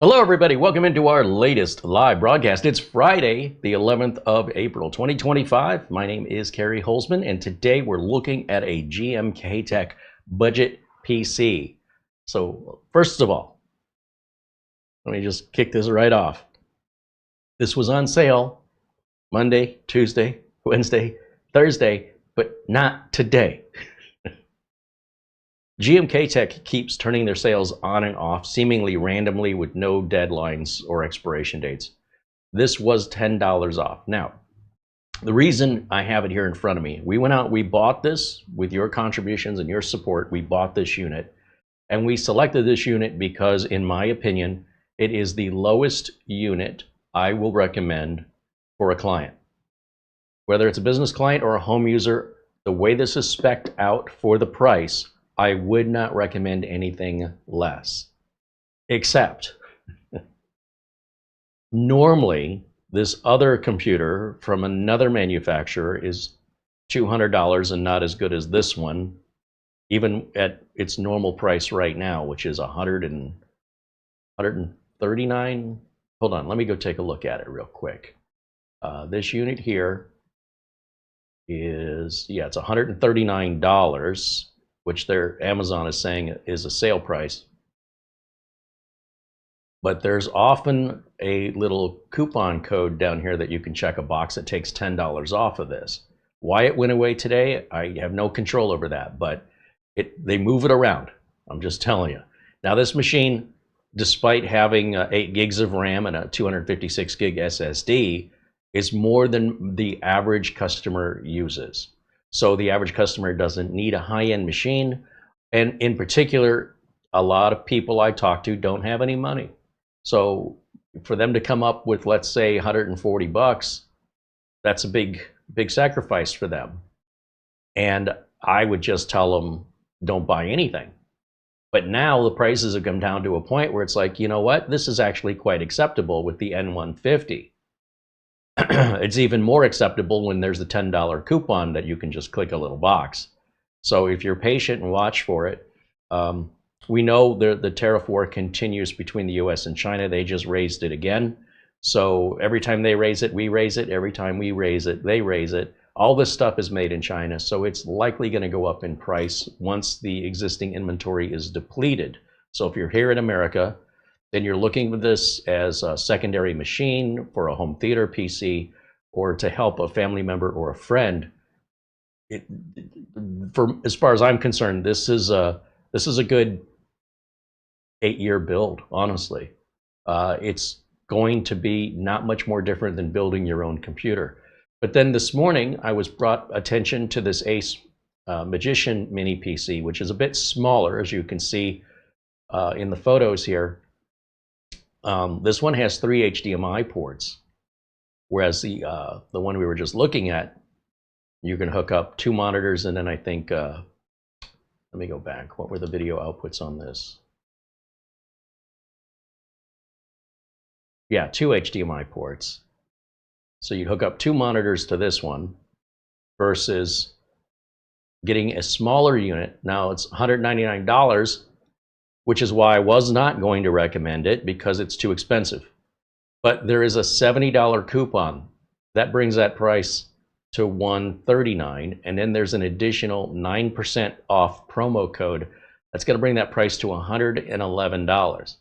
Hello, everybody. Welcome into our latest live broadcast. It's Friday, the 11th of April, 2025. My name is CareyHolzman, and today we're looking at a GMKtec budget PC. So, first of all, let me just kick this right off. This was on sale Monday, Tuesday, Wednesday, Thursday, but not today. GMKtec keeps turning their sales on and off, seemingly randomly with no deadlines or expiration dates. This was $10 off. Now, the reason I have it here in front of me, we went out, we bought this with your contributions and your support. We bought this unit, and we selected this unit because, in my opinion, it is the lowest unit I will recommend for a client. Whether it's a business client or a home user, the way this is spec'd out for the price, I would not recommend anything less, except normally this other computer from another manufacturer is $200 and not as good as this one, even at its normal price right now, which is $139. Hold on, let me go take a look at it real quick. This unit here is, yeah, it's $139. Which their Amazon is saying is a sale price. But there's often a little coupon code down here that you can check a box that takes $10 off of this. Why it went away today, I have no control over that, but they move it around. I'm just telling you. Now this machine, despite having 8 gigs of RAM and a 256 gig SSD, is more than the average customer uses. So the average customer doesn't need a high-end machine. And in particular, a lot of people I talk to don't have any money. So for them to come up with, let's say, 140 bucks, that's a big sacrifice for them. And I would just tell them, don't buy anything. But now the prices have come down to a point where it's like, you know what? This is actually quite acceptable with the N150. It's even more acceptable when there's a $10 coupon that you can just click a little box. So if you're patient and watch for it, we know the tariff war continues between the US and China. They just raised it again. So every time they raise it, we raise it. Every time we raise it, they raise it. All this stuff is made in China, so it's likely going to go up in price once the existing inventory is depleted. So if you're here in America, then you're looking for this as a secondary machine for a home theater PC or to help a family member or a friend. As far as I'm concerned, this is a good 8-year build, honestly. It's going to be not much more different than building your own computer. But then this morning, I was brought attention to this ACEMAGICIAN Mini PC, which is a bit smaller, as you can see in the photos here. This one has 3 HDMI ports, whereas the one we were just looking at, you can hook up 2 monitors, and then I think, let me go back. What were the video outputs on this? Yeah, 2 HDMI ports. So you hook up 2 monitors to this one versus getting a smaller unit. Now it's $199. Which is why I was not going to recommend it, because it's too expensive. But there is a $70 coupon. That brings that price to $139, and then there's an additional 9% off promo code. That's going to bring that price to $111.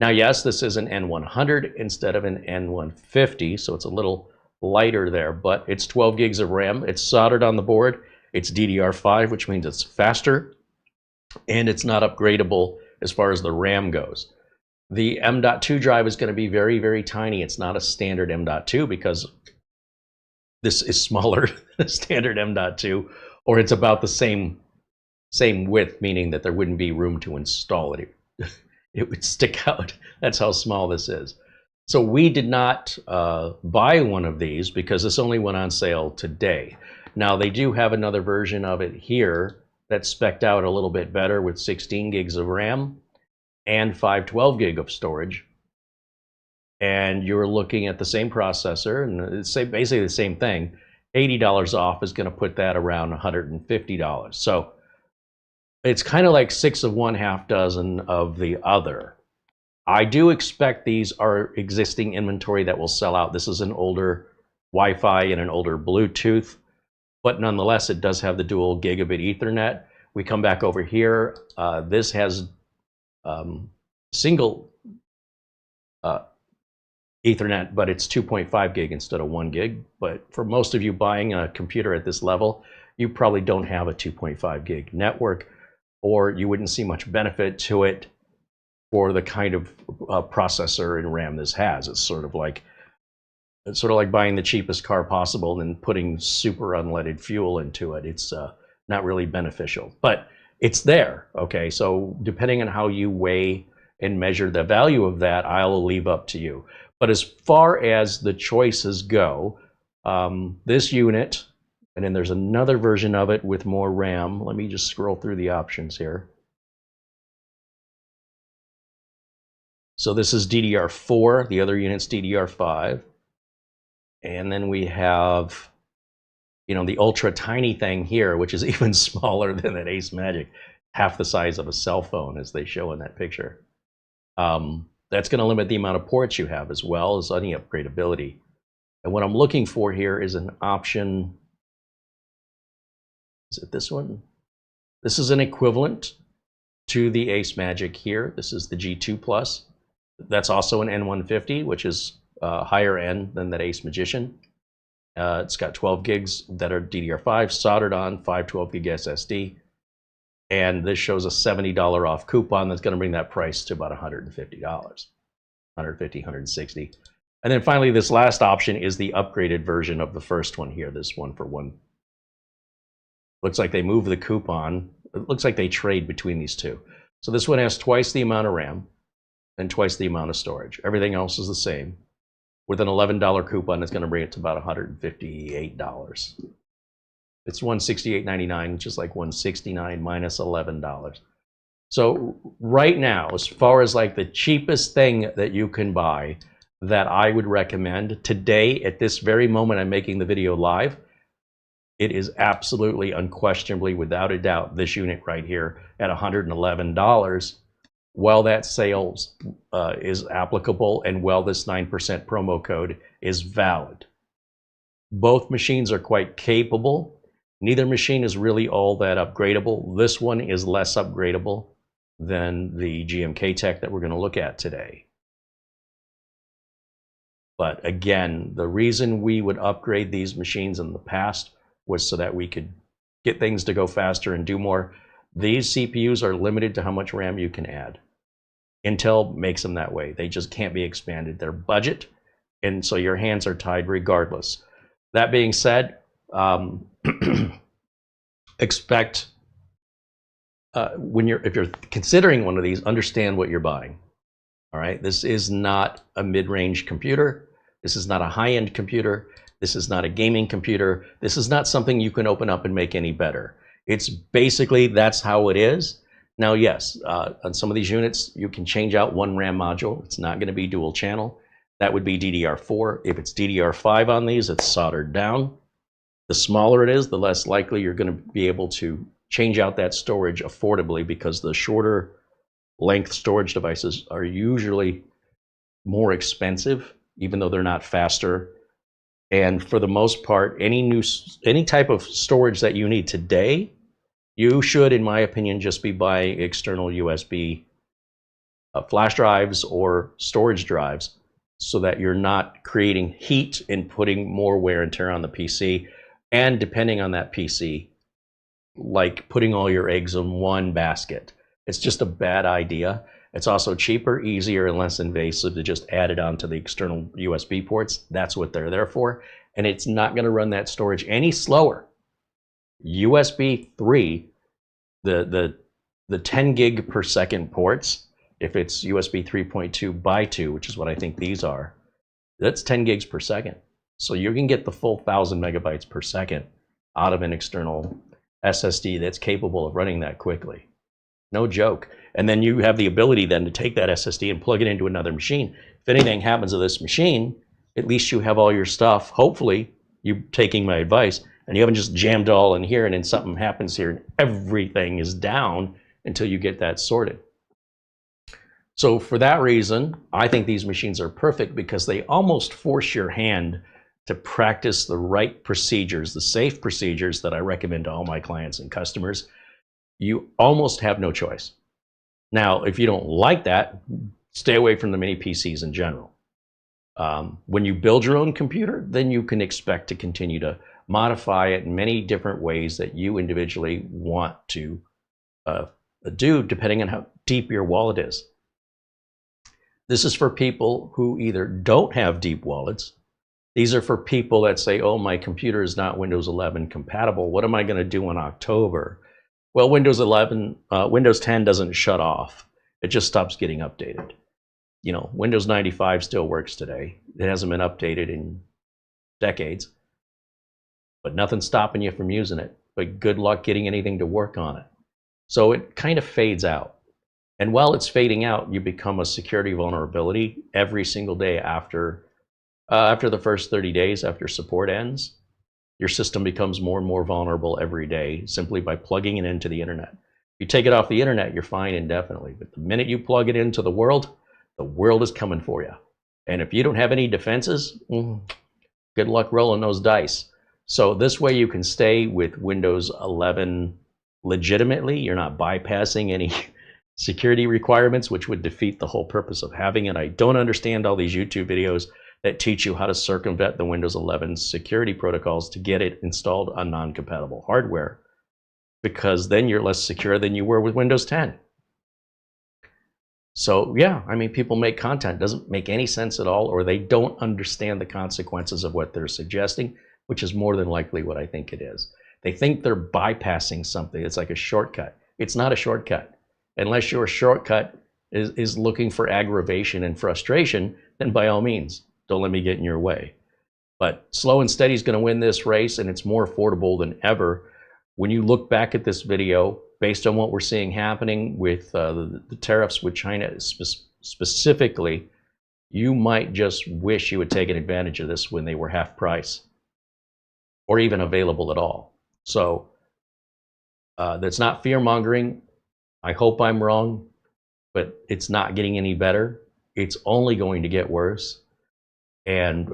Now, yes, this is an N100 instead of an N150, so it's a little lighter there, but it's 12 gigs of RAM. It's soldered on the board. It's DDR5, which means it's faster, and it's not upgradable as far as the RAM goes. The M.2 drive is going to be very, very tiny. It's not a standard M.2 because this is smaller than a standard M.2, or it's about the same width, meaning that there wouldn't be room to install it. It would stick out. That's how small this is. So we did not buy one of these because this only went on sale today. Now they do have another version of it here that's spec'd out a little bit better with 16 gigs of RAM and 512 gig of storage. And you're looking at the same processor, and it's basically the same thing. $80 off is going to put that around $150. So it's kind of like 6 of one, half dozen of the other. I do expect these are existing inventory that will sell out. This is an older Wi-Fi and an older Bluetooth, but nonetheless, it does have the dual gigabit Ethernet. We come back over here. This has single Ethernet, but it's 2.5 gig instead of 1 gig. But for most of you buying a computer at this level, you probably don't have a 2.5 gig network, or you wouldn't see much benefit to it for the kind of processor and RAM this has. It's sort of like buying the cheapest car possible and then putting super unleaded fuel into it. It's not really beneficial, but it's there. Okay, so depending on how you weigh and measure the value of that, I'll leave up to you. But as far as the choices go, this unit, and then there's another version of it with more RAM. Let me just scroll through the options here. So this is DDR4, the other unit's DDR5. And then we have, you know, the ultra tiny thing here, which is even smaller than that ACEMAGIC, half the size of a cell phone, as they show in that picture. That's going to limit the amount of ports you have, as well as any upgradability. And what I'm looking for here is an option. Is it this one? This is an equivalent to the ACEMAGIC here. This is the G2 Plus. That's also an N150, which is higher end than that ACEMAGICIan. It's got 12 gigs that are DDR5 soldered on, 512 gig SSD. And this shows a $70 off coupon that's going to bring that price to about $150, $150, $160. And then finally, this last option is the upgraded version of the first one here, this 1-for-1. Looks like they move the coupon. It looks like they trade between these two. So this one has twice the amount of RAM and twice the amount of storage. Everything else is the same. With an $11 coupon, it's going to bring it to about $158. It's $168.99, which is like $169 minus $11. So right now, as far as like the cheapest thing that you can buy that I would recommend today, at this very moment I'm making the video live, it is absolutely, unquestionably, without a doubt, this unit right here at $111. While that sales is applicable and while this 9% promo code is valid. Both machines are quite capable. Neither machine is really all that upgradable. This one is less upgradable than the GMKtec that we're going to look at today. But again, the reason we would upgrade these machines in the past was so that we could get things to go faster and do more. These CPUs are limited to how much RAM you can add. Intel makes them that way. They just can't be expanded. They're budget, and so your hands are tied regardless. That being said, expect if you're considering one of these, understand what you're buying. All right, this is not a mid-range computer. This is not a high-end computer. This is not a gaming computer. This is not something you can open up and make any better. It's basically, that's how it is. Now, yes, on some of these units, you can change out one RAM module. It's not going to be dual channel. That would be DDR4. If it's DDR5 on these, it's soldered down. The smaller it is, the less likely you're going to be able to change out that storage affordably, because the shorter length storage devices are usually more expensive, even though they're not faster. And for the most part, any type of storage that you need today, you should, in my opinion, just be buying external USB flash drives or storage drives, so that you're not creating heat and putting more wear and tear on the PC. And depending on that PC, like putting all your eggs in one basket. It's just a bad idea. It's also cheaper, easier, and less invasive to just add it onto the external USB ports. That's what they're there for. And it's not going to run that storage any slower. USB 3, the 10 gig per second ports, if it's USB 3.2 by 2, which is what I think these are, that's 10 gigs per second. So you can get the full 1,000 megabytes per second out of an external SSD that's capable of running that quickly. No joke. And then you have the ability then to take that SSD and plug it into another machine. If anything happens to this machine, at least you have all your stuff, hopefully, you taking my advice, and you haven't just jammed it all in here and then something happens here and everything is down until you get that sorted. So for that reason, I think these machines are perfect because they almost force your hand to practice the right procedures, the safe procedures that I recommend to all my clients and customers. You almost have no choice. Now, if you don't like that, stay away from the mini PCs in general. When you build your own computer, then you can expect to continue to modify it in many different ways that you individually want to do, depending on how deep your wallet is. This is for people who either don't have deep wallets. These are for people that say, oh, my computer is not Windows 11 compatible. What am I going to do in October? Well, Windows 10 doesn't shut off. It just stops getting updated. You know, Windows 95 still works today. It hasn't been updated in decades, but nothing's stopping you from using it. But good luck getting anything to work on it. So it kind of fades out. And while it's fading out, you become a security vulnerability every single day after the first 30 days after support ends. Your system becomes more and more vulnerable every day simply by plugging it into the internet. If you take it off the internet, you're fine indefinitely. But the minute you plug it into the world is coming for you. And if you don't have any defenses, good luck rolling those dice. So this way you can stay with Windows 11 legitimately. You're not bypassing any security requirements, which would defeat the whole purpose of having it. I don't understand all these YouTube videos that teach you how to circumvent the Windows 11 security protocols to get it installed on non-compatible hardware, because then you're less secure than you were with Windows 10. So yeah, I mean, people make content, doesn't make any sense at all, or they don't understand the consequences of what they're suggesting, which is more than likely what I think it is. They think they're bypassing something. It's like a shortcut. It's not a shortcut. Unless your shortcut is looking for aggravation and frustration, then by all means, don't let me get in your way. But slow and steady is going to win this race, and it's more affordable than ever. When you look back at this video, based on what we're seeing happening with the tariffs with China specifically, you might just wish you had taken advantage of this when they were half price or even available at all. So that's not fear-mongering. I hope I'm wrong, but it's not getting any better. It's only going to get worse. And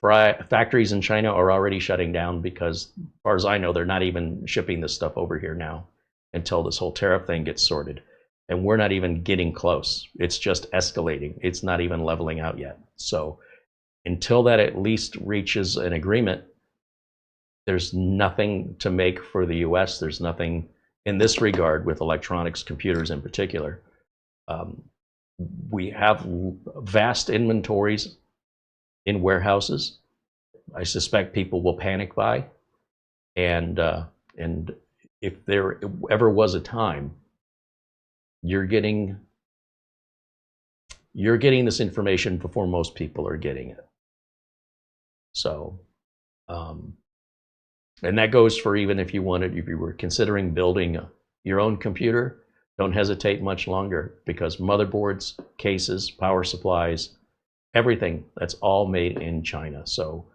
factories in China are already shutting down because, as far as I know, they're not even shipping this stuff over here now until this whole tariff thing gets sorted. And we're not even getting close. It's just escalating. It's not even leveling out yet. So until that at least reaches an agreement, there's nothing to make for the US. There's nothing in this regard with electronics, computers in particular. We have vast inventories in warehouses. I suspect people will panic buy, and if there ever was a time, you're getting this information before most people are getting it. So, and that goes for even if you were considering building your own computer, don't hesitate much longer, because motherboards, cases, power supplies, everything, that's all made in China. So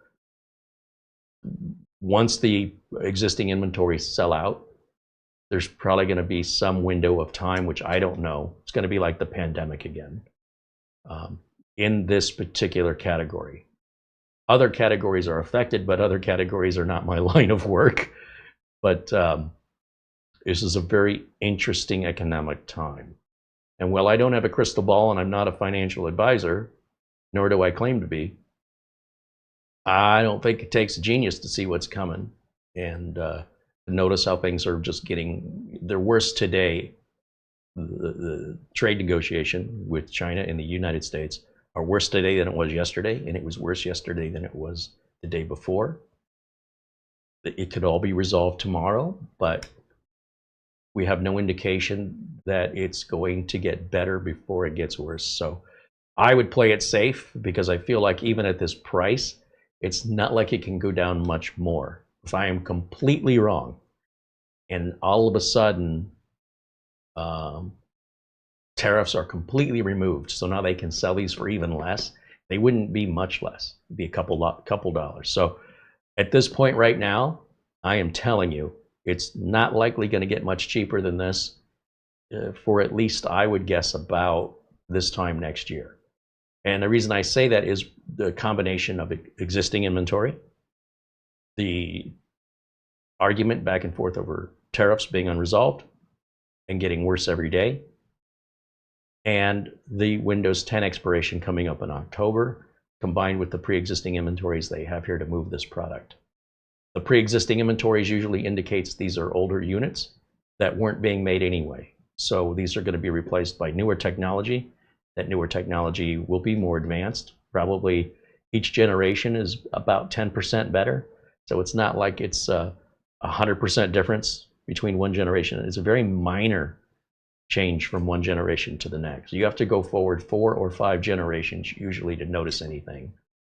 once the existing inventories sell out, there's probably going to be some window of time, which I don't know. It's going to be like the pandemic again in this particular category. Other categories are affected, but other categories are not my line of work. But this is a very interesting economic time. And while I don't have a crystal ball and I'm not a financial advisor, nor do I claim to be, I don't think it takes a genius to see what's coming and notice how things are just getting, they're worse today. The trade negotiation with China and the United States are worse today than it was yesterday, and it was worse yesterday than it was the day before. It could all be resolved tomorrow, but we have no indication that it's going to get better before it gets worse. So I would play it safe, because I feel like even at this price, it's not like it can go down much more. If I am completely wrong, and all of a sudden tariffs are completely removed, so now they can sell these for even less, they wouldn't be much less. It'd be a couple dollars. So at this point right now, I am telling you, it's not likely going to get much cheaper than this for at least, I would guess, about this time next year. And the reason I say that is the combination of existing inventory, the argument back and forth over tariffs being unresolved and getting worse every day, and the Windows 10 expiration coming up in October, combined with the pre-existing inventories they have here to move this product. The pre-existing inventories usually indicates these are older units that weren't being made anyway. So these are going to be replaced by newer technology. That newer technology will be more advanced. Probably each generation is about 10% better. So it's not like it's a 100% difference between one generation. It's a very minor change from one generation to the next. You have to go forward 4 or 5 generations usually to notice anything,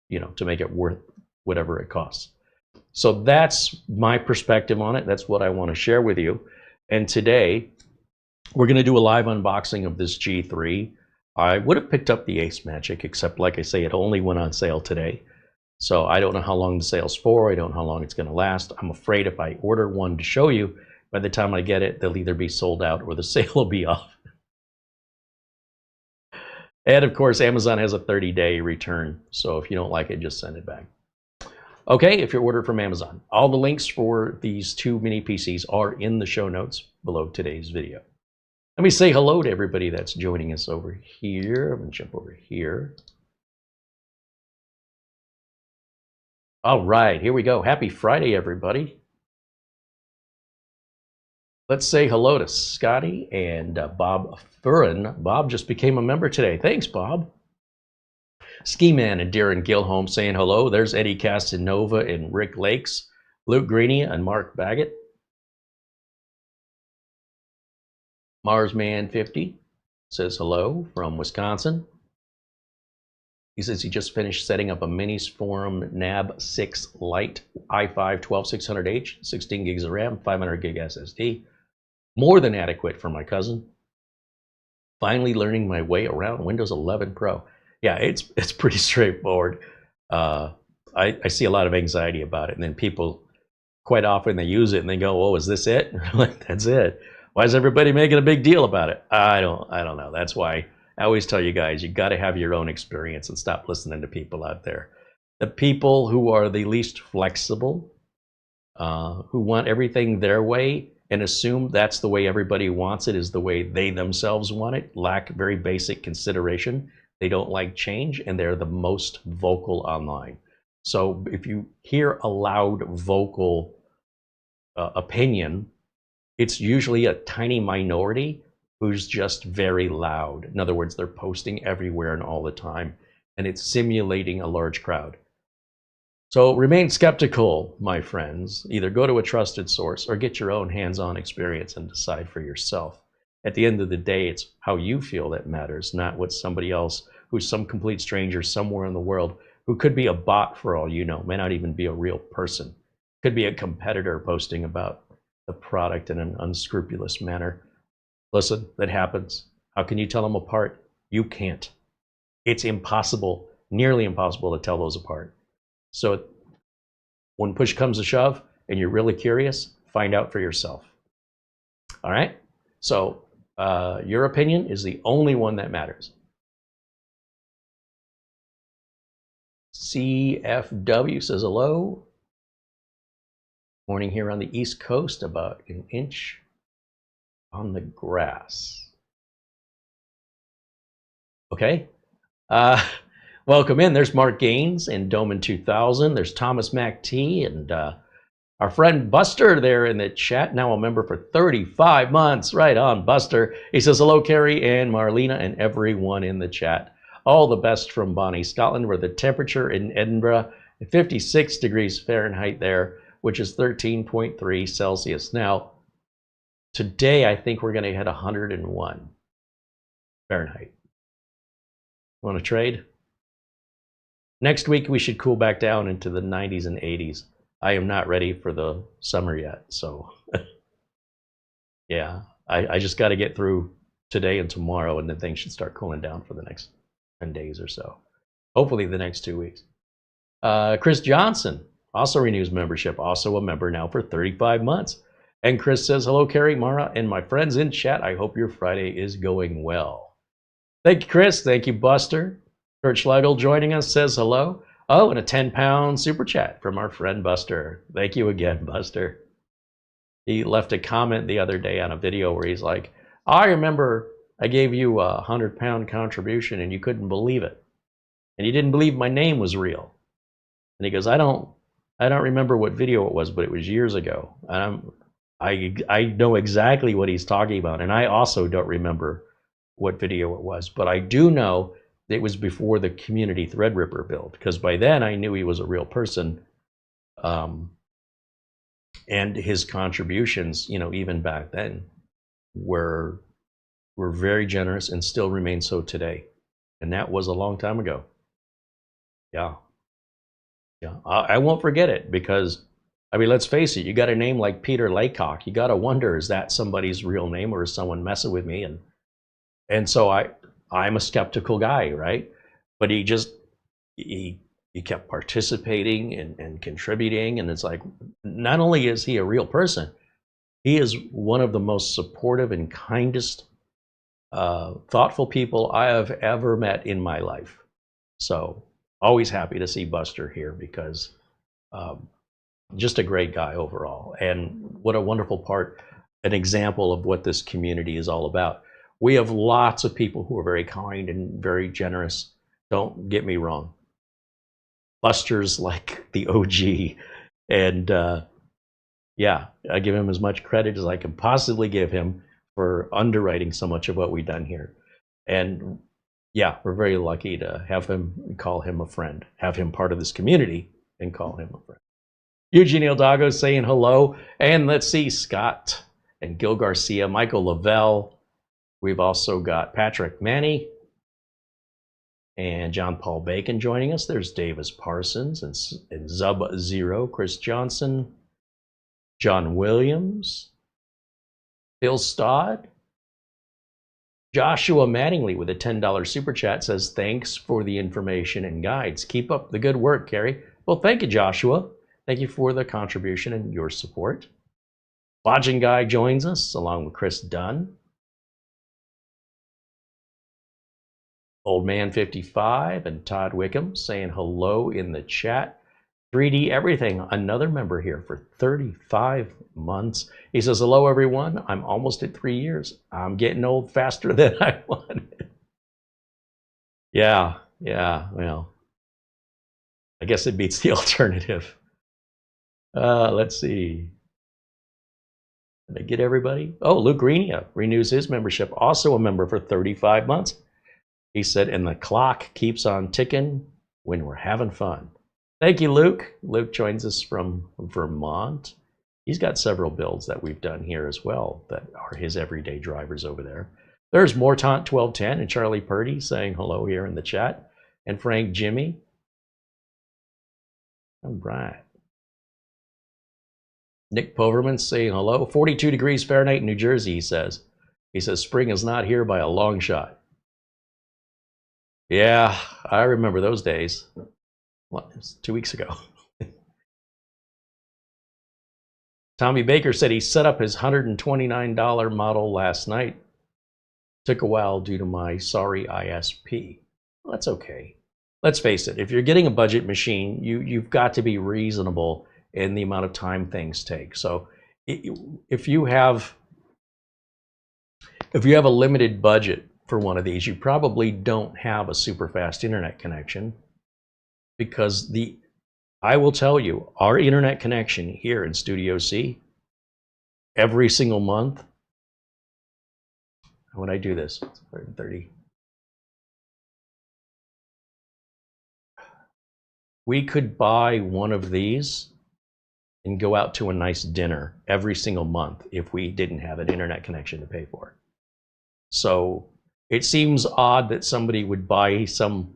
you know, to make it worth whatever it costs. So that's my perspective on it. That's what I want to share with you. And today we're going to do a live unboxing of this G3. I would have picked up the ACEMAGIC, except like I say, it only went on sale today. So I don't know how long the sale's for. I don't know how long it's going to last. I'm afraid if I order one to show you, by the time I get it, they'll either be sold out or the sale will be off. And of course, Amazon has a 30-day return. So if you don't like it, just send it back. Okay, if you're ordered from Amazon, all the links for these 2 mini PCs are in the show notes below today's video. Let me say hello to everybody that's joining us over here. I'm going to jump over here. All right, here we go. Happy Friday, everybody. Let's say hello to Scotty and Bob Furin. Bob just became a member today. Thanks, Bob. Ski Man and Darren Gilholm saying hello. There's Eddie Casanova and Rick Lakes, Luke Greeny and Mark Baggett. Marsman50 says hello from Wisconsin. He says he just finished setting up a Minis Forum NAB 6 Lite i5 12600H, 16 gigs of RAM, 500 gig SSD. More than adequate for my cousin. Finally learning my way around Windows 11 Pro. Yeah, it's pretty straightforward. I see a lot of anxiety about it, and then people quite often they use it and they go, "Oh, is this it?" Like, that's it. Why is everybody making a big deal about it? I don't know. That's why I always tell you guys, you got to have your own experience and stop listening to people out there. The people who are the least flexible, who want everything their way and assume that's the way everybody wants it, is the way they themselves want it, lack very basic consideration. They don't like change, and they're the most vocal online. So if you hear a loud vocal opinion, it's usually a tiny minority who's just very loud. In other words, they're posting everywhere and all the time, and it's simulating a large crowd. So remain skeptical, my friends. Either go to a trusted source or get your own hands-on experience and decide for yourself. At the end of the day, it's how you feel that matters, not what somebody else, who's some complete stranger somewhere in the world, who could be a bot for all you know, may not even be a real person. Could be a competitor posting about the product in an unscrupulous manner. Listen, that happens. How can you tell them apart? You can't. It's impossible, nearly impossible to tell those apart. So when push comes to shove and you're really curious, find out for yourself. All right? So your opinion is the only one that matters. CFW says hello. Morning here on the East Coast, about an inch on the grass. Okay. Welcome in. There's Mark Gaines and Doman 2000. There's Thomas Mac T and our friend Buster there in the chat, now a member for 35 months. Right on, Buster. He says hello, Carey and Marlena and everyone in the chat. All the best from Bonnie, Scotland, where the temperature in Edinburgh is 56 degrees Fahrenheit there, which is 13.3 Celsius. Now, today I think we're going to hit 101 Fahrenheit. Want to trade? Next week we should cool back down into the 90s and 80s. I am not ready for the summer yet, so yeah, I just got to get through today and tomorrow, and then things should start cooling down for the next 10 days or so. Hopefully the next 2 weeks. Chris Johnson also renews membership, also a member now for 35 months. And Chris says, hello, Carey, Mara, and my friends in chat. I hope your Friday is going well. Thank you, Chris. Thank you, Buster. Kurt Schlegel joining us says hello. Oh, and a 10-pound super chat from our friend Buster. Thank you again, Buster. He left a comment the other day on a video where he's like, I remember I gave you a 100-pound contribution and you couldn't believe it. And you didn't believe my name was real. And he goes, I don't remember what video it was, but it was years ago. And I know exactly what he's talking about. And I also don't remember what video it was, but I do know it was before the community Threadripper build, because by then I knew he was a real person. And his contributions, you know, even back then were very generous and still remain so today. And that was a long time ago. Yeah. Yeah. I won't forget it because, I mean, let's face it, you got a name like Peter Laycock. You got to wonder, is that somebody's real name or is someone messing with me? And so I'm a skeptical guy, right? But he kept participating and contributing. And it's like, not only is he a real person, he is one of the most supportive and kindest, thoughtful people I have ever met in my life. So always happy to see Buster here because just a great guy overall. And what a wonderful part, an example of what this community is all about. We have lots of people who are very kind and very generous. Don't get me wrong. Buster's like the OG. And yeah, I give him as much credit as I can possibly give him for underwriting so much of what we've done here. And yeah, we're very lucky to have him, call him a friend, have him part of this community and call him a friend. Eugene Hidalgo saying hello. And let's see, Scott and Gil Garcia, Michael Lavelle. We've also got Patrick Manny and John Paul Bacon joining us. There's Davis Parsons and Zub Zero, Chris Johnson, John Williams, Phil Stodd, Joshua Mattingly with a $10 super chat says, thanks for the information and guides. Keep up the good work, Carey. Well, thank you, Joshua. Thank you for the contribution and your support. Lodging Guy joins us along with Chris Dunn. Old Man 55 and Todd Wickham saying hello in the chat. 3D Everything, another member here for 35 months. He says, hello, everyone. I'm almost at 3 years. I'm getting old faster than I wanted. Yeah, well, I guess it beats the alternative. Let's see. Did I get everybody? Oh, Luke Grenia renews his membership, also a member for 35 months. He said, and the clock keeps on ticking when we're having fun. Thank you, Luke. Luke joins us from Vermont. He's got several builds that we've done here as well that are his everyday drivers over there. There's Mortant 1210 and Charlie Purdy saying hello here in the chat. And Frank Jimmy. All right. Nick Poverman saying hello. 42 degrees Fahrenheit in New Jersey, he says. He says, spring is not here by a long shot. Yeah, I remember those days. What, it was 2 weeks ago. Tommy Baker said he set up his $129 model last night. Took a while due to my sorry ISP. Well, that's okay. Let's face it, if you're getting a budget machine, you've got to be reasonable in the amount of time things take. So if you have a limited budget for one of these, you probably don't have a super fast internet connection, because I will tell you, our internet connection here in Studio C, every single month, when I do this, it's 130. We could buy one of these and go out to a nice dinner every single month if we didn't have an internet connection to pay for. So it seems odd that somebody would buy some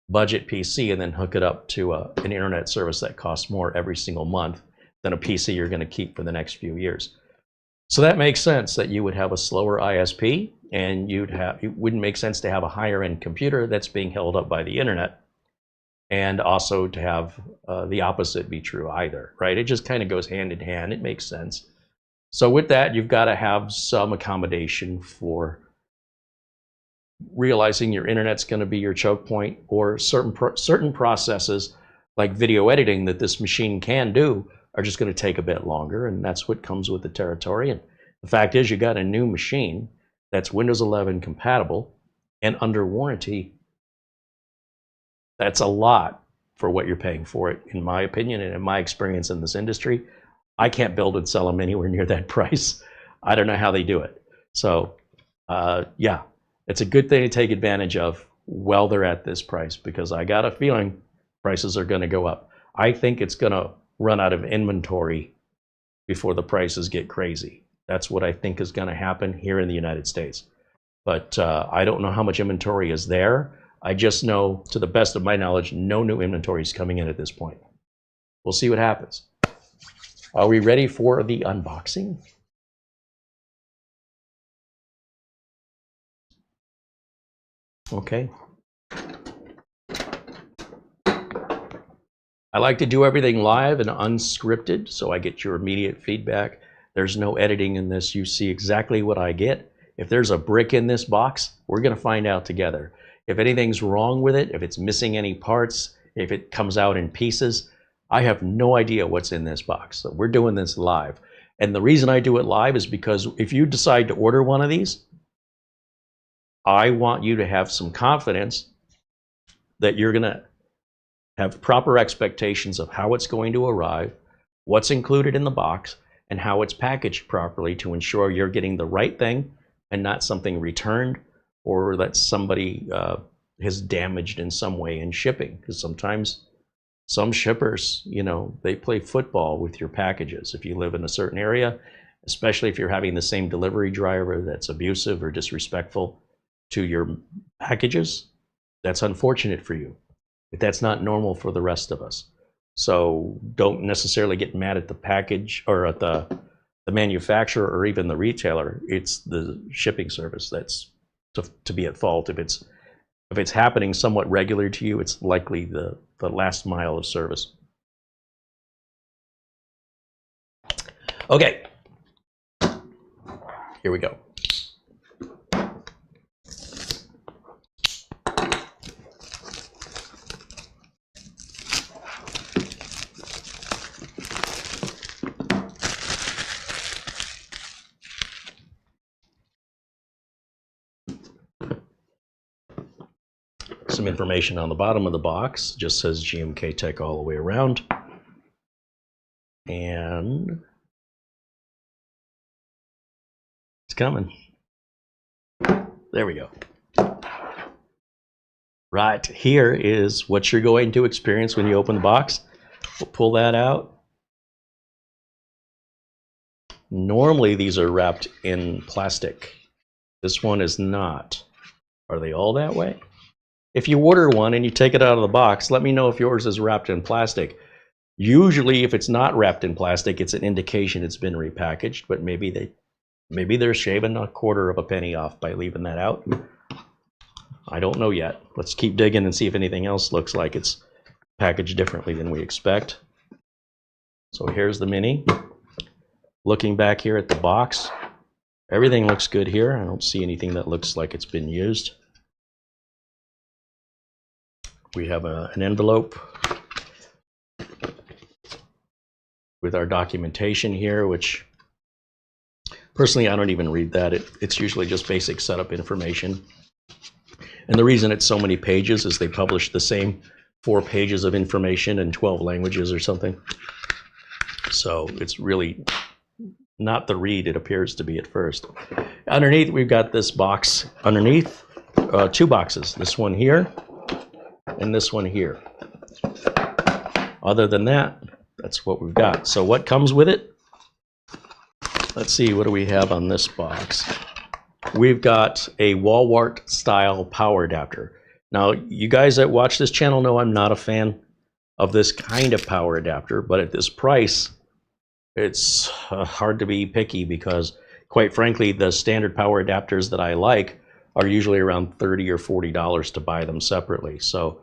budget PC and then hook it up to an internet service that costs more every single month than a PC you're going to keep for the next few years. So that makes sense that you would have a slower ISP, and it wouldn't make sense to have a higher end computer that's being held up by the internet, and also to have the opposite be true either, right? It just kind of goes hand in hand. It makes sense. So with that, you've got to have some accommodation for realizing your internet's going to be your choke point, or certain processes like video editing that this machine can do are just going to take a bit longer, and that's what comes with the territory. And the fact is, you got a new machine that's Windows 11 compatible and under warranty. That's a lot for what you're paying for it, in my opinion, and in my experience in this industry. I can't build and sell them anywhere near that price. I don't know how they do it. So yeah, it's a good thing to take advantage of while they're at this price, because I got a feeling prices are going to go up. I think it's going to run out of inventory before the prices get crazy. That's what I think is going to happen here in the United States. But I don't know how much inventory is there. I just know, to the best of my knowledge, no new inventory is coming in at this point. We'll see what happens. Are we ready for the unboxing? Okay. I like to do everything live and unscripted, so I get your immediate feedback. There's no editing in this. You see exactly what I get. If there's a brick in this box, we're going to find out together. If anything's wrong with it, if it's missing any parts, if it comes out in pieces, I have no idea what's in this box. So we're doing this live. And the reason I do it live is because if you decide to order one of these, I want you to have some confidence that you're going to have proper expectations of how it's going to arrive, what's included in the box, and how it's packaged properly to ensure you're getting the right thing and not something returned or that somebody has damaged in some way in shipping. Because sometimes some shippers, you know, they play football with your packages. If you live in a certain area, especially if you're having the same delivery driver that's abusive or disrespectful to your packages, that's unfortunate for you. But that's not normal for the rest of us. So don't necessarily get mad at the package or at the manufacturer or even the retailer. It's the shipping service that's to be at fault. If it's happening somewhat regular to you, it's likely the last mile of service. Okay, here we go. Some information on the bottom of the box, just says GMKtec all the way around. And it's coming. There we go. Right, here is what you're going to experience when you open the box. We'll pull that out. Normally these are wrapped in plastic. This one is not. Are they all that way? If you order one and you take it out of the box, let me know if yours is wrapped in plastic. Usually if it's not wrapped in plastic, it's an indication it's been repackaged, but maybe they're shaving a quarter of a penny off by leaving that out. I don't know yet. Let's keep digging and see if anything else looks like it's packaged differently than we expect. So here's the Mini. Looking back here at the box, everything looks good here. I don't see anything that looks like it's been used. We have an envelope with our documentation here, which personally I don't even read that. It's usually just basic setup information. And the reason it's so many pages is they publish the same 4 pages of information in 12 languages or something. So it's really not the read it appears to be at first. Underneath we've got this box underneath, 2 boxes, this one here and this one here. Other than that, that's what we've got. So what comes with it? Let's see, what do we have on this box? We've got a wall wart style power adapter. Now, you guys that watch this channel know I'm not a fan of this kind of power adapter, but at this price, it's hard to be picky because, quite frankly, the standard power adapters that I like are usually around $30 or $40 to buy them separately. So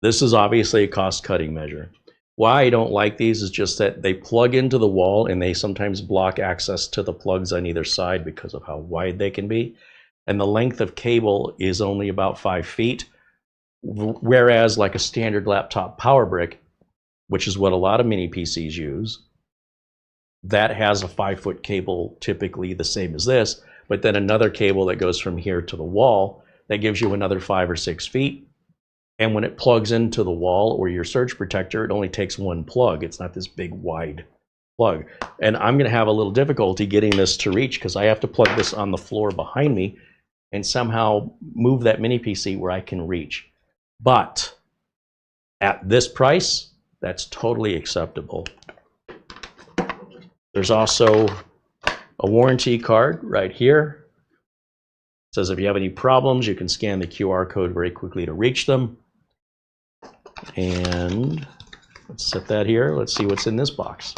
this is obviously a cost-cutting measure. Why I don't like these is just that they plug into the wall and they sometimes block access to the plugs on either side because of how wide they can be. and the length of cable is only about 5 feet. Whereas like a standard laptop power brick, which is what a lot of mini PCs use, that has a 5-foot cable, typically the same as this, but then another cable that goes from here to the wall that gives you another 5 or 6 feet. And when it plugs into the wall or your surge protector, it only takes one plug. It's not this big wide plug. And I'm going to have a little difficulty getting this to reach because I have to plug this on the floor behind me and somehow move that mini PC where I can reach. But at this price, that's totally acceptable. There's also a warranty card right here. It says if you have any problems, you can scan the QR code very quickly to reach them. And let's set that here. Let's see what's in this box.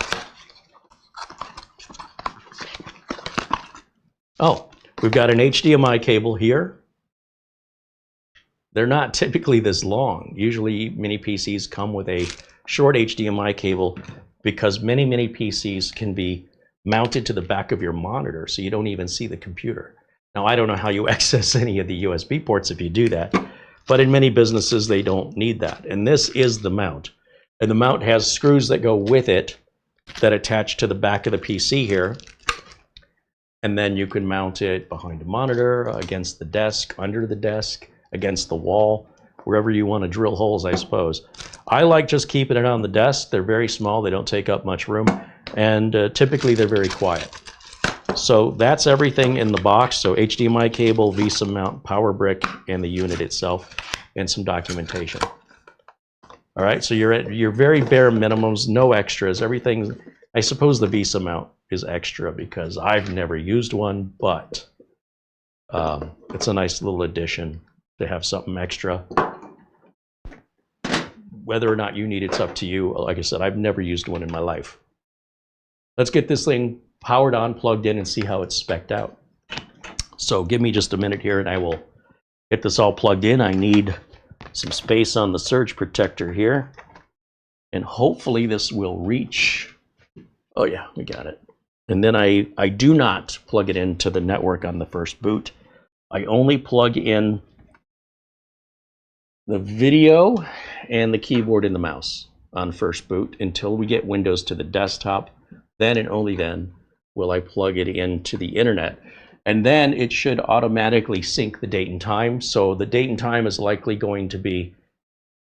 Oh, we've got an HDMI cable here. They're not typically this long. Usually mini PCs come with a short HDMI cable because many PCs can be mounted to the back of your monitor so you don't even see the computer. Now, I don't know how you access any of the USB ports if you do that, but in many businesses they don't need that. And this is the mount. And the mount has screws that go with it that attach to the back of the PC here. And then you can mount it behind a monitor, against the desk, under the desk, against the wall, wherever you want to drill holes, I suppose. I like just keeping it on the desk. They're very small, they don't take up much room, and typically they're very quiet. So that's everything in the box. So HDMI cable, VESA mount, power brick, and the unit itself, and some documentation. All right, so you're at your very bare minimums, no extras. Everything, I suppose the VESA mount is extra because I've never used one, but it's a nice little addition to have something extra. Whether or not you need it's up to you. Like I said, I've never used one in my life. Let's get this thing powered on, plugged in, and see how it's spec'd out. So give me just a minute here and I will get this all plugged in. I need some space on the surge protector here, and hopefully this will reach. Oh yeah, we got it. And then I do not plug it into the network on the first boot. I only plug in the video and the keyboard and the mouse on first boot until we get Windows to the desktop. Then and only then will I plug it into the internet. And then it should automatically sync the date and time. So the date and time is likely going to be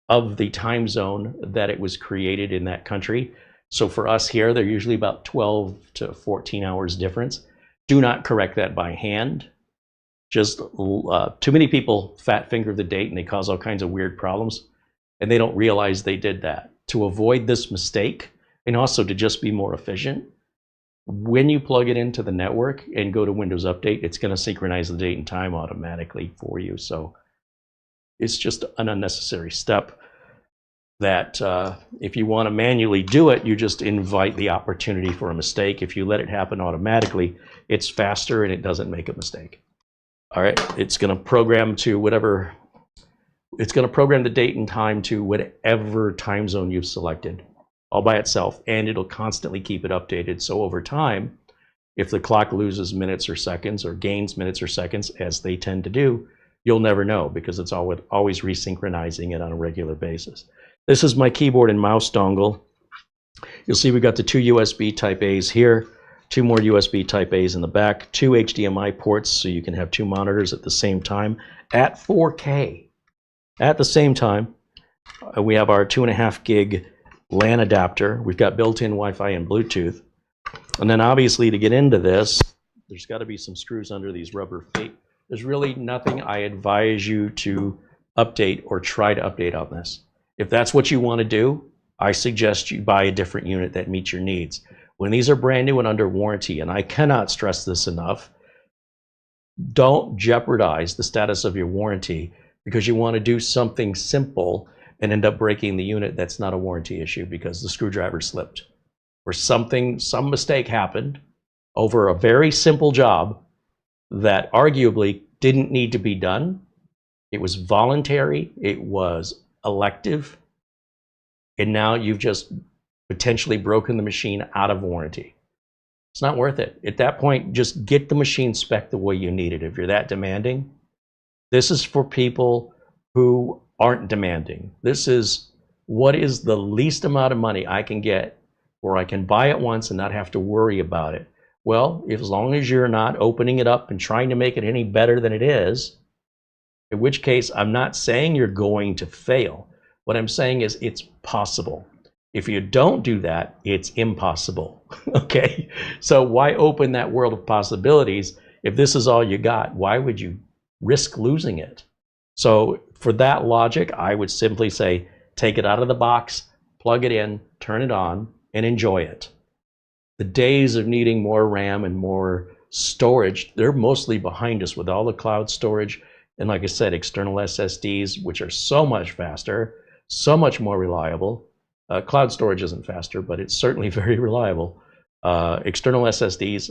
of the time zone that it was created in that country. So for us here, they're usually about 12 to 14 hours difference. Do not correct that by hand. Just too many people fat finger the date and they cause all kinds of weird problems, and they don't realize they did that. To avoid this mistake, and also to just be more efficient, when you plug it into the network and go to Windows Update, it's going to synchronize the date and time automatically for you. So it's just an unnecessary step that if you want to manually do it, you just invite the opportunity for a mistake. If you let it happen automatically, it's faster and it doesn't make a mistake. All right, it's going to program to whatever, it's going to program the date and time to whatever time zone you've selected all by itself, and it'll constantly keep it updated. So over time, if the clock loses minutes or seconds or gains minutes or seconds, as they tend to do, you'll never know because it's always resynchronizing it on a regular basis. This is my keyboard and mouse dongle. You'll see we've got the 2 USB Type A's here, 2 more USB Type A's in the back, 2 HDMI ports so you can have 2 monitors at the same time at 4K. At the same time, we have our 2.5 gig LAN adapter. We've got built-in Wi-Fi and Bluetooth. And then obviously to get into this, there's got to be some screws under these rubber feet. There's really nothing I advise you to update or try to update on this. If that's what you want to do, I suggest you buy a different unit that meets your needs. When these are brand new and under warranty, and I cannot stress this enough, don't jeopardize the status of your warranty because you want to do something simple and end up breaking the unit that's not a warranty issue because the screwdriver slipped or some mistake happened over a very simple job that arguably didn't need to be done. It was voluntary, it was elective, and now you've just potentially broken the machine out of warranty. It's not worth it. At that point, just get the machine spec the way you need it. If you're that demanding, this is for people who aren't demanding. This is what is the least amount of money I can get where I can buy it once and not have to worry about it. Well, as long as you're not opening it up and trying to make it any better than it is, in which case I'm not saying you're going to fail. What I'm saying is it's possible. If you don't do that, it's impossible. Okay? So why open that world of possibilities if this is all you got? Why would you risk losing it? So for that logic, I would simply say, take it out of the box, plug it in, turn it on, and enjoy it. The days of needing more RAM and more storage, they're mostly behind us with all the cloud storage. And like I said, external SSDs, which are so much faster, so much more reliable. Cloud storage isn't faster, but it's certainly very reliable. External SSDs,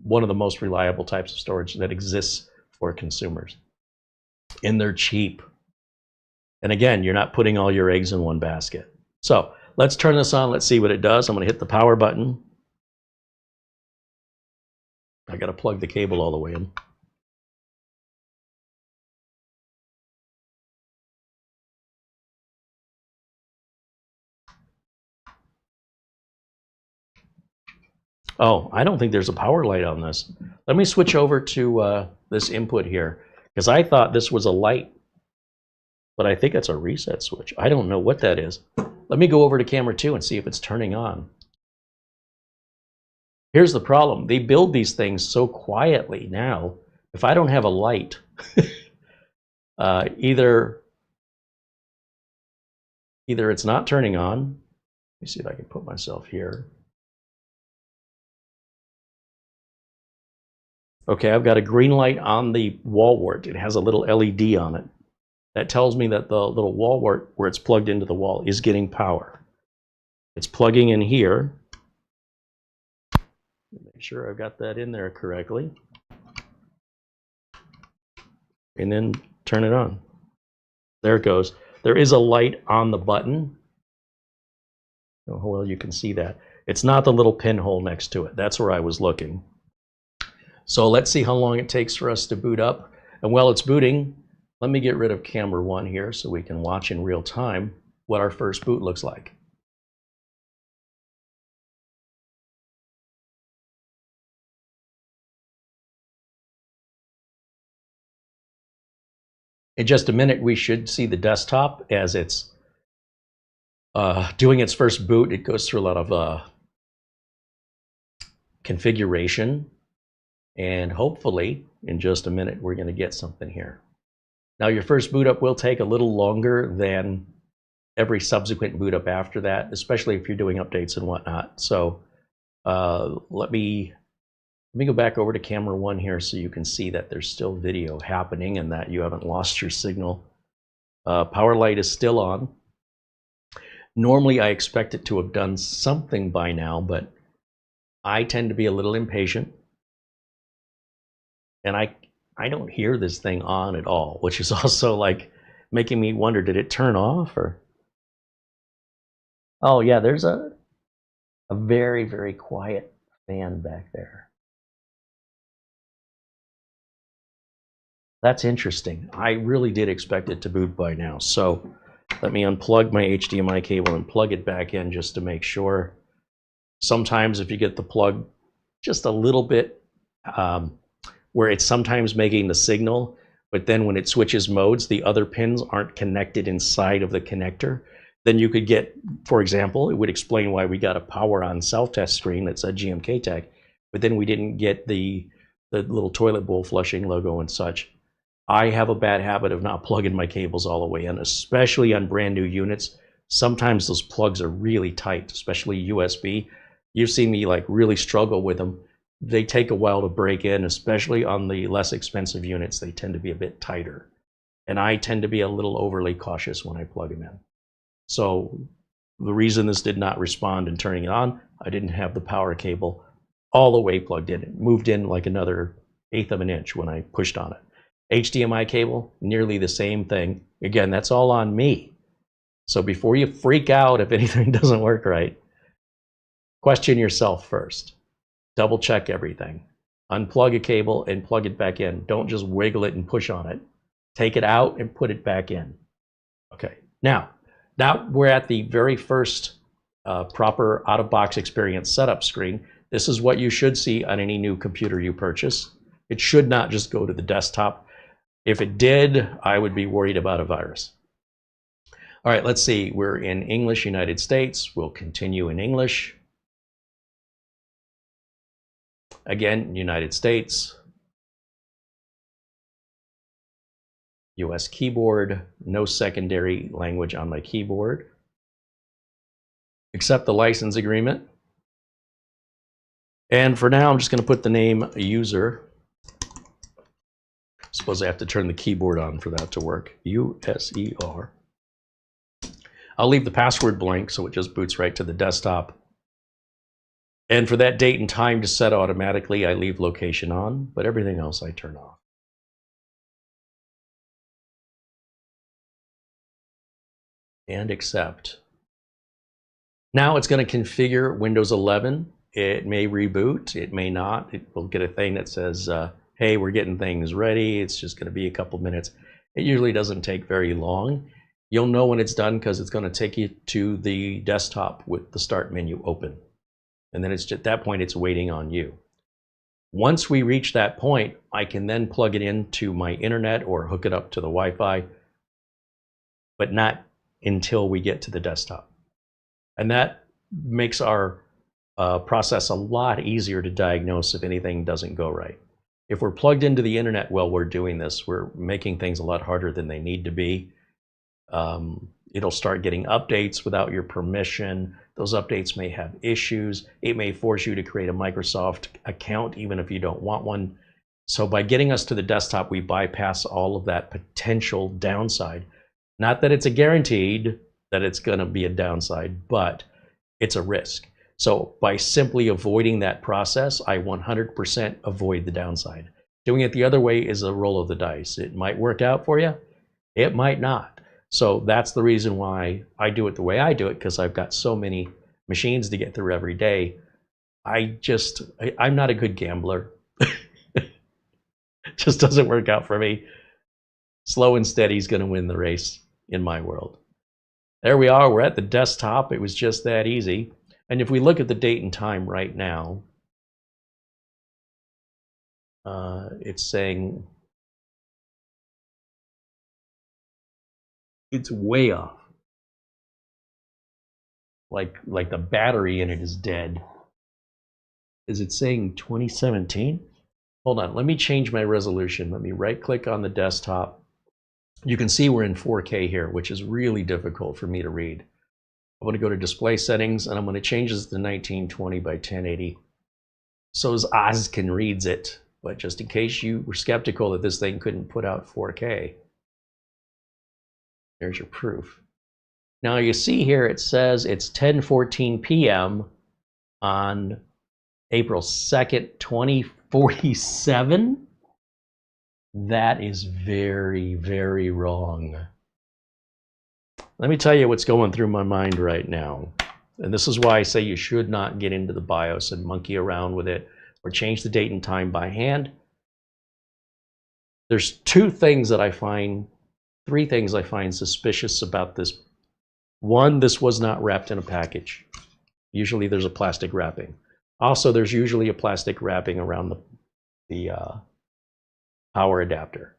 one of the most reliable types of storage that exists for consumers. And they're cheap. And again, you're not putting all your eggs in one basket. So let's turn this on. Let's see what it does. I'm going to hit the power button. I got to plug the cable all the way in. Oh, I don't think there's a power light on this. Let me switch over to this input here, because I thought this was a light, but I think it's a reset switch. I don't know what that is. Let me go over to camera 2 and see if it's turning on. Here's the problem. They build these things so quietly now. If I don't have a light, either it's not turning on. Let me see if I can put myself here. Okay, I've got a green light on the wall wart. It has a little LED on it. That tells me that the little wall wart where it's plugged into the wall is getting power. It's plugging in here. Make sure I've got that in there correctly. And then turn it on. There it goes. There is a light on the button. Oh, well, you can see that. It's not the little pinhole next to it. That's where I was looking. So let's see how long it takes for us to boot up. And while it's booting, let me get rid of camera 1 here so we can watch in real time what our first boot looks like. In just a minute, we should see the desktop as it's doing its first boot. It goes through a lot of configuration. And hopefully, in just a minute, we're going to get something here. Now, your first boot up will take a little longer than every subsequent boot up after that, especially if you're doing updates and whatnot. So let me go back over to camera 1 here so you can see that there's still video happening and that you haven't lost your signal. Power light is still on. Normally, I expect it to have done something by now, but I tend to be a little impatient. And I don't hear this thing on at all, which is also like making me wonder, did it turn off or? Oh yeah, there's a very, very quiet fan back there. That's interesting. I really did expect it to boot by now. So let me unplug my HDMI cable and plug it back in just to make sure. Sometimes if you get the plug just a little bit, where it's sometimes making the signal, but then when it switches modes, the other pins aren't connected inside of the connector. Then you could get, for example, it would explain why we got a power on self-test screen that said GMKtec, but then we didn't get the little toilet bowl flushing logo and such. I have a bad habit of not plugging my cables all the way in, especially on brand new units. Sometimes those plugs are really tight, especially USB. You've seen me like really struggle with them. They take a while to break in, especially on the less expensive units. They tend to be a bit tighter. And I tend to be a little overly cautious when I plug them in. So the reason this did not respond in turning it on, I didn't have the power cable all the way plugged in. It moved in like another 1/8 of an inch when I pushed on it. HDMI cable, nearly the same thing. Again, that's all on me. So before you freak out if anything doesn't work right, question yourself first. double check everything. Unplug a cable and plug it back in. Don't just wiggle it and push on it. Take it out and put it back in. Okay, now we're at the very first proper out-of-box experience setup screen. This is what you should see on any new computer you purchase. It should not just go to the desktop. If it did, I would be worried about a virus. All right, let's see. We're in English, United States. We'll continue in English. Again, United States. US keyboard, no secondary language on my keyboard. Accept the license agreement. And for now, I'm just going to put the name user. Suppose I have to turn the keyboard on for that to work. USER. I'll leave the password blank so it just boots right to the desktop. And for that date and time to set automatically, I leave location on, but everything else I turn off. And accept. Now it's going to configure Windows 11. It may reboot, it may not. It will get a thing that says, hey, we're getting things ready. It's just going to be a couple minutes. It usually doesn't take very long. You'll know when it's done because it's going to take you to the desktop with the start menu open. And then it's at that point, it's waiting on you. Once we reach that point, I can then plug it into my internet or hook it up to the Wi-Fi, but not until we get to the desktop. And that makes our process a lot easier to diagnose if anything doesn't go right. If we're plugged into the internet while we're doing this, we're making things a lot harder than they need to be. It'll start getting updates without your permission. Those updates may have issues. It may force you to create a Microsoft account even if you don't want one. So by getting us to the desktop, we bypass all of that potential downside. Not that it's a guaranteed that it's going to be a downside, but it's a risk. So by simply avoiding that process, I 100% avoid the downside. Doing it the other way is a roll of the dice. It might work out for you, it might not. So that's the reason why I do it the way I do it, because I've got so many machines to get through every day. I'm not a good gambler. It just doesn't work out for me. Slow and steady is going to win the race in my world. There we are. We're at the desktop. It was just that easy. And if we look at the date and time right now, it's saying it's way off. Like the battery in it is dead. Is it saying 2017? Hold on, let me change my resolution. Let me right click on the desktop. You can see we're in 4K here, which is really difficult for me to read. I'm going to go to display settings and I'm going to change this to 1920 by 1080 so as Oz can reads it. But just in case you were skeptical that this thing couldn't put out 4K, there's your proof. Now you see here it says it's 10:14 p.m. on April 2nd, 2047. That is very, very wrong. Let me tell you what's going through my mind right now. And this is why I say you should not get into the BIOS and monkey around with it or change the date and time by hand. There's three things I find suspicious about this. One, this was not wrapped in a package. Usually there's a plastic wrapping. Also, there's usually a plastic wrapping around the power adapter.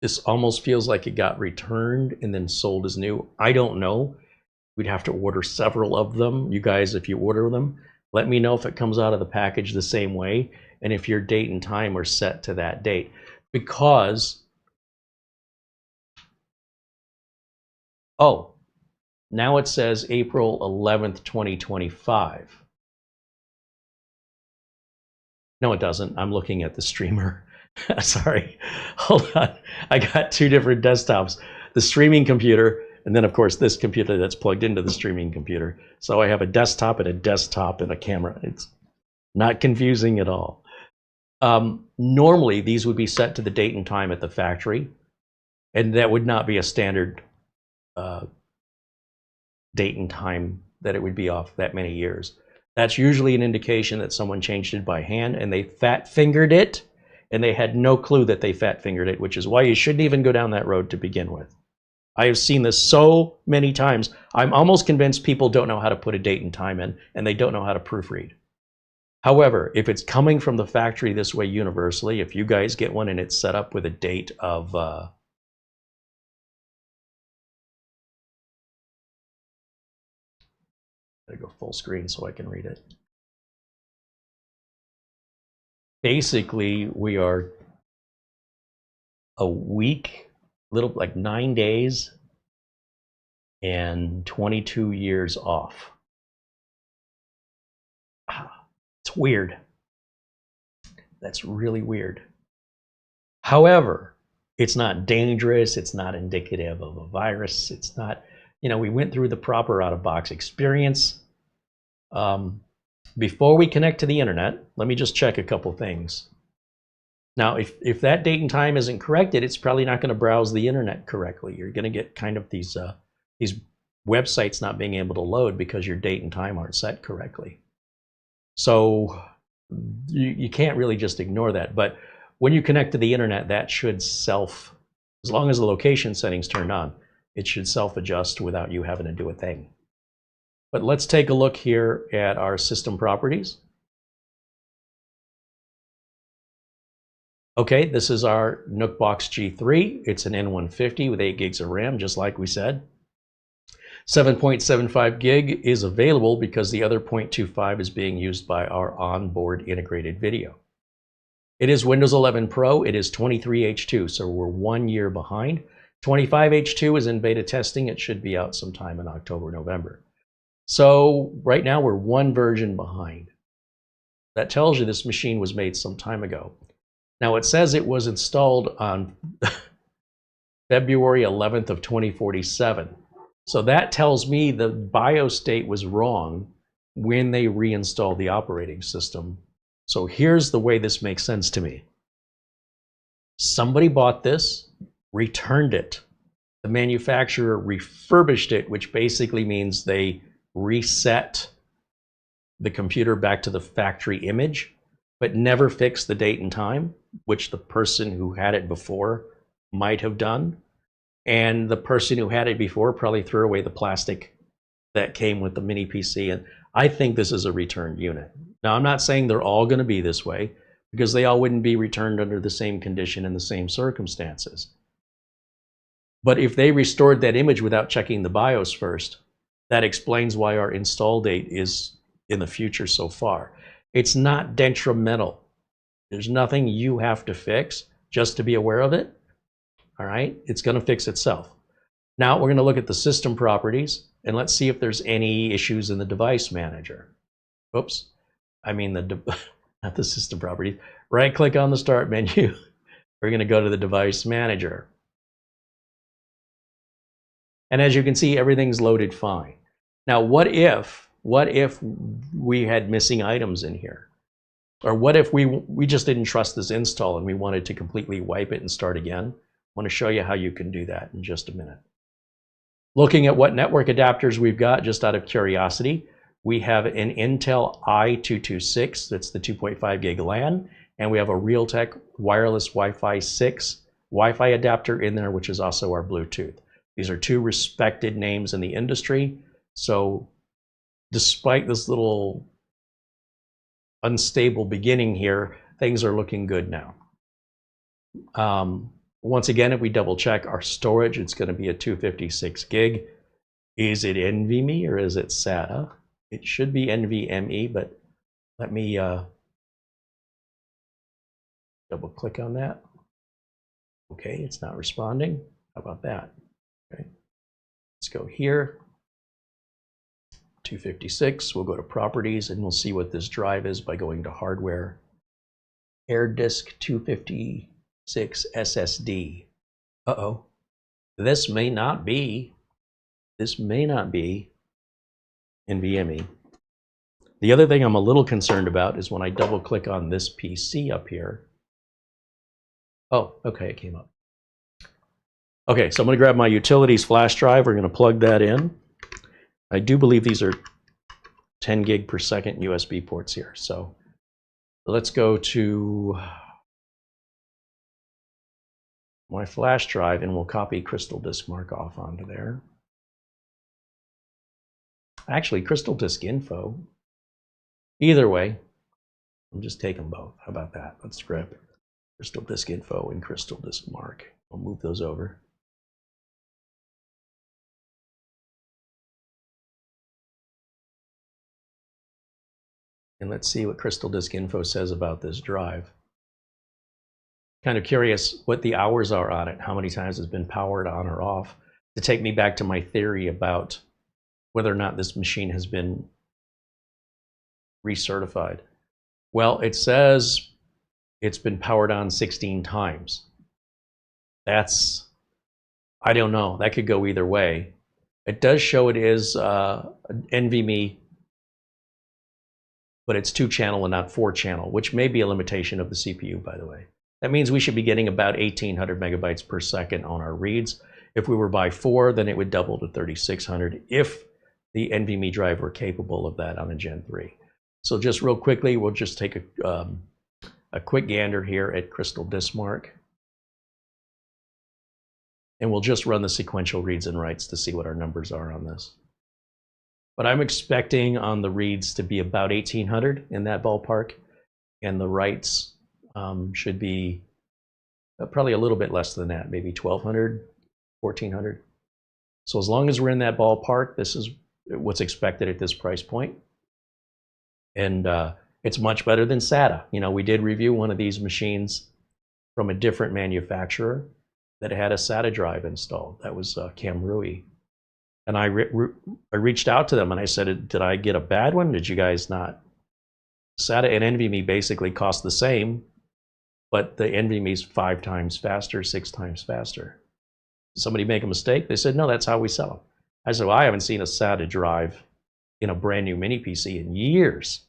This almost feels like it got returned and then sold as new. I don't know. We'd have to order several of them. You guys, if you order them, let me know if it comes out of the package the same way and if your date and time are set to that date. Because, oh, now it says April 11th, 2025. No, it doesn't. I'm looking at the streamer. Sorry, hold on. I got two different desktops. The streaming computer, and then of course this computer that's plugged into the streaming computer. So I have a desktop and a camera. It's not confusing at all. Normally these would be set to the date and time at the factory, and that would not be a standard date and time that it would be off that many years. That's usually an indication that someone changed it by hand and they fat-fingered it, and they had no clue that they fat-fingered it, which is why you shouldn't even go down that road to begin with. I have seen this so many times. I'm almost convinced people don't know how to put a date and time in, and they don't know how to proofread. However, if it's coming from the factory this way universally, if you guys get one and it's set up with a date of gotta go full screen so I can read it. Basically, we are a week, little like 9 days, and 22 years off. It's weird. That's really weird. However, it's not dangerous. It's not indicative of a virus. It's not, you know, we went through the proper out-of-box experience. Before we connect to the internet, let me just check a couple things. Now, if that date and time isn't corrected, it's probably not going to browse the internet correctly. You're going to get kind of these websites not being able to load because your date and time aren't set correctly. So you can't really just ignore that. But when you connect to the internet, that should as long as the location settings turned on, it should self-adjust without you having to do a thing. But let's take a look here at our system properties. Okay, this is our NookBox G3. It's an N150 with 8 gigs of RAM, just like we said. 7.75 gig is available because the other 0.25 is being used by our onboard integrated video. It is Windows 11 Pro. It is 23H2, so we're 1 year behind. 25H2 is in beta testing. It should be out sometime in October, November. So right now we're one version behind. That tells you this machine was made some time ago. Now it says it was installed on February 11th of 2047. So that tells me the BIOS date was wrong when they reinstalled the operating system. So here's the way this makes sense to me. Somebody bought this, returned it. The manufacturer refurbished it, which basically means they reset the computer back to the factory image, but never fixed the date and time, which the person who had it before might have done. And the person who had it before probably threw away the plastic that came with the mini PC. And I think this is a returned unit. Now, I'm not saying they're all going to be this way, because they all wouldn't be returned under the same condition and the same circumstances. But if they restored that image without checking the BIOS first, that explains why our install date is in the future so far. It's not detrimental. There's nothing you have to fix, just to be aware of it. All right, it's going to fix itself. Now we're going to look at the system properties and let's see if there's any issues in the device manager. Oops, I mean not the system properties. Right click on the start menu. We're going to go to the device manager. And as you can see, everything's loaded fine. Now, what if we had missing items in here? Or what if we just didn't trust this install and we wanted to completely wipe it and start again? I want to show you how you can do that in just a minute. Looking at what network adapters we've got, just out of curiosity, we have an Intel i226, that's the 2.5 gig LAN, and we have a Realtek wireless Wi-Fi 6 Wi-Fi adapter in there, which is also our Bluetooth. These are two respected names in the industry. So despite this little unstable beginning here, things are looking good now. Once again, if we double check our storage, it's going to be a 256 gig. Is it NVMe or is it SATA? It should be NVMe, but let me double click on that. Okay, it's not responding. How about that? Okay, let's go here. 256, we'll go to properties and we'll see what this drive is by going to hardware. Air disk 256 SSD. Uh-oh, this may not be NVMe. The other thing I'm a little concerned about is when I double click on this PC up here. Oh, okay, it came up. Okay, so I'm going to grab my utilities flash drive. We're going to plug that in. I do believe these are 10 gig per second USB ports here. So let's go to my flash drive and we'll copy Crystal Disk Mark off onto there. Actually, Crystal Disk Info. Either way, I'll just take them both. How about that? Let's grab Crystal Disk Info and Crystal Disk Mark. I'll move those over. And let's see what Crystal Disk Info says about this drive. Kind of curious what the hours are on it, how many times it's been powered on or off, to take me back to my theory about whether or not this machine has been recertified. Well, it says it's been powered on 16 times. That's, I don't know, that could go either way. It does show it is NVMe, but it's 2-channel and not 4-channel, which may be a limitation of the CPU, by the way. That means we should be getting about 1800 megabytes per second on our reads. If we were by 4, then it would double to 3600 if the NVMe drive were capable of that on a Gen 3. So just real quickly, we'll just take a quick gander here at Crystal Disk Mark. And we'll just run the sequential reads and writes to see what our numbers are on this. But I'm expecting on the reads to be about 1800 in that ballpark, and the writes should be probably a little bit less than that, maybe 1200, 1400. So as long as we're in that ballpark, this is what's expected at this price point. And it's much better than SATA. You know, we did review one of these machines from a different manufacturer that had a SATA drive installed. That was CareyHolzman. And I reached out to them and I said, did I get a bad one? Did you guys not? SATA and NVMe basically cost the same, but the NVMe is 5 times faster, 6 times faster. Did somebody make a mistake? They said, no, that's how we sell them. I said, well, I haven't seen a SATA drive in a brand new mini PC in years.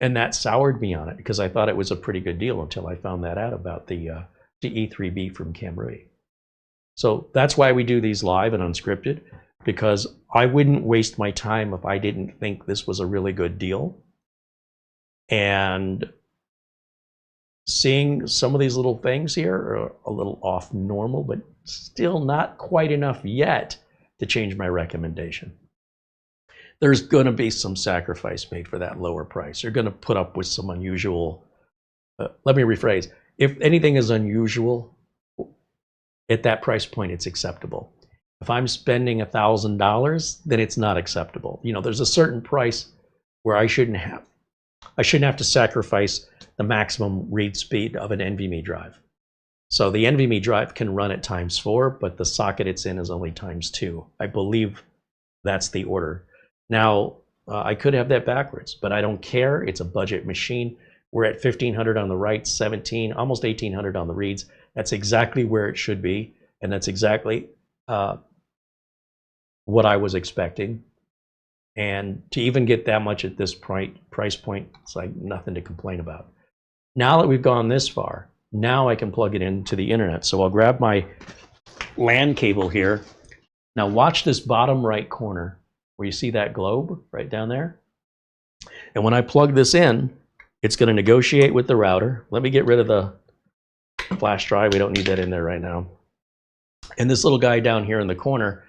And that soured me on it because I thought it was a pretty good deal until I found that out about the E3B from CareyHolzman. So that's why we do these live and unscripted, because I wouldn't waste my time if I didn't think this was a really good deal. And seeing some of these little things here are a little off normal, but still not quite enough yet to change my recommendation. There's going to be some sacrifice made for that lower price. You're going to put up with some unusual, let me rephrase, if anything is unusual, at that price point, it's acceptable. If I'm spending $1,000, then it's not acceptable. You know, there's a certain price where I shouldn't have to sacrifice the maximum read speed of an NVMe drive. So the NVMe drive can run at ×4, but the socket it's in is only ×2. I believe that's the order. Now, I could have that backwards, but I don't care. It's a budget machine. We're at 1500 on the writes, 17, almost 1800 on the reads. That's exactly where it should be, and that's exactly what I was expecting. And to even get that much at this price point, it's like nothing to complain about. Now that we've gone this far, now I can plug it into the internet. So I'll grab my LAN cable here. Now watch this bottom right corner where you see that globe right down there. And when I plug this in, it's going to negotiate with the router. Let me get rid of the flash drive. We don't need that in there right now. And this little guy down here in the corner,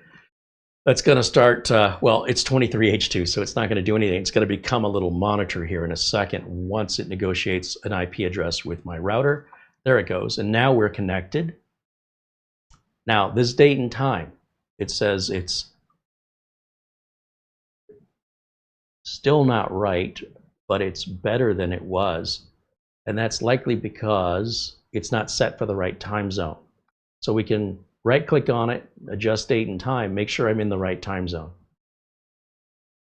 that's going to start, well, it's 23H2, so it's not going to do anything. It's going to become a little monitor here in a second once it negotiates an IP address with my router. There it goes. And now we're connected. Now, this date and time, it says it's still not right, but it's better than it was. And that's likely because it's not set for the right time zone. So we can right-click on it, adjust date and time, make sure I'm in the right time zone.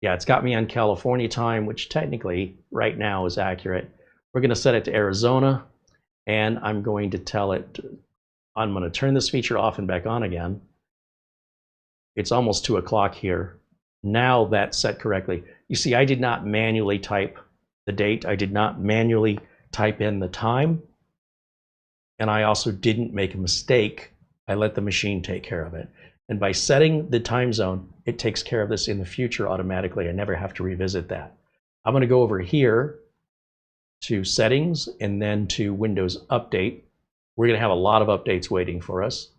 Yeah, it's got me on California time, which technically right now is accurate. We're going to set it to Arizona, and I'm going to tell it, I'm going to turn this feature off and back on again. It's almost 2 o'clock here. Now that's set correctly. You see, I did not manually type the date. I did not manually type in the time. And I also didn't make a mistake. I let the machine take care of it. And by setting the time zone, it takes care of this in the future automatically. I never have to revisit that. I'm going to go over here to settings and then to Windows Update. We're going to have a lot of updates waiting for us.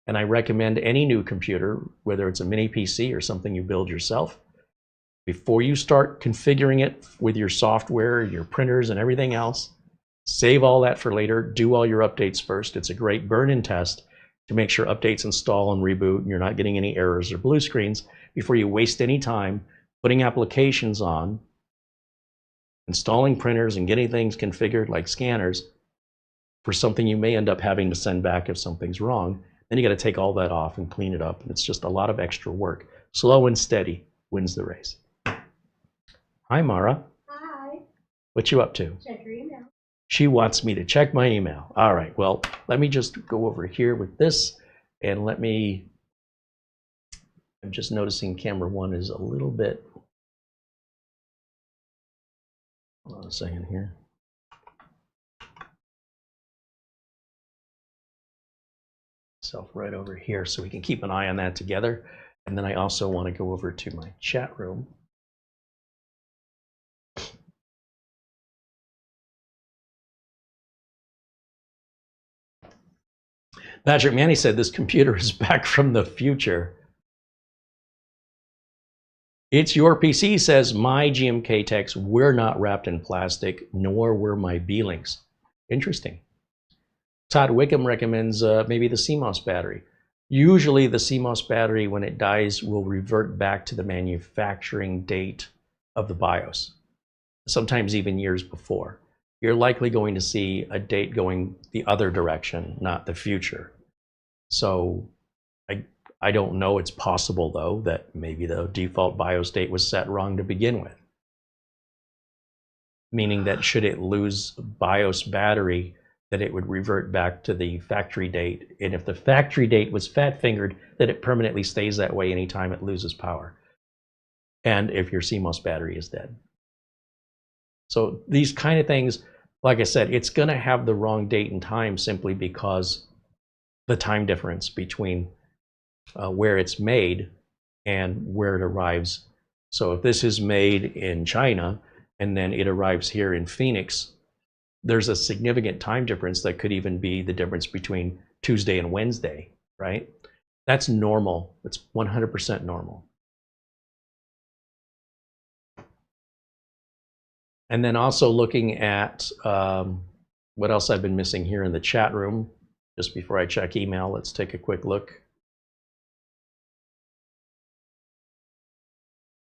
And I recommend any new computer, whether it's a mini PC or something you build yourself, before you start configuring it with your software, your printers and everything else, save all that for later. Do all your updates first. It's a great burn-in test to make sure updates install and reboot and you're not getting any errors or blue screens before you waste any time putting applications on, installing printers and getting things configured like scanners for something you may end up having to send back if something's wrong. Then you got to take all that off and clean it up. And it's just a lot of extra work. Slow and steady wins the race. Hi, Mara. Hi. What you up to? Check your email. She wants me to check my email. All right, well, let me just go over here with this and I'm just noticing camera 1 is a little bit, hold on a second here. Self right over here so we can keep an eye on that together. And then I also want to go over to my chat room. Patrick Manny said this computer is back from the future. It's your PC, says my GMKtec. We're not wrapped in plastic, nor were my B-Links. Interesting. Todd Wickham recommends maybe the CMOS battery. Usually the CMOS battery, when it dies, will revert back to the manufacturing date of the BIOS, sometimes even years before. You're likely going to see a date going the other direction, not the future. So I don't know. It's possible, though, that maybe the default BIOS date was set wrong to begin with. Meaning that should it lose BIOS battery, that it would revert back to the factory date. And if the factory date was fat-fingered, that it permanently stays that way anytime it loses power. And if your CMOS battery is dead. So these kind of things, like I said, it's going to have the wrong date and time simply because the time difference between where it's made and where it arrives. So if this is made in China and then it arrives here in Phoenix, there's a significant time difference that could even be the difference between Tuesday and Wednesday, right? That's normal. It's 100% normal. And then also looking at what else I've been missing here in the chat room. Just before I check email, let's take a quick look.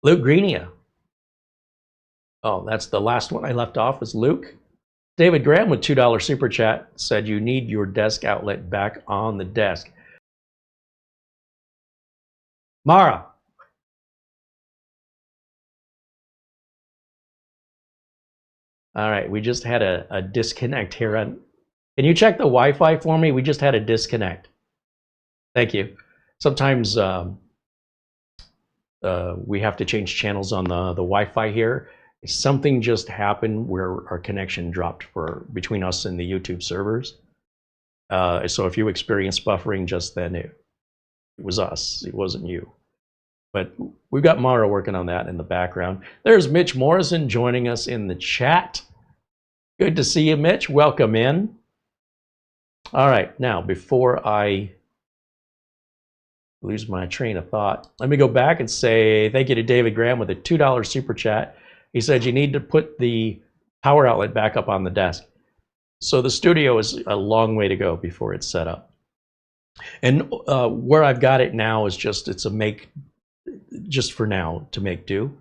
Luke Greenia. Oh, that's the last one I left off was Luke. David Graham with $2 super chat said you need your desk outlet back on the desk. Mara. All right, we just had a disconnect here. Can you check the Wi-Fi for me? We just had a disconnect. Thank you. Sometimes we have to change channels on the Wi-Fi here. Something just happened where our connection dropped between us and the YouTube servers. So if you experienced buffering just then, it was us. It wasn't you. But we've got Mara working on that in the background. There's Mitch Morrison joining us in the chat. Good to see you, Mitch. Welcome in. All right, now before I lose my train of thought, let me go back and say thank you to David Graham with a $2 super chat. He said you need to put the power outlet back up on the desk. So the studio is a long way to go before it's set up. And where I've got it now is it's a make, just for now, to make do.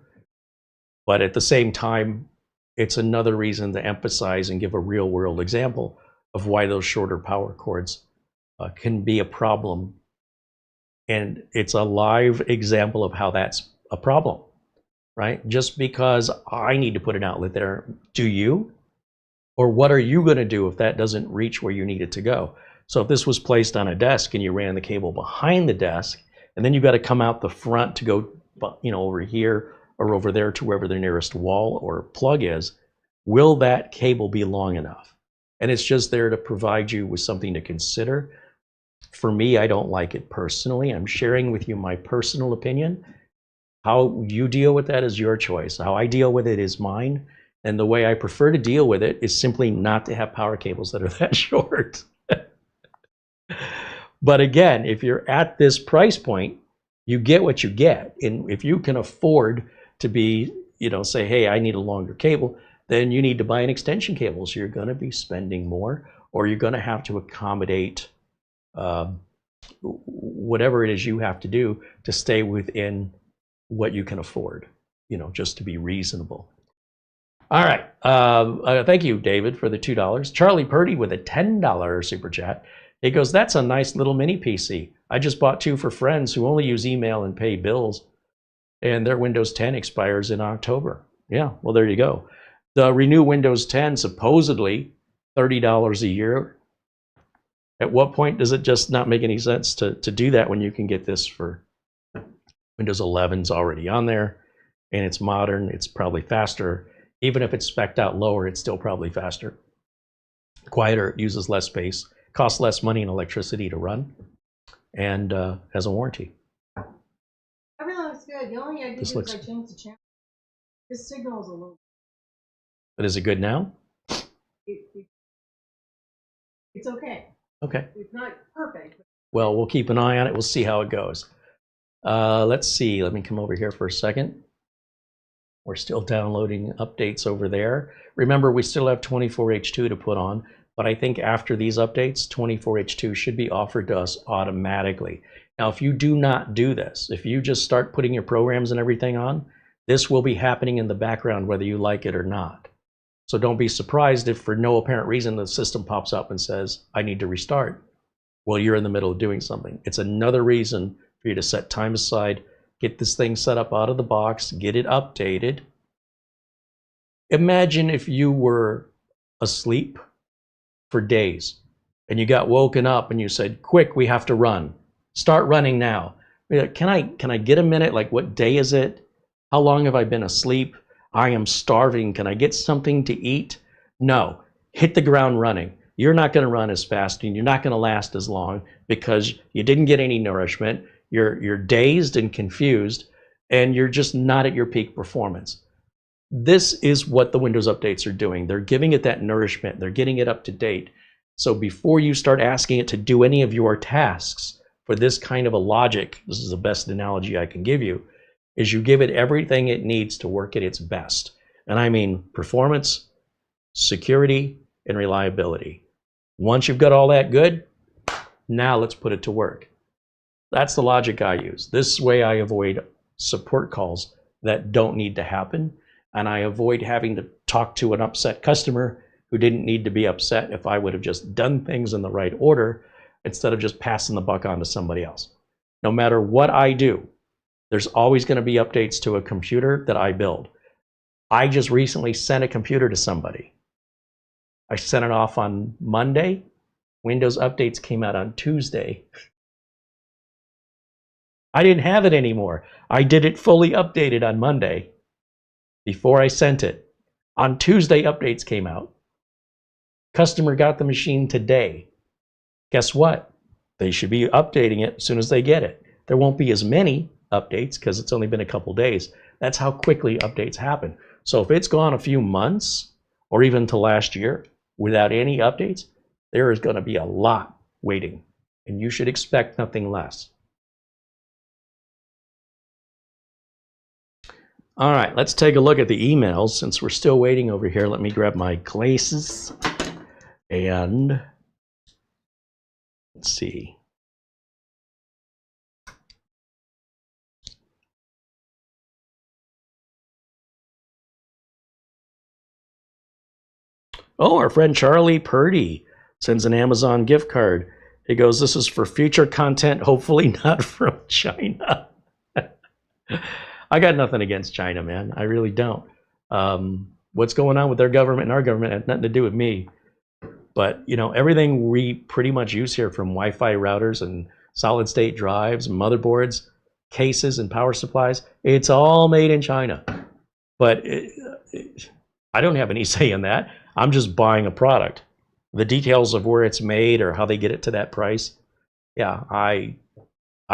But at the same time, it's another reason to emphasize and give a real world example of why those shorter power cords can be a problem. And it's a live example of how that's a problem, right? Just because I need to put an outlet there, do you? Or what are you going to do if that doesn't reach where you need it to go? So if this was placed on a desk and you ran the cable behind the desk, and then you've got to come out the front to go, over here or over there to wherever the nearest wall or plug is, will that cable be long enough? And it's just there to provide you with something to consider. For me, I don't like it personally. I'm sharing with you my personal opinion. How you deal with that is your choice. How I deal with it is mine. And the way I prefer to deal with it is simply not to have power cables that are that short. But again, if you're at this price point, you get what you get. And if you can afford to be, say, hey, I need a longer cable, then you need to buy an extension cable. So you're going to be spending more, or you're going to have to accommodate whatever it is you have to do to stay within what you can afford, just to be reasonable. All right. Thank you, David, for the $2. Charlie Purdy with a $10 super chat. He goes, that's a nice little mini PC. I just bought 2 for friends who only use email and pay bills, and their Windows 10 expires in October. Yeah, well, there you go. The renew Windows 10, supposedly $30 a year. At what point does it just not make any sense to do that when you can get this for Windows 11's already on there, and it's modern, it's probably faster. Even if it's spec'd out lower, it's still probably faster. Quieter, it uses less space, costs less money and electricity to run, and has a warranty. Everything looks good. The only idea is I changed the channel. This signal is a little. But is it good now? It's okay. Okay. It's not perfect. Well, we'll keep an eye on it. We'll see how it goes. Let's see. Let me come over here for a second. We're still downloading updates over there. Remember, we still have 24H2 to put on, but I think after these updates, 24H2 should be offered to us automatically. Now, if you do not do this, if you just start putting your programs and everything on, this will be happening in the background whether you like it or not. So don't be surprised if for no apparent reason the system pops up and says, I need to restart. Well, you're in the middle of doing something. It's another reason for you to set time aside, get this thing set up out of the box, get it updated. Imagine if you were asleep for days and you got woken up and you said, quick, we have to run. Start running now. Can I get a minute? Like, what day is it? How long have I been asleep? I am starving. Can I get something to eat? No. Hit the ground running. You're not going to run as fast and you're not going to last as long because you didn't get any nourishment. You're dazed and confused, and you're just not at your peak performance. This is what the Windows updates are doing. They're giving it that nourishment. They're getting it up to date. So before you start asking it to do any of your tasks for this kind of a logic, this is the best analogy I can give you, is you give it everything it needs to work at its best. And I mean performance, security, and reliability. Once you've got all that good, now let's put it to work. That's the logic I use. This way I avoid support calls that don't need to happen, and I avoid having to talk to an upset customer who didn't need to be upset if I would have just done things in the right order instead of just passing the buck on to somebody else. No matter what I do, there's always going to be updates to a computer that I build. I just recently sent a computer to somebody. I sent it off on Monday. Windows updates came out on Tuesday. I didn't have it anymore. I did it fully updated on Monday before I sent it. On Tuesday, updates came out. Customer got the machine today. Guess what? They should be updating it as soon as they get it. There won't be as many updates because it's only been a couple days. That's how quickly updates happen. So if it's gone a few months or even to last year without any updates, there is going to be a lot waiting, and you should expect nothing less. All right, let's take a look at the emails. Since we're still waiting over here, let me grab my glasses and let's see. Oh, our friend Charlie Purdy sends an Amazon gift card. He goes, this is for future content, hopefully not from China. I got nothing against China, man. I really don't. What's going on with their government and our government has nothing to do with me. But, you know, everything we pretty much use here, from Wi-Fi routers and solid state drives, motherboards, cases, and power supplies, it's all made in China. But I don't have any say in that. I'm just buying a product. The details of where it's made or how they get it to that price, Yeah, I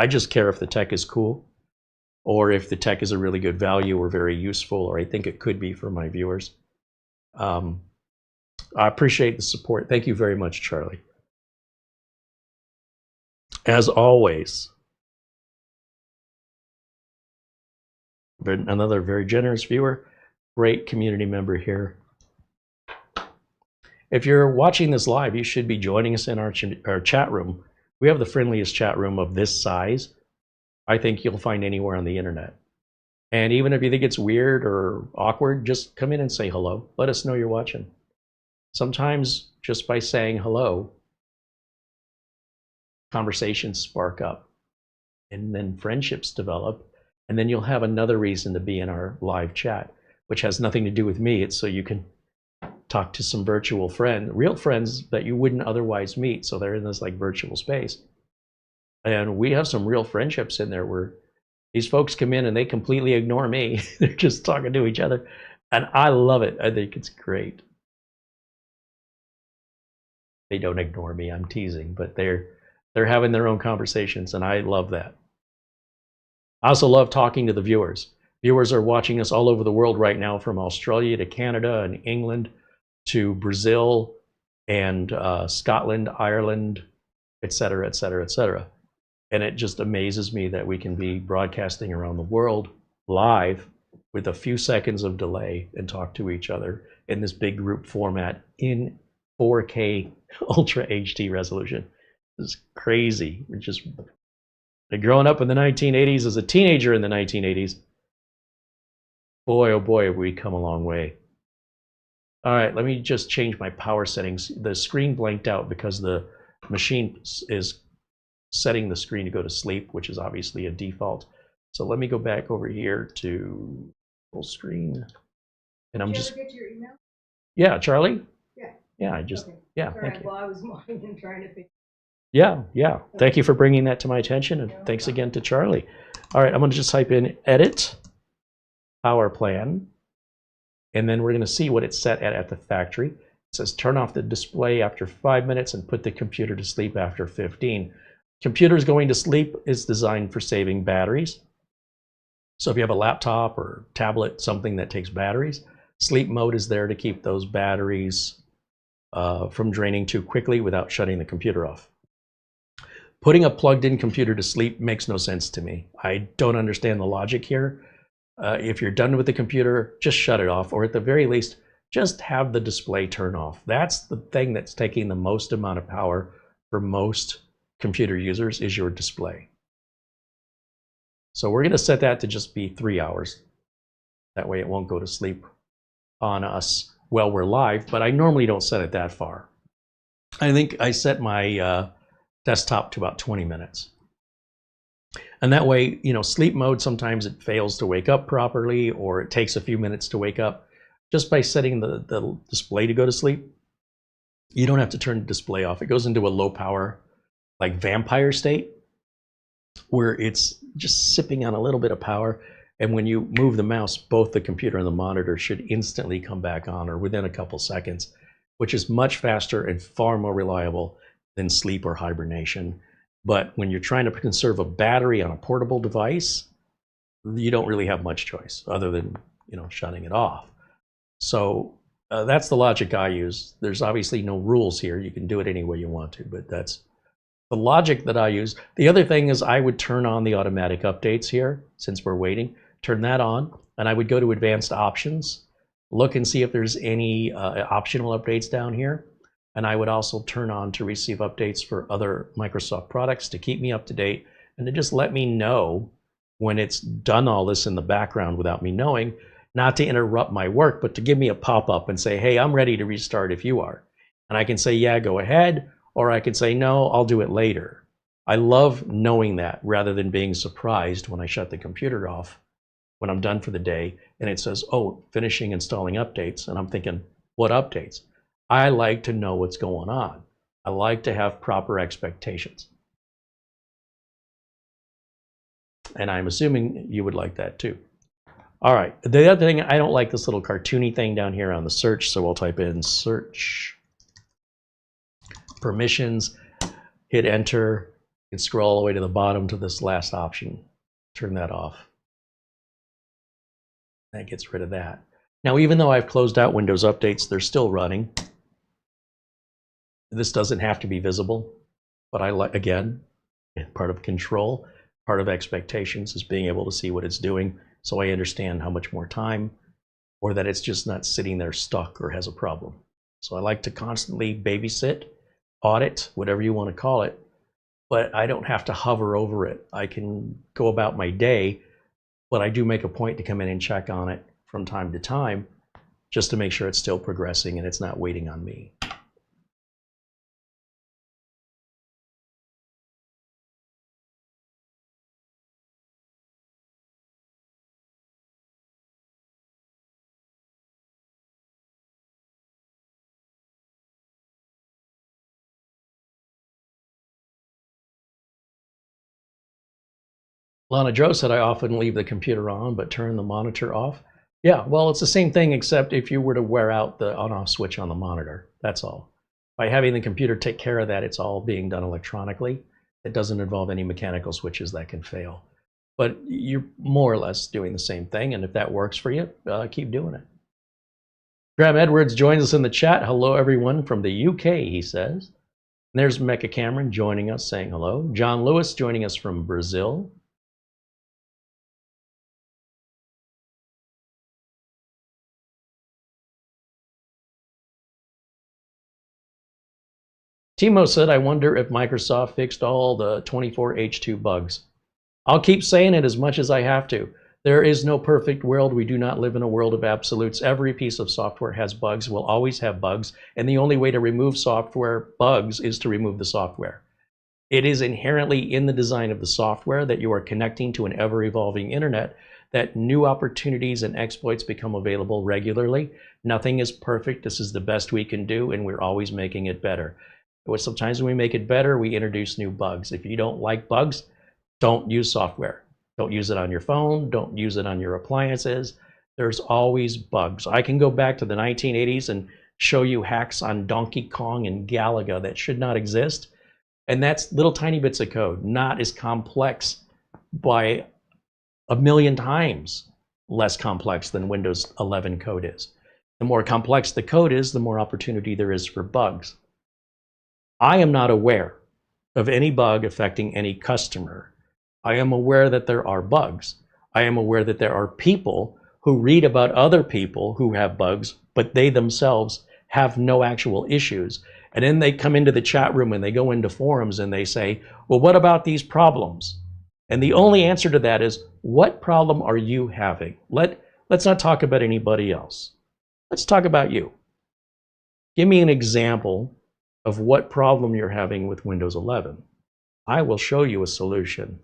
just care if the tech is cool, or if the tech is a really good value or very useful, or I think it could be for my viewers. I appreciate the support. Thank you very much, Charlie. As always, another very generous viewer, great community member here. If you're watching this live, you should be joining us in our chat room. We have the friendliest chat room of this size I think you'll find anywhere on the internet. And even if you think it's weird or awkward, just come in and say hello. Let us know you're watching. Sometimes just by saying hello, conversations spark up, and then friendships develop, and then you'll have another reason to be in our live chat, which has nothing to do with me. It's so you can talk to some virtual friends, real friends that you wouldn't otherwise meet. So they're in this like virtual space. And we have some real friendships in there where these folks come in and they completely ignore me. They're just talking to each other. And I love it. I think it's great. They don't ignore me. I'm teasing, but they're having their own conversations, and I love that. I also love talking to the viewers. Viewers are watching us all over the world right now, from Australia to Canada and England to Brazil and Scotland, Ireland, etc., etc., etc. And it just amazes me that we can be broadcasting around the world live with a few seconds of delay and talk to each other in this big group format in 4K Ultra HD resolution. It's crazy. We're just growing up in the 1980s as a teenager in the 1980s. Boy, oh boy, have we come a long way. All right, let me just change my power settings. The screen blanked out because the machine is setting the screen to go to sleep, which is obviously a default. So let me go back over here to full screen. And I'm just. Did you ever get your email? Yeah, Charlie? Yeah. Yeah, I just. Okay. Yeah, thank you. Well, I was mine and trying to figure. Yeah. Thank you for bringing that to my attention, and thanks again to Charlie. All right, I'm going to just type in edit power plan, and then we're going to see what it's set at the factory. It says turn off the display after 5 minutes and put the computer to sleep after 15. Computers going to sleep is designed for saving batteries. So if you have a laptop or tablet, something that takes batteries, sleep mode is there to keep those batteries from draining too quickly without shutting the computer off. Putting a plugged-in computer to sleep makes no sense to me. I don't understand the logic here. If you're done with the computer, just shut it off, or at the very least, just have the display turn off. That's the thing that's taking the most amount of power for most computer users, is your display. So we're going to set that to just be 3 hours. That way it won't go to sleep on us while we're live, but I normally don't set it that far. I think I set my desktop to about 20 minutes. And that way, you know, sleep mode, sometimes it fails to wake up properly, or it takes a few minutes to wake up. Just by setting the display to go to sleep, you don't have to turn the display off. It goes into a low power, like vampire state, where it's just sipping on a little bit of power. And when you move the mouse, both the computer and the monitor should instantly come back on, or within a couple seconds, which is much faster and far more reliable than sleep or hibernation. But when you're trying to conserve a battery on a portable device, you don't really have much choice other than, you know, shutting it off. So that's the logic I use. There's obviously no rules here. You can do it any way you want to, but that's the logic that I use. The other thing is I would turn on the automatic updates here, since we're waiting. Turn that on, and I would go to advanced options, look and see if there's any optional updates down here. And I would also turn on to receive updates for other Microsoft products to keep me up to date, and to just let me know when it's done all this in the background without me knowing, not to interrupt my work, but to give me a pop-up and say, hey, I'm ready to restart if you are. And I can say, yeah, go ahead, or I can say, no, I'll do it later. I love knowing that rather than being surprised when I shut the computer off when I'm done for the day and it says, oh, finishing installing updates. And I'm thinking, what updates? I like to know what's going on. I like to have proper expectations. And I'm assuming you would like that too. All right, the other thing, I don't like this little cartoony thing down here on the search, so we'll type in search, permissions, hit enter, can scroll all the way to the bottom to this last option. Turn that off. That gets rid of that. Now, even though I've closed out Windows updates, they're still running. This doesn't have to be visible, but I like, again, part of control, part of expectations is being able to see what it's doing, so I understand how much more time, or that it's just not sitting there stuck or has a problem. So I like to constantly babysit, audit, whatever you want to call it, but I don't have to hover over it. I can go about my day, but I do make a point to come in and check on it from time to time, just to make sure it's still progressing and it's not waiting on me. Lana Joe said I often leave the computer on but turn the monitor off. Yeah, well, it's the same thing except if you were to wear out the on-off switch on the monitor, that's all. By having the computer take care of that, it's all being done electronically. It doesn't involve any mechanical switches that can fail. But you're more or less doing the same thing, and if that works for you, keep doing it. Graham Edwards joins us in the chat. Hello, everyone from the UK, he says. And there's Mecca Cameron joining us, saying hello. John Lewis joining us from Brazil. Timo said, I wonder if Microsoft fixed all the 24H2 bugs. I'll keep saying it as much as I have to. There is no perfect world. We do not live in a world of absolutes. Every piece of software has bugs, will always have bugs, and the only way to remove software bugs is to remove the software. It is inherently in the design of the software that you are connecting to an ever-evolving internet that new opportunities and exploits become available regularly. Nothing is perfect. This is the best we can do, and we're always making it better. Sometimes when we make it better, we introduce new bugs. If you don't like bugs, don't use software. Don't use it on your phone. Don't use it on your appliances. There's always bugs. I can go back to the 1980s and show you hacks on Donkey Kong and Galaga that should not exist. And that's little tiny bits of code, not as complex, by a million times less complex than Windows 11 code is. The more complex the code is, the more opportunity there is for bugs. I am not aware of any bug affecting any customer. I am aware that there are bugs. I am aware that there are people who read about other people who have bugs, but they themselves have no actual issues. And then they come into the chat room and they go into forums and they say, well, what about these problems? And the only answer to that is, what problem are you having? Let's not talk about anybody else. Let's talk about you. Give me an example of what problem you're having with Windows 11. I will show you a solution.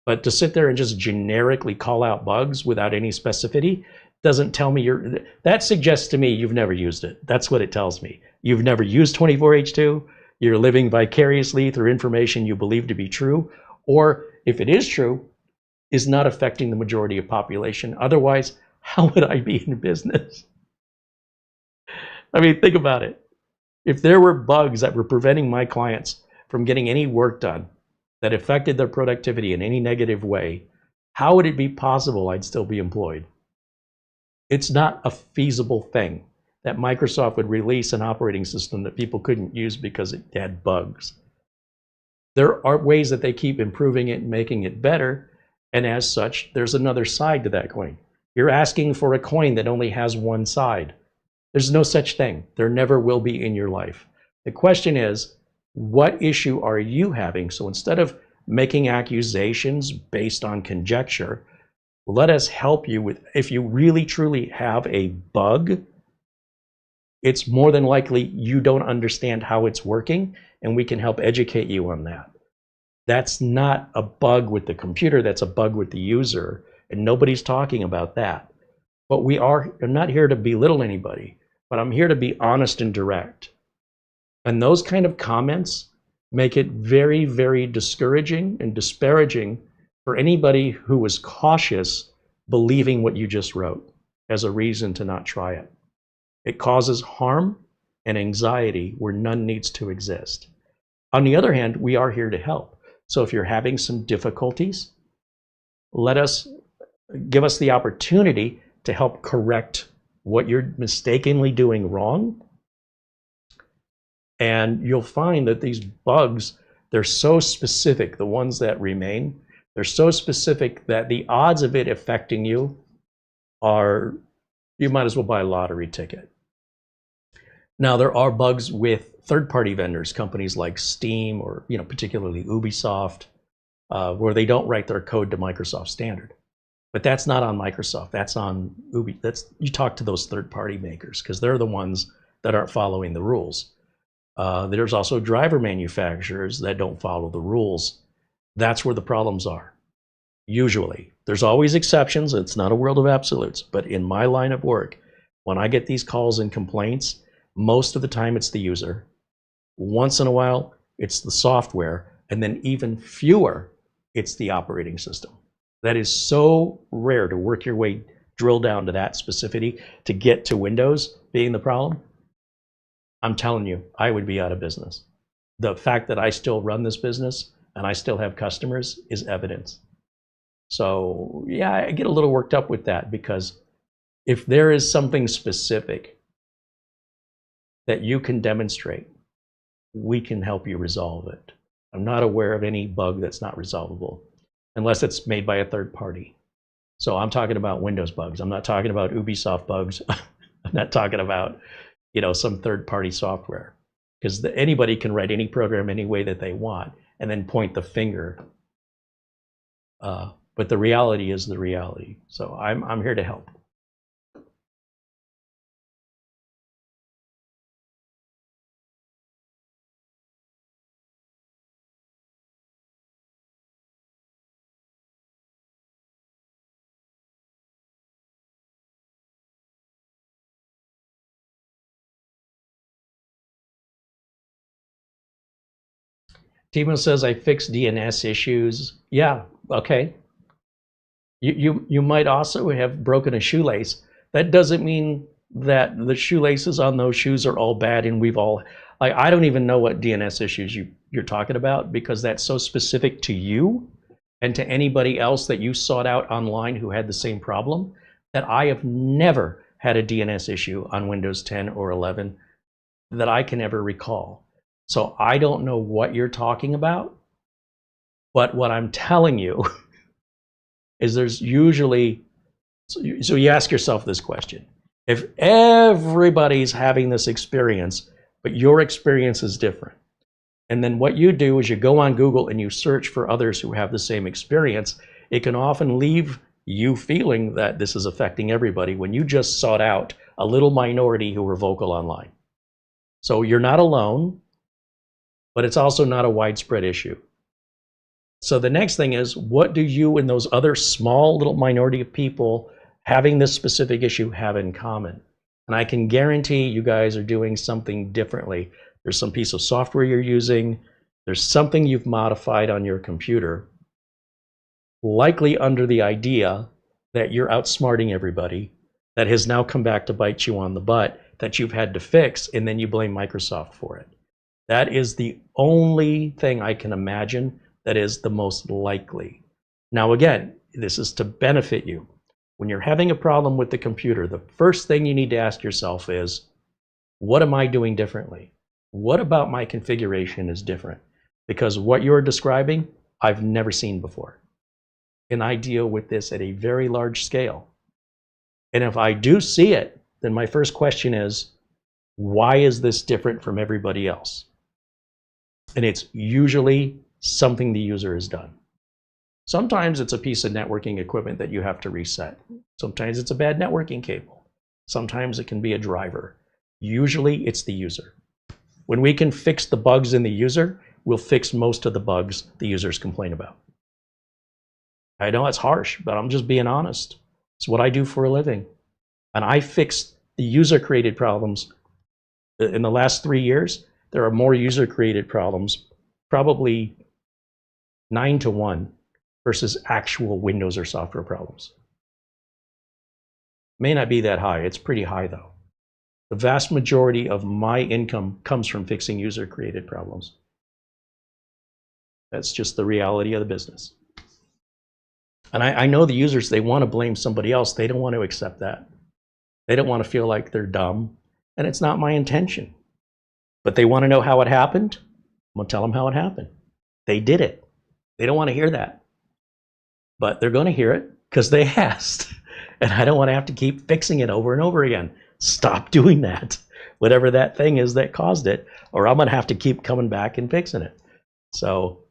But to sit there and just generically call out bugs without any specificity doesn't tell me that suggests to me you've never used it. That's what it tells me. You've never used 24H2, you're living vicariously through information you believe to be true, or if it is true, is not affecting the majority of population. Otherwise, how would I be in business? I mean, think about it. If there were bugs that were preventing my clients from getting any work done that affected their productivity in any negative way, how would it be possible I'd still be employed? It's not a feasible thing that Microsoft would release an operating system that people couldn't use because it had bugs. There are ways that they keep improving it and making it better, and as such, there's another side to that coin. You're asking for a coin that only has one side. There's no such thing. There never will be in your life. The question is, what issue are you having? So instead of making accusations based on conjecture, let us help you with, if you really truly have a bug, it's more than likely you don't understand how it's working, and we can help educate you on that. That's not a bug with the computer, that's a bug with the user, and nobody's talking about that. But I'm not here to belittle anybody, but I'm here to be honest and direct. And those kind of comments make it very, very discouraging and disparaging for anybody who was cautious believing what you just wrote as a reason to not try it. It causes harm and anxiety where none needs to exist. On the other hand, we are here to help. So if you're having some difficulties, give us the opportunity to help correct what you're mistakenly doing wrong. And you'll find that these bugs, they're so specific, the ones that remain, they're so specific that the odds of it affecting you are, you might as well buy a lottery ticket. Now, there are bugs with third-party vendors, companies like Steam or, particularly Ubisoft, where they don't write their code to Microsoft standard. But that's not on Microsoft, that's on Ubi. You talk to those third-party makers because they're the ones that aren't following the rules. There's also driver manufacturers that don't follow the rules. That's where the problems are. Usually. There's always exceptions. It's not a world of absolutes. But in my line of work, when I get these calls and complaints, most of the time it's the user. Once in a while, it's the software. And then even fewer, it's the operating system. That is so rare to work your way, drill down to that specificity, to get to Windows being the problem. I'm telling you, I would be out of business. The fact that I still run this business and I still have customers is evidence. So yeah, I get a little worked up with that, because if there is something specific that you can demonstrate, we can help you resolve it. I'm not aware of any bug that's not resolvable, unless it's made by a third party. So I'm talking about Windows bugs. I'm not talking about Ubisoft bugs. I'm not talking about, some third-party software, because anybody can write any program any way that they want and then point the finger. But the reality is the reality. So I'm here to help. Timo says, I fixed DNS issues. Yeah, okay. You might also have broken a shoelace. That doesn't mean that the shoelaces on those shoes are all bad and we've all, I don't even know what DNS issues you're talking about, because that's so specific to you and to anybody else that you sought out online who had the same problem, that I have never had a DNS issue on Windows 10 or 11 that I can ever recall. So I don't know what you're talking about, but what I'm telling you is there's usually, so you ask yourself this question: if everybody's having this experience, but your experience is different, and then what you do is you go on Google and you search for others who have the same experience, it can often leave you feeling that this is affecting everybody when you just sought out a little minority who were vocal online. So you're not alone, but it's also not a widespread issue. So the next thing is, what do you and those other small little minority of people having this specific issue have in common? And I can guarantee you guys are doing something differently. There's some piece of software you're using. There's something you've modified on your computer, likely under the idea that you're outsmarting everybody, that has now come back to bite you on the butt, that you've had to fix, and then you blame Microsoft for it. That is the only thing I can imagine that is the most likely. Now again, this is to benefit you. When you're having a problem with the computer, the first thing you need to ask yourself is, what am I doing differently? What about my configuration is different? Because what you're describing, I've never seen before. And I deal with this at a very large scale. And if I do see it, then my first question is, why is this different from everybody else? And it's usually something the user has done. Sometimes it's a piece of networking equipment that you have to reset. Sometimes it's a bad networking cable. Sometimes it can be a driver. Usually it's the user. When we can fix the bugs in the user, we'll fix most of the bugs the users complain about. I know it's harsh, but I'm just being honest. It's what I do for a living. And I fixed the user-created problems. In the last 3 years, there are more user-created problems, probably 9-to-1, versus actual Windows or software problems. May not be that high. It's pretty high, though. The vast majority of my income comes from fixing user-created problems. That's just the reality of the business. And I know the users, they want to blame somebody else. They don't want to accept that. They don't want to feel like they're dumb. And it's not my intention. But they want to know how it happened. I'm going to tell them how it happened. They did it. They don't want to hear that. But they're going to hear it because they asked. And I don't want to have to keep fixing it over and over again. Stop doing that. Whatever that thing is that caused it, or I'm going to have to keep coming back and fixing it. So,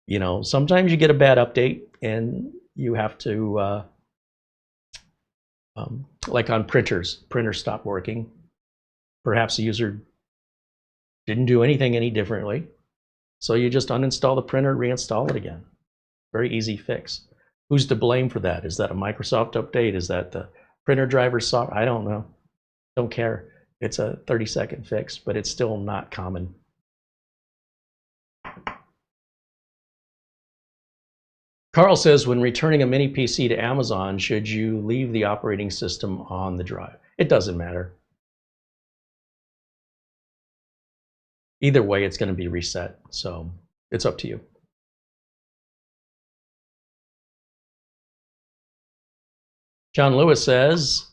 you know, sometimes you get a bad update and you have to, like on printers stopped working. Perhaps the user didn't do anything any differently. So you just uninstall the printer, reinstall it again. Very easy fix. Who's to blame for that? Is that a Microsoft update? Is that the printer driver software? I don't know. Don't care. It's a 30-second fix, but it's still not common. Carl says, when returning a mini PC to Amazon, should you leave the operating system on the drive? It doesn't matter. Either way, it's going to be reset, so it's up to you. John Lewis says,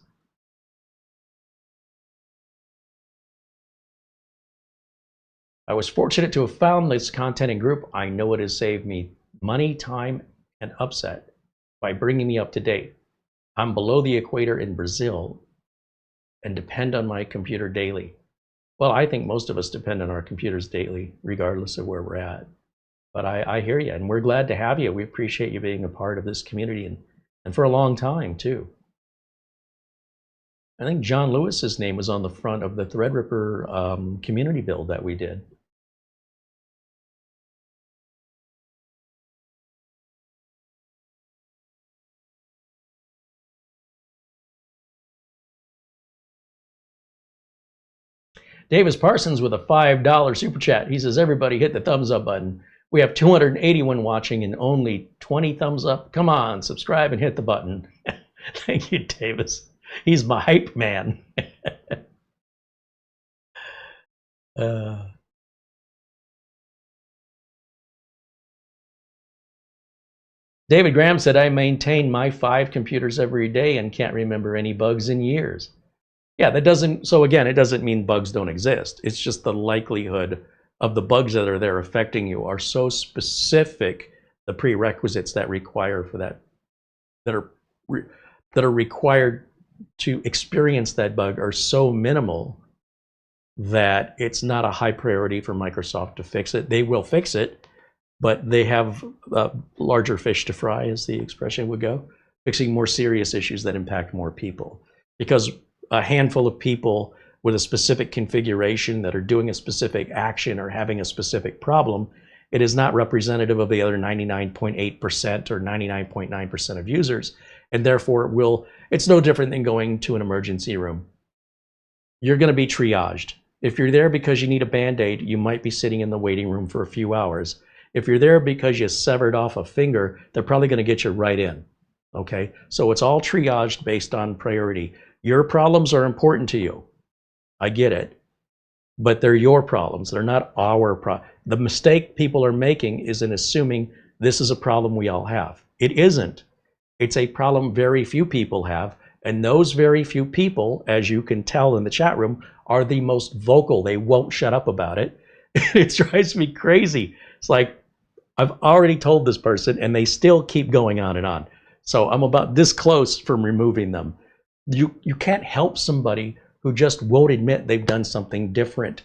I was fortunate to have found this content and group. I know it has saved me money, time, and upset by bringing me up to date. I'm below the equator in Brazil and depend on my computer daily. Well, I think most of us depend on our computers daily, regardless of where we're at. But I hear you, and we're glad to have you. We appreciate you being a part of this community, and for a long time, too. I think John Lewis's name was on the front of the Threadripper community build that we did. Davis Parsons with a $5 super chat. He says, everybody hit the thumbs up button. We have 281 watching and only 20 thumbs up. Come on, subscribe and hit the button. Thank you, Davis. He's my hype man. David Graham said, I maintain my 5 computers every day and can't remember any bugs in years. Yeah, that doesn't, so again, it doesn't mean bugs don't exist. It's just the likelihood of the bugs that are there affecting you are so specific, the prerequisites that require for that, that are required to experience that bug are so minimal that it's not a high priority for Microsoft to fix it. They will fix it, but they have larger fish to fry, as the expression would go, fixing more serious issues that impact more people. Because a handful of people with a specific configuration that are doing a specific action or having a specific problem, it is not representative of the other 99.8% or 99.9% of users, and therefore it's no different than going to an emergency room. You're going to be triaged. If you're there because you need a Band-Aid, you might be sitting in the waiting room for a few hours. If you're there because you severed off a finger, they're probably going to get you right in. Okay, so it's all triaged based on priority. Your problems are important to you. I get it. But they're your problems. They're not our problem. The mistake people are making is in assuming this is a problem we all have. It isn't. It's a problem very few people have. And those very few people, as you can tell in the chat room, are the most vocal. They won't shut up about it. It drives me crazy. It's like, I've already told this person and they still keep going on and on. So I'm about this close from removing them. You can't help somebody who just won't admit they've done something different.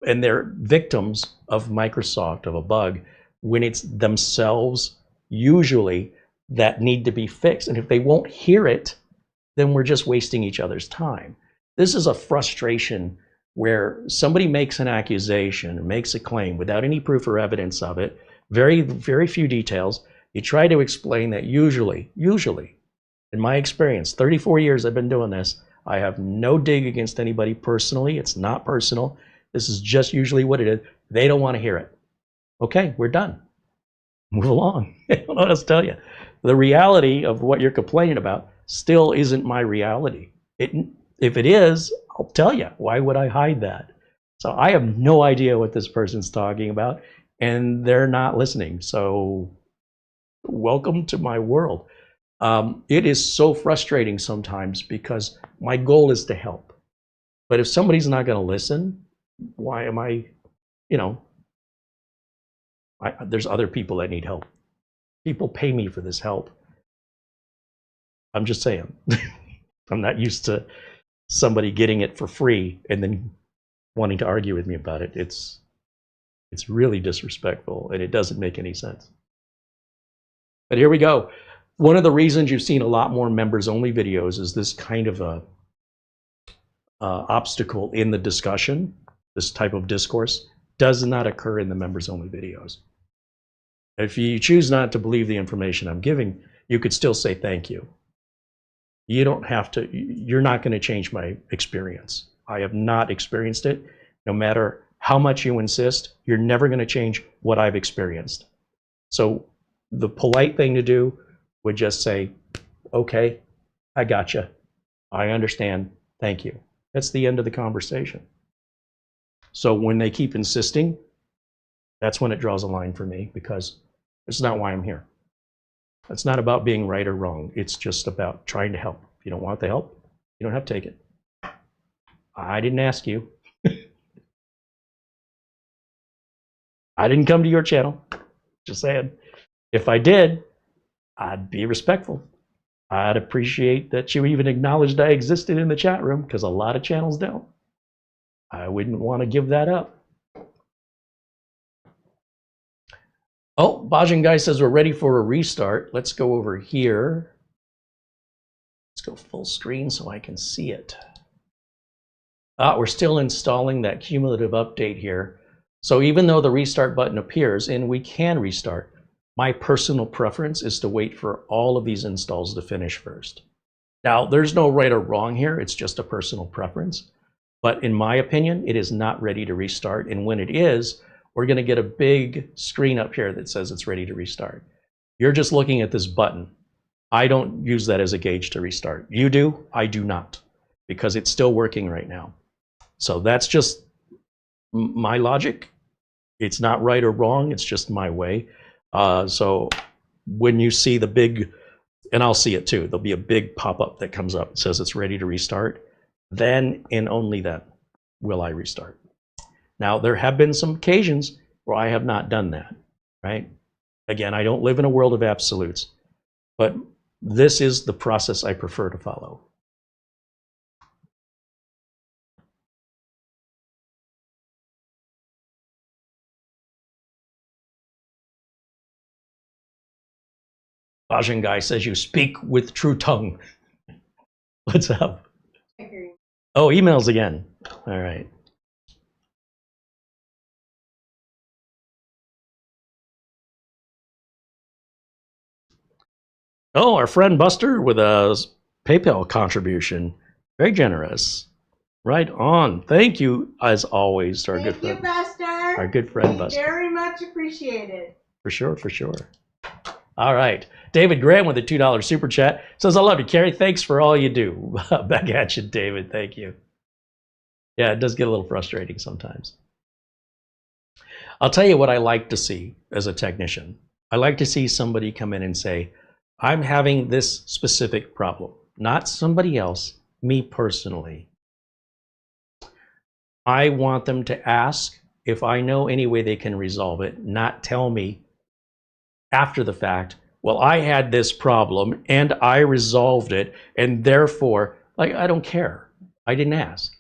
And they're victims of Microsoft, of a bug, when it's themselves, usually, that need to be fixed. And if they won't hear it, then we're just wasting each other's time. This is a frustration where somebody makes an accusation, or makes a claim without any proof or evidence of it, very, very few details. You try to explain that usually, in my experience, 34 years I've been doing this, I have no dig against anybody personally. It's not personal. This is just usually what it is. They don't want to hear it. Okay, we're done. Move along. I don't know what else to tell you. The reality of what you're complaining about still isn't my reality. If it is, I'll tell you. Why would I hide that? So I have no idea what this person's talking about. and they're not listening. So welcome to my world. It is so frustrating sometimes because my goal is to help. But if somebody's not going to listen, why am I, you know, there's other people that need help. People pay me for this help. I'm just saying. I'm not used to somebody getting it for free and then wanting to argue with me about it. It's really disrespectful, and it doesn't make any sense. But here we go. One of the reasons you've seen a lot more members-only videos is this kind of a obstacle in the discussion. This type of discourse does not occur in the members-only videos. If you choose not to believe the information I'm giving, you could still say thank you. You don't have to, you're not going to change my experience. I have not experienced it. No matter how much you insist, you're never going to change what I've experienced. So the polite thing to do would just say, okay, I gotcha. I understand. Thank you. That's the end of the conversation. So when they keep insisting, that's when it draws a line for me, because it's not why I'm here. It's not about being right or wrong. It's just about trying to help. If you don't want the help, you don't have to take it. I didn't ask you. I didn't come to your channel. Just saying. If I did, I'd be respectful. I'd appreciate that you even acknowledged I existed in the chat room, because a lot of channels don't. I wouldn't want to give that up. Oh, Bajin Guy says we're ready for a restart. Let's go over here. Let's go full screen so I can see it. We're still installing that cumulative update here. So even though the restart button appears and we can restart, my personal preference is to wait for all of these installs to finish first. Now, there's no right or wrong here. It's just a personal preference. But in my opinion, it is not ready to restart. And when it is, we're going to get a big screen up here that says it's ready to restart. You're just looking at this button. I don't use that as a gauge to restart. You do, I do not, because it's still working right now. So that's just my logic. It's not right or wrong, it's just my way. So when you see the big, and I'll see it too, there'll be a big pop-up that comes up that says it's ready to restart. Then and only then will I restart. Now, there have been some occasions where I have not done that, right? Again, I don't live in a world of absolutes, but this is the process I prefer to follow. Bajin Guy says you speak with true tongue. What's up? Oh, emails again. All right. Oh, our friend Buster with a PayPal contribution. Very generous. Right on. Thank you, as always, to our good friend. Thank you, Buster. Our good friend Buster. Very much appreciated. For sure, for sure. All right. David Graham with a $2 super chat says, I love you, Carey. Thanks for all you do. Back at you, David. Thank you. Yeah, it does get a little frustrating sometimes. I'll tell you what I like to see as a technician. I like to see somebody come in and say, I'm having this specific problem. Not somebody else, me personally. I want them to ask if I know any way they can resolve it, not tell me after the fact, well, I had this problem and I resolved it, and therefore, like, I don't care. I didn't ask.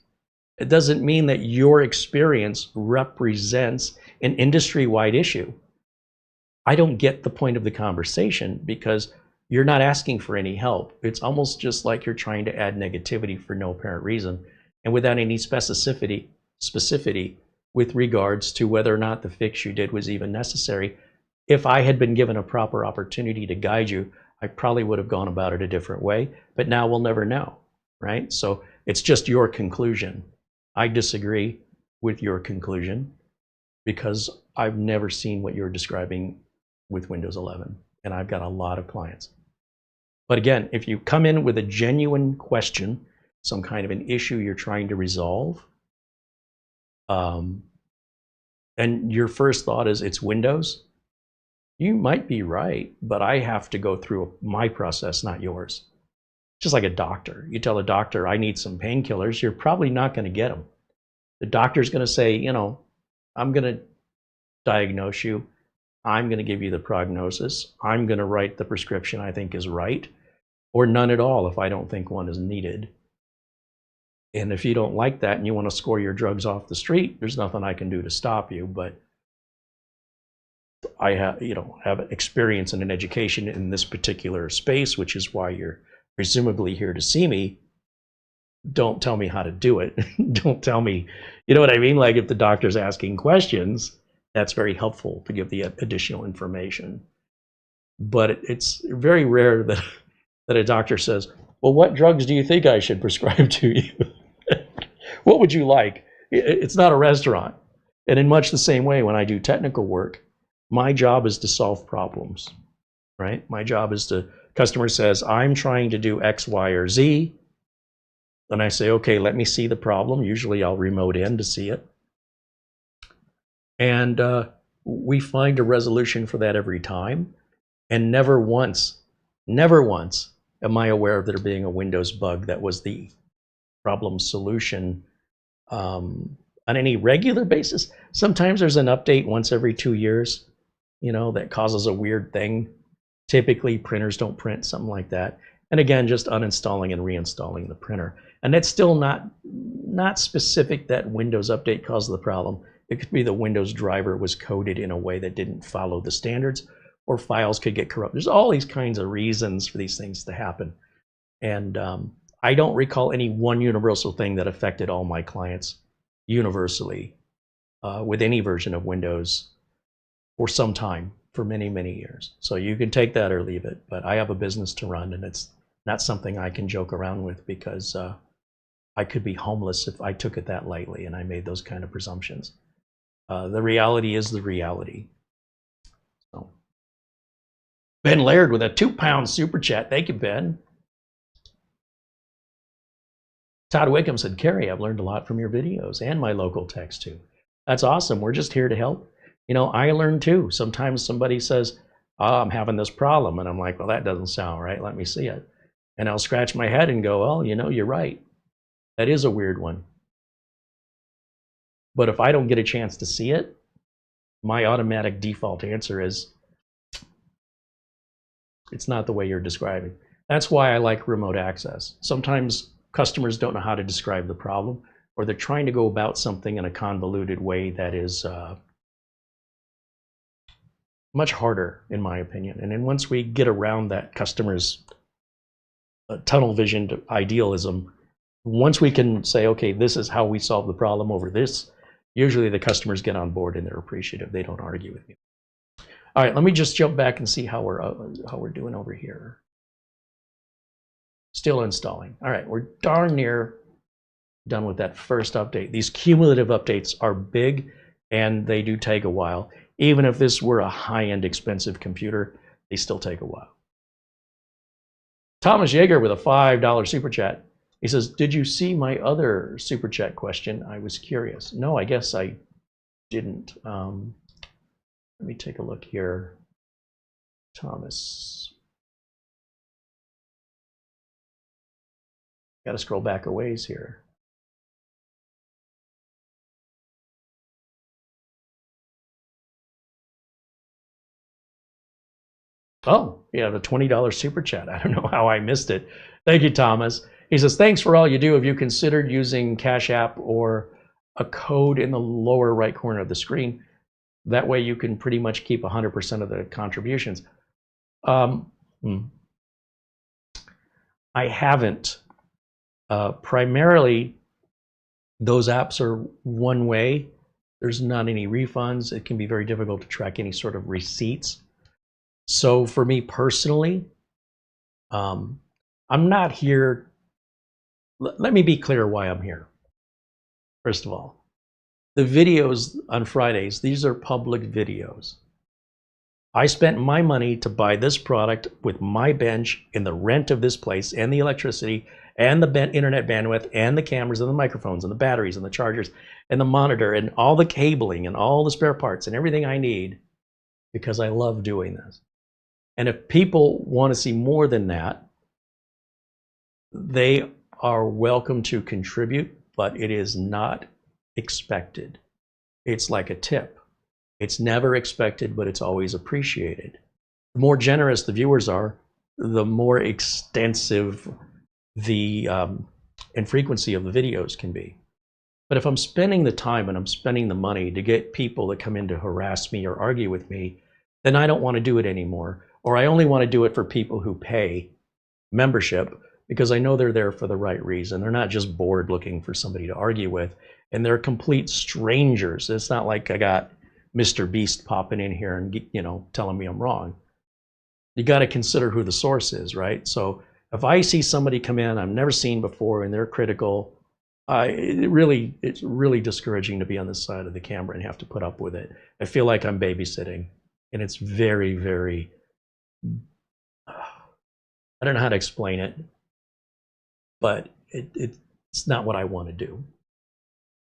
It doesn't mean that your experience represents an industry-wide issue. I don't get the point of the conversation because you're not asking for any help. It's almost just like you're trying to add negativity for no apparent reason and without any specificity with regards to whether or not the fix you did was even necessary. If I had been given a proper opportunity to guide you, I probably would have gone about it a different way, but now we'll never know, right? So it's just your conclusion. I disagree with your conclusion because I've never seen what you're describing with Windows 11, and I've got a lot of clients. But again, if you come in with a genuine question, some kind of an issue you're trying to resolve, and your first thought is it's Windows, you might be right, but I have to go through my process, not yours. Just like a doctor. You tell a doctor, I need some painkillers, you're probably not going to get them. The doctor's going to say, you know, I'm going to diagnose you. I'm going to give you the prognosis. I'm going to write the prescription I think is right, or none at all if I don't think one is needed. And if you don't like that and you want to score your drugs off the street, there's nothing I can do to stop you. But I have, you know, have experience and an education in this particular space, which is why you're presumably here to see me. Don't tell me how to do it. Don't tell me, you know what I mean? Like if the doctor's asking questions, that's very helpful to give the additional information. But it's very rare that a doctor says, well, what drugs do you think I should prescribe to you? What would you like? It's not a restaurant. And in much the same way, when I do technical work, my job is to solve problems, right? My job is to, customer says, I'm trying to do X, Y, or Z. Then I say, okay, let me see the problem. Usually I'll remote in to see it. And we find a resolution for that every time. And never once am I aware of there being a Windows bug that was the problem solution on any regular basis. Sometimes there's an update once every 2 years, you know, that causes a weird thing. Typically printers don't print, something like that. And again, just uninstalling and reinstalling the printer. And that's still not specific that Windows update caused the problem. It could be the Windows driver was coded in a way that didn't follow the standards, or files could get corrupted. There's all these kinds of reasons for these things to happen. And I don't recall any one universal thing that affected all my clients universally with any version of Windows for some time, for many, many years. So you can take that or leave it, but I have a business to run, and it's not something I can joke around with, because I could be homeless if I took it that lightly and I made those kind of presumptions. The reality is the reality. So, Ben Laird with a £2 super chat. Thank you, Ben. Todd Wickham said, Carey, I've learned a lot from your videos and my local techs too. That's awesome. We're just here to help. You know, I learn too. Sometimes somebody says, oh, I'm having this problem. And I'm like, well, that doesn't sound right. Let me see it. And I'll scratch my head and go, well, you know, you're right. That is a weird one. But if I don't get a chance to see it, my automatic default answer is, it's not the way you're describing. That's why I like remote access. Sometimes customers don't know how to describe the problem, or they're trying to go about something in a convoluted way that is much harder, in my opinion. And then once we get around that customer's tunnel vision to idealism, once we can say, okay, this is how we solve the problem over this, usually the customers get on board and they're appreciative. They don't argue with me. All right, let me just jump back and see how we're doing over here. Still installing. All right, we're darn near done with that first update. These cumulative updates are big, and they do take a while. Even if this were a high-end expensive computer, they still take a while. Thomas Yeager with a $5 super chat. He says, did you see my other super chat question? I was curious. No, I guess I didn't. Let me take a look here. Thomas. Got to scroll back a ways here. Oh, yeah, the $20 super chat. I don't know how I missed it. Thank you, Thomas. He says, thanks for all you do. Have you considered using Cash App or a code in the lower right corner of the screen? That way you can pretty much keep 100% of the contributions. I haven't. Primarily, those apps are one way. There's not any refunds. It can be very difficult to track any sort of receipts. So for me personally, I'm not here. Let me be clear why I'm here. First of all, the videos on Fridays, these are public videos. I spent my money to buy this product with my bench and the rent of this place and the electricity and the internet bandwidth and the cameras and the microphones and the batteries and the chargers and the monitor and all the cabling and all the spare parts and everything I need because I love doing this. And if people want to see more than that, they are welcome to contribute, but it is not expected. It's like a tip. It's never expected, but it's always appreciated. The more generous the viewers are, the more extensive the and frequency of the videos can be. But if I'm spending the time and I'm spending the money to get people that come in to harass me or argue with me, then I don't want to do it anymore. Or I only want to do it for people who pay membership because I know they're there for the right reason. They're not just bored looking for somebody to argue with, and they're complete strangers. It's not like I got Mr. Beast popping in here and, you know, telling me I'm wrong. You got to consider who the source is, right? So if I see somebody come in I've never seen before and they're critical, it's really discouraging to be on this side of the camera and have to put up with it. I feel like I'm babysitting, and it's very, very, I don't know how to explain it, but it's not what I want to do.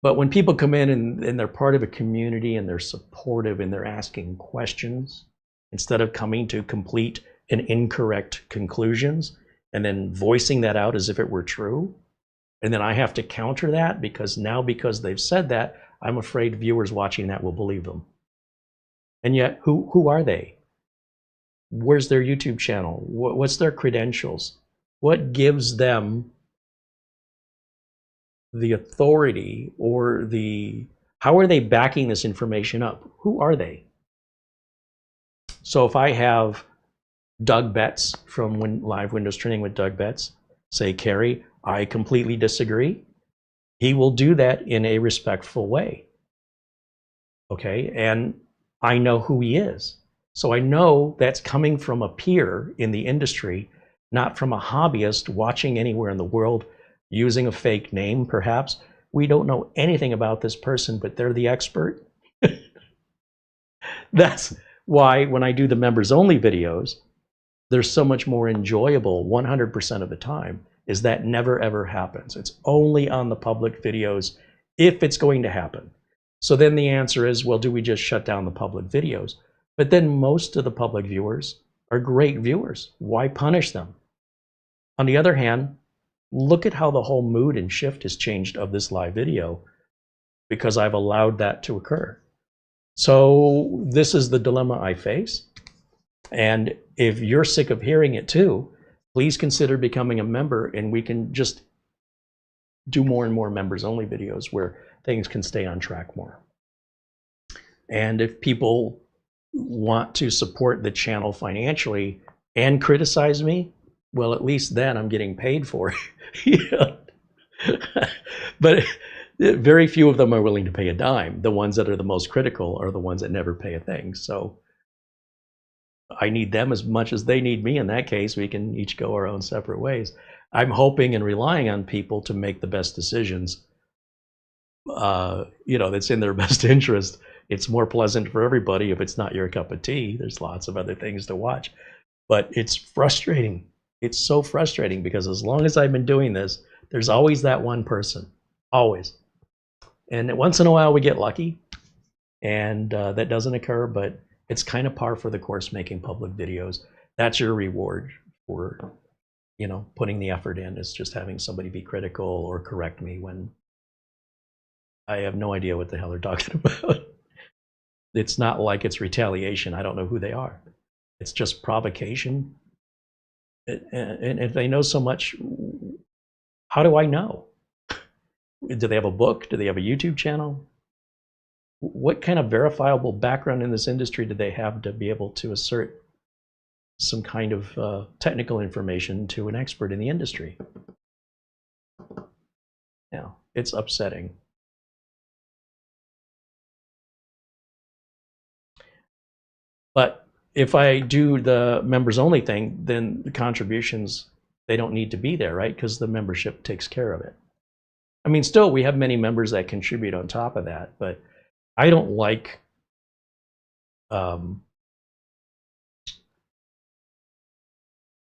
But when people come in and they're part of a community and they're supportive and they're asking questions instead of coming to complete and incorrect conclusions and then voicing that out as if it were true, and then I have to counter that because they've said that, I'm afraid viewers watching that will believe them. And yet, who are they? Where's their YouTube channel? What's their credentials? What gives them the authority or how are they backing this information up? Who are they? So if I have Doug Betts from Live Windows Training with Doug Betts say, Carey, I completely disagree, he will do that in a respectful way. Okay, and I know who he is. So I know that's coming from a peer in the industry, not from a hobbyist watching anywhere in the world using a fake name, perhaps. We don't know anything about this person, but they're the expert. That's why when I do the members only videos, they're so much more enjoyable 100% of the time, is that never ever happens. It's only on the public videos if it's going to happen. So then the answer is, well, do we just shut down the public videos? But then most of the public viewers are great viewers. Why punish them? On the other hand, look at how the whole mood and shift has changed of this live video because I've allowed that to occur. So this is the dilemma I face. And if you're sick of hearing it too, please consider becoming a member, and we can just do more and more members only videos where things can stay on track more. And if people want to support the channel financially and criticize me, well, at least then I'm getting paid for it. But very few of them are willing to pay a dime. The ones that are the most critical are the ones that never pay a thing. So I need them as much as they need me. In that case, we can each go our own separate ways. I'm hoping and relying on people to make the best decisions, that's in their best interest. It's more pleasant for everybody if it's not your cup of tea. There's lots of other things to watch. But it's frustrating. It's so frustrating because as long as I've been doing this, there's always that one person. Always. And once in a while we get lucky, and that doesn't occur, but it's kind of par for the course making public videos. That's your reward for, putting the effort in, is just having somebody be critical or correct me when I have no idea what the hell they're talking about. It's not like it's retaliation. I don't know who they are. It's just provocation. And if they know so much, how do I know? Do they have a book? Do they have a YouTube channel? What kind of verifiable background in this industry do they have to be able to assert some kind of technical information to an expert in the industry? Yeah, it's upsetting. But if I do the members only thing, then the contributions, they don't need to be there, right? Because the membership takes care of it. I mean, still, we have many members that contribute on top of that, but I don't like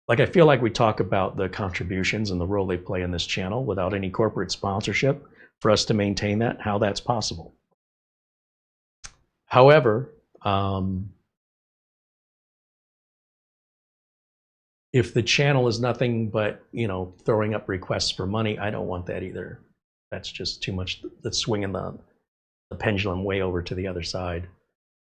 Like, I feel like we talk about the contributions and the role they play in this channel without any corporate sponsorship for us to maintain that, how that's possible. However, if the channel is nothing but, you know, throwing up requests for money, I don't want that either. That's just too much. That's swinging the pendulum way over to the other side.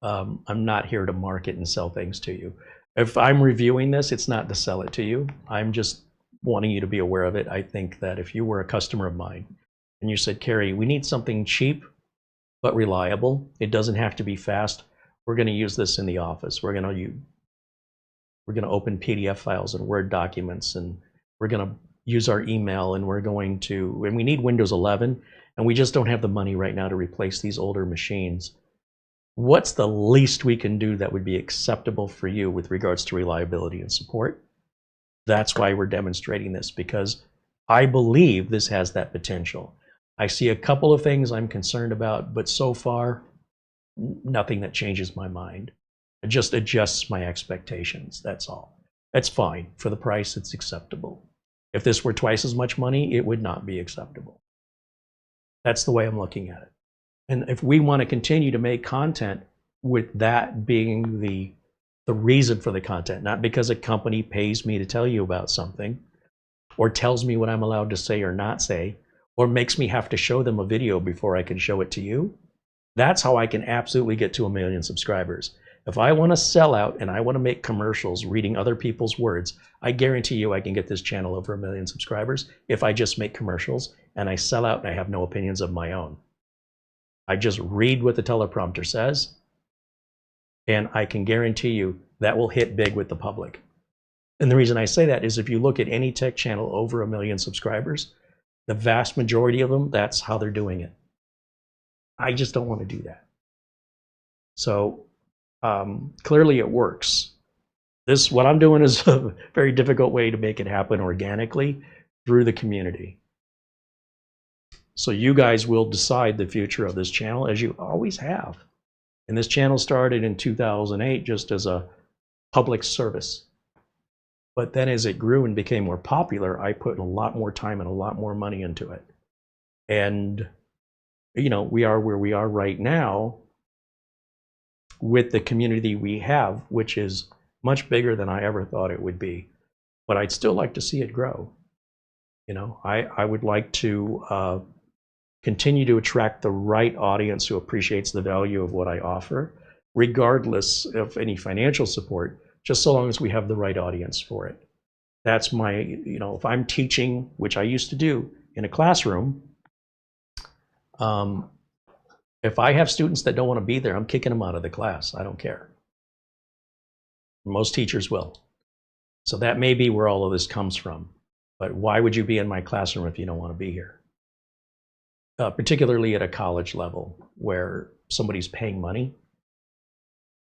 I'm not here to market and sell things to you. If I'm reviewing this, it's not to sell it to you. I'm just wanting you to be aware of it. I think that if you were a customer of mine and you said, Carey, we need something cheap but reliable. It doesn't have to be fast. We're going to use this in the office. We're going to open PDF files and Word documents, and we're going to use our email, and we need Windows 11, and we just don't have the money right now to replace these older machines. What's the least we can do that would be acceptable for you with regards to reliability and support? That's why we're demonstrating this, because I believe this has that potential. I see a couple of things I'm concerned about, but so far, nothing that changes my mind. It just adjusts my expectations, that's all. That's fine. For the price, it's acceptable. If this were twice as much money, it would not be acceptable. That's the way I'm looking at it. And if we want to continue to make content with that being the reason for the content, not because a company pays me to tell you about something, or tells me what I'm allowed to say or not say, or makes me have to show them a video before I can show it to you, that's how I can absolutely get to 1 million subscribers. If I want to sell out and I want to make commercials reading other people's words, I guarantee you I can get this channel over 1 million subscribers if I just make commercials and I sell out and I have no opinions of my own. I just read what the teleprompter says, and I can guarantee you that will hit big with the public. And the reason I say that is if you look at any tech channel over 1 million subscribers, the vast majority of them, that's how they're doing it. I just don't want to do that. So clearly it works. What I'm doing is a very difficult way to make it happen organically through the community. So you guys will decide the future of this channel, as you always have. And this channel started in 2008 just as a public service. But then as it grew and became more popular, I put a lot more time and a lot more money into it. And, you know, we are where we are right now with the community we have, which is much bigger than I ever thought it would be. But I'd still like to see it grow. You know, I would like to continue to attract the right audience who appreciates the value of what I offer, regardless of any financial support, just so long as we have the right audience for it. That's my, you know, if I'm teaching, which I used to do in a classroom, if I have students that don't want to be there, I'm kicking them out of the class. I don't care. Most teachers will. So that may be where all of this comes from. But why would you be in my classroom if you don't want to be here? Particularly at a college level where somebody's paying money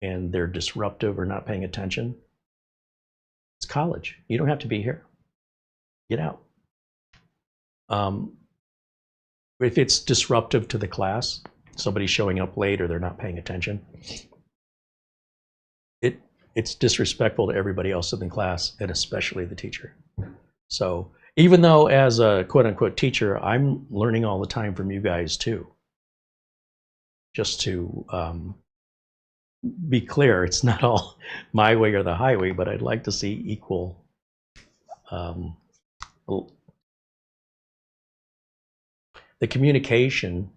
and they're disruptive or not paying attention. It's college. You don't have to be here. Get out. If it's disruptive to the class, somebody's showing up late or they're not paying attention, it's disrespectful to everybody else in the class, and especially the teacher. So even though as a quote-unquote teacher, I'm learning all the time from you guys too. Just to be clear, it's not all my way or the highway, but I'd like to see equal the communication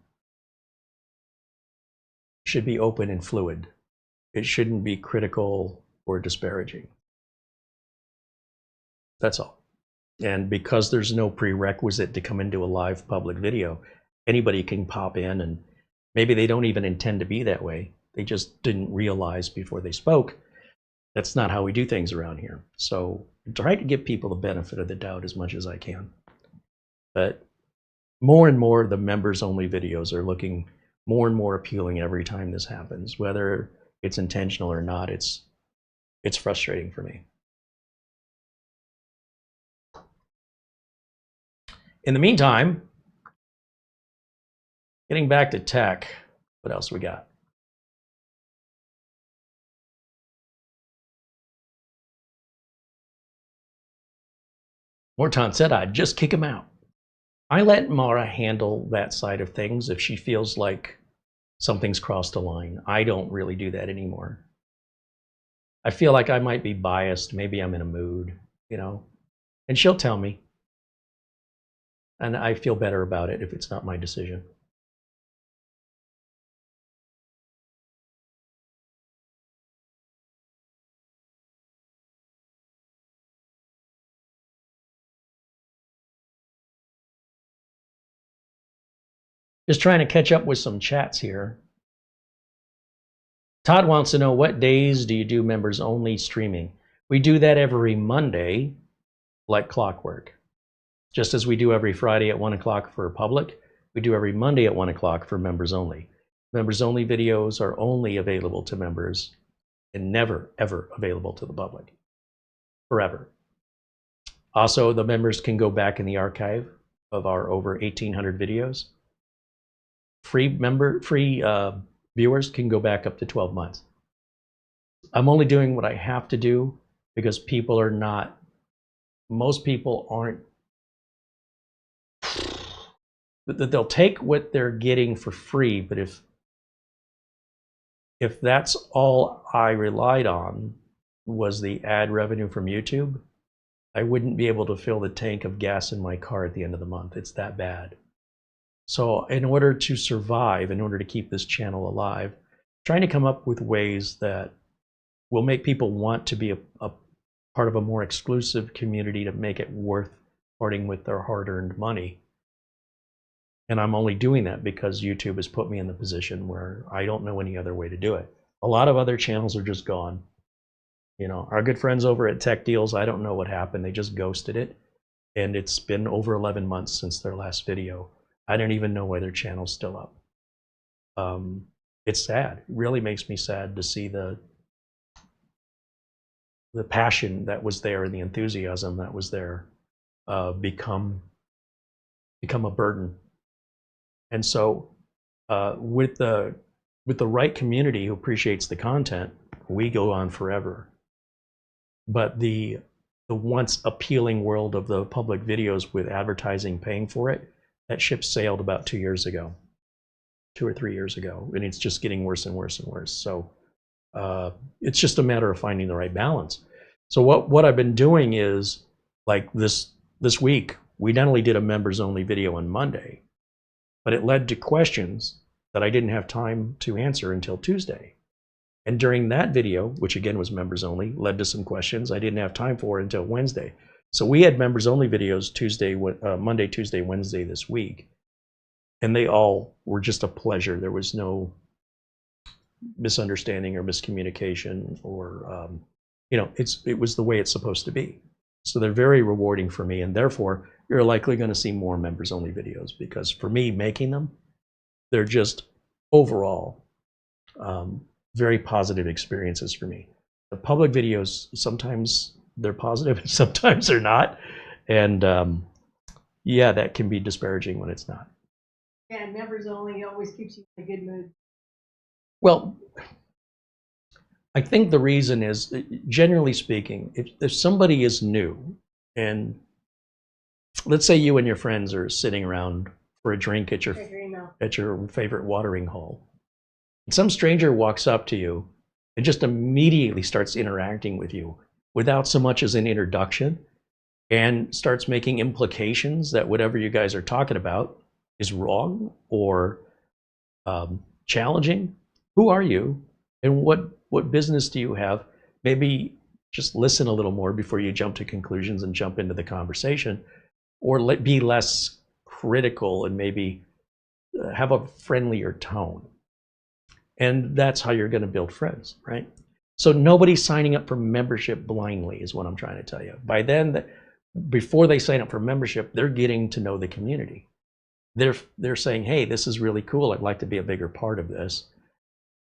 should be open and fluid. It shouldn't be critical or disparaging. That's all. And because there's no prerequisite to come into a live public video, anybody can pop in, and maybe they don't even intend to be that way. They just didn't realize before they spoke. That's not how we do things around here. So I try to give people the benefit of the doubt as much as I can. But more and more, the members-only videos are looking more and more appealing every time this happens. Whether it's intentional or not, it's frustrating for me. In the meantime, getting back to tech, what else we got? Morton said I'd just kick him out. I let Mara handle that side of things if she feels like something's crossed a line. I don't really do that anymore. I feel like I might be biased. Maybe I'm in a mood, you know, and she'll tell me. And I feel better about it if it's not my decision. Just trying to catch up with some chats here. Todd wants to know, what days do you do members only streaming? We do that every Monday, like clockwork. Just as we do every Friday at 1 o'clock for public, we do every Monday at 1 o'clock for members only. Members only videos are only available to members and never, ever available to the public. Forever. Also, the members can go back in the archive of our over 1,800 videos. Free viewers can go back up to 12 months. I'm only doing what I have to do because people are not, most people aren't, they'll take what they're getting for free, but if that's all I relied on was the ad revenue from YouTube, I wouldn't be able to fill the tank of gas in my car at the end of the month. It's that bad. So in order to survive, in order to keep this channel alive, trying to come up with ways that will make people want to be a part of a more exclusive community to make it worth parting with their hard-earned money. And I'm only doing that because YouTube has put me in the position where I don't know any other way to do it. A lot of other channels are just gone. You know, our good friends over at Tech Deals, I don't know what happened. They just ghosted it. And it's been over 11 months since their last video. I don't even know why their channel's still up. It's sad. It really makes me sad to see the passion that was there and the enthusiasm that was there become a burden. And so with the right community who appreciates the content, we go on forever. But the once appealing world of the public videos with advertising paying for it, that ship sailed about 2 years ago, 2 or 3 years ago, and it's just getting worse and worse and worse. So it's just a matter of finding the right balance. So what I've been doing is, like this week, we not only did a members only video on Monday, but it led to questions that I didn't have time to answer until Tuesday. And during that video, which again was members only, led to some questions I didn't have time for until Wednesday. So we had members only videos Monday, Tuesday, Wednesday this week. And they all were just a pleasure. There was no misunderstanding or miscommunication or, you know, it was the way it's supposed to be. So they're very rewarding for me, and therefore you're likely going to see more members only videos, because for me making them, they're just overall very positive experiences for me. The public videos, sometimes they're positive, sometimes they're not, and yeah, that can be disparaging when it's not. Yeah, members only always keeps you in a good mood. Well, I think the reason is, generally speaking, if somebody is new, and let's say you and your friends are sitting around for a drink at your favorite watering hole, and some stranger walks up to you and just immediately starts interacting with you without so much as an introduction, and starts making implications that whatever you guys are talking about is wrong or challenging. Who are you, and what business do you have? Maybe just listen a little more before you jump to conclusions and jump into the conversation, or be less critical and maybe have a friendlier tone. And that's how you're going to build friends, right? So nobody's signing up for membership blindly is what I'm trying to tell you. By then, before they sign up for membership, they're getting to know the community. They're saying, hey, this is really cool. I'd like to be a bigger part of this.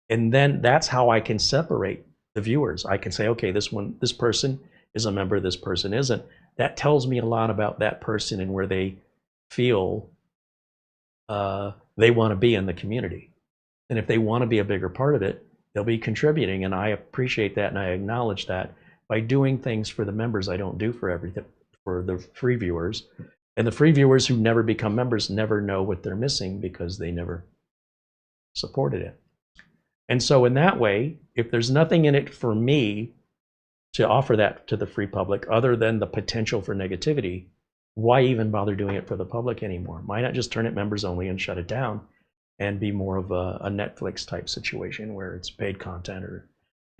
And then that's how I can separate the viewers. I can say, okay, this person is a member, this person isn't. That tells me a lot about that person and where they feel they want to be in the community. And if they want to be a bigger part of it, they'll be contributing. And I appreciate that, and I acknowledge that by doing things for the members I don't do for for the free viewers. And the free viewers who never become members never know what they're missing because they never supported it. And so in that way, if there's nothing in it for me to offer that to the free public other than the potential for negativity, why even bother doing it for the public anymore? Why not just turn it members only and shut it down and be more of a Netflix type situation where it's paid content?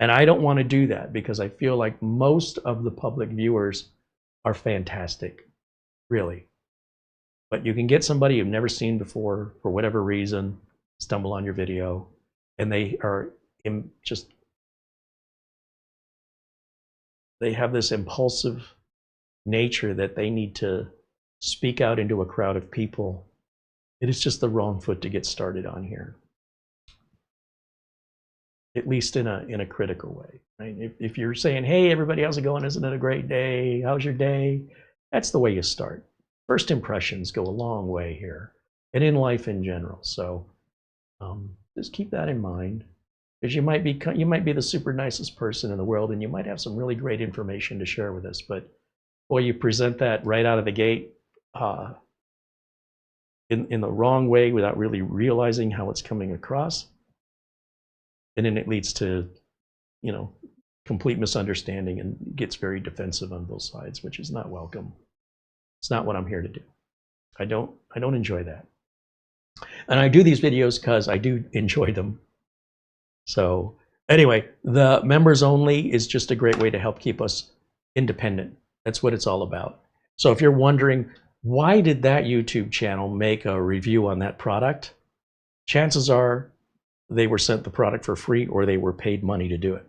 And I don't want to do that because I feel like most of the public viewers are fantastic, really. But you can get somebody you've never seen before for whatever reason, stumble on your video, and they are they have this impulsive nature that they need to speak out into a crowd of people. It is just the wrong foot to get started on here, at least in a critical way. Right? If you're saying, hey, everybody, how's it going? Isn't it a great day? How's your day? That's the way you start. First impressions go a long way here, and in life in general. So just keep that in mind, because you might be the super nicest person in the world, and you might have some really great information to share with us. But boy, you present that right out of the gate in the wrong way without really realizing how it's coming across, and then it leads to, you know, complete misunderstanding and gets very defensive on both sides, which is not welcome. It's not what I'm here to do. I don't enjoy that. And I do these videos because I do enjoy them. So anyway, the members only is just a great way to help keep us independent. That's what it's all about. So if you're wondering, why did that YouTube channel make a review on that product? Chances are they were sent the product for free or they were paid money to do it.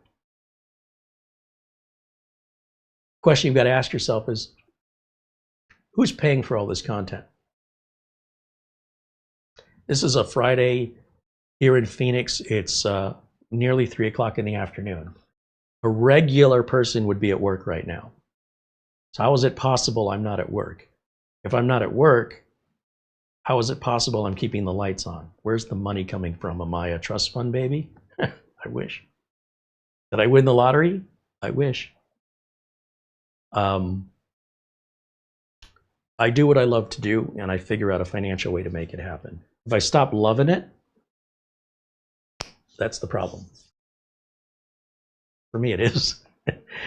Question you've got to ask yourself is, who's paying for all this content? This is a Friday here in Phoenix. It's nearly 3 o'clock in the afternoon. A regular person would be at work right now. So how is it possible I'm not at work? If I'm not at work, how is it possible I'm keeping the lights on? Where's the money coming from? Am I a trust fund baby? I wish. Did I win the lottery? I wish. I do what I love to do, and I figure out a financial way to make it happen. If I stop loving it, that's the problem. For me, it is.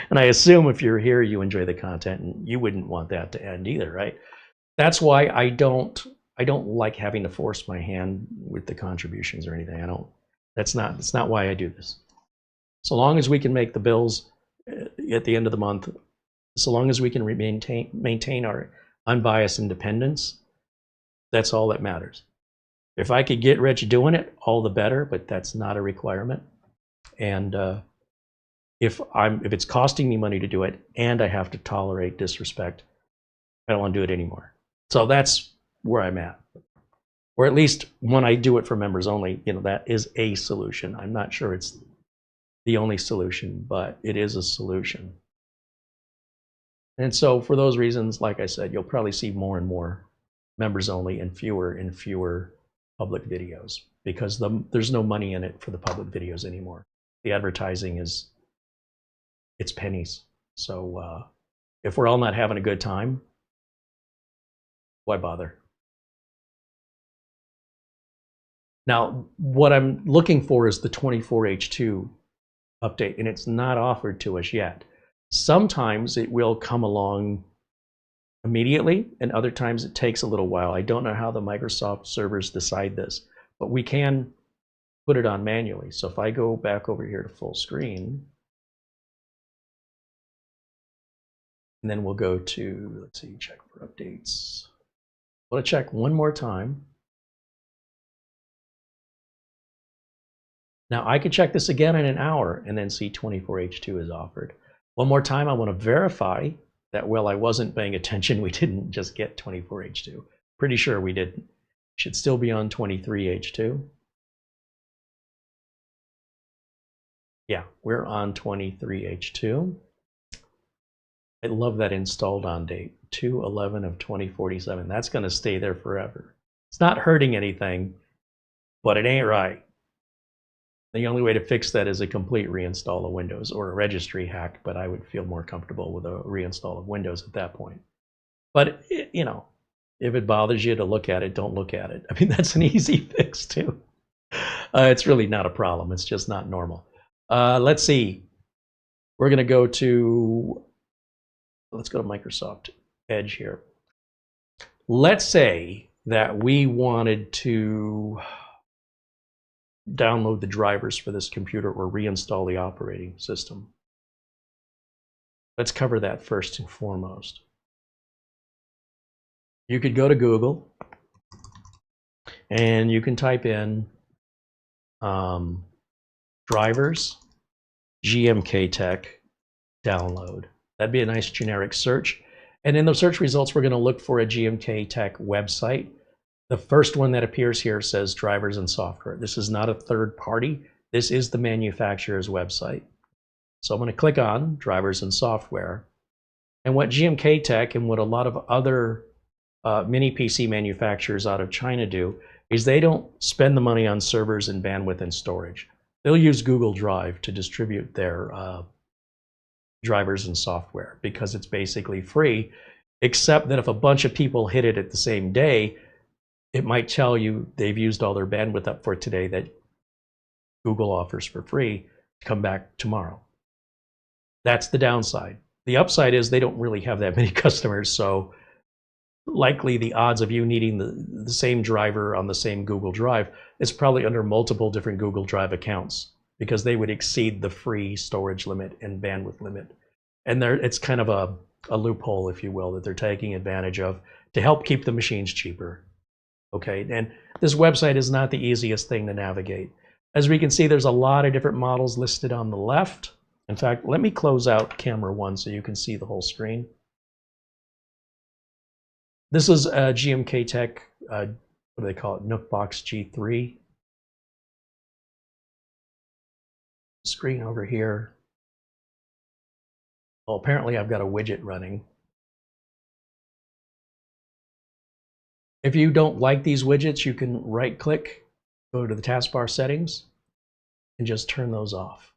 And I assume if you're here, you enjoy the content, and you wouldn't want that to end either, right? That's why I don't like having to force my hand with the contributions or anything. That's not why I do this. So long as we can make the bills at the end of the month, so long as we can maintain our unbiased independence, that's all that matters. If I could get rich doing it, all the better, but that's not a requirement. And if it's costing me money to do it and I have to tolerate disrespect, I don't want to do it anymore. So that's where I'm at. Or at least when I do it for members only, you know, that is a solution. I'm not sure it's the only solution, but it is a solution. And so for those reasons, like I said, you'll probably see more and more members only and fewer public videos, because there's no money in it for the public videos anymore. The advertising it's pennies. So if we're all not having a good time, why bother? Now, what I'm looking for is the 24H2 update, and it's not offered to us yet. Sometimes it will come along immediately, and other times it takes a little while. I don't know how the Microsoft servers decide this, but we can put it on manually. So if I go back over here to full screen, and then we'll go to, let's see, check for updates. I want to check one more time. Now I could check this again in an hour and then see 24H2 is offered. One more time, I want to verify that while I wasn't paying attention, we didn't just get 24H2. Pretty sure we didn't. Should still be on 23H2. Yeah, we're on 23H2. I love that installed on date, 2/11 of 2047. That's going to stay there forever. It's not hurting anything, but it ain't right. The only way to fix that is a complete reinstall of Windows or a registry hack, but I would feel more comfortable with a reinstall of Windows at that point. But, you know, if it bothers you to look at it, don't look at it. I mean, that's an easy fix too. It's really not a problem. It's just not normal. Let's see. We're going to go to, let's go to Microsoft Edge here. Let's say that we wanted to download the drivers for this computer or reinstall the operating system. Let's cover that first and foremost. You could go to Google and you can type in drivers GMKtec download. That'd be a nice generic search. And in the search results, we're going to look for a GMKtec website. The first one that appears here says drivers and software. This is not a third party. This is the manufacturer's website. So I'm going to click on drivers and software. And what GMKtec and what a lot of other mini PC manufacturers out of China do is they don't spend the money on servers and bandwidth and storage. They'll use Google Drive to distribute their drivers and software because it's basically free, except that if a bunch of people hit it at the same day, it might tell you they've used all their bandwidth up for today that Google offers for free to come back tomorrow. That's the downside. The upside is they don't really have that many customers, so likely the odds of you needing the same driver on the same Google Drive is probably under multiple different Google Drive accounts because they would exceed the free storage limit and bandwidth limit. And it's kind of a loophole, if you will, that they're taking advantage of to help keep the machines cheaper. Okay, and this website is not the easiest thing to navigate. As we can see, there's a lot of different models listed on the left. In fact, let me close out camera one so you can see the whole screen. This is a GMKtec, what do they call it, Nookbox G3. Screen over here. Well, apparently I've got a widget running. If you don't like these widgets, you can right-click, go to the taskbar settings, and just turn those off.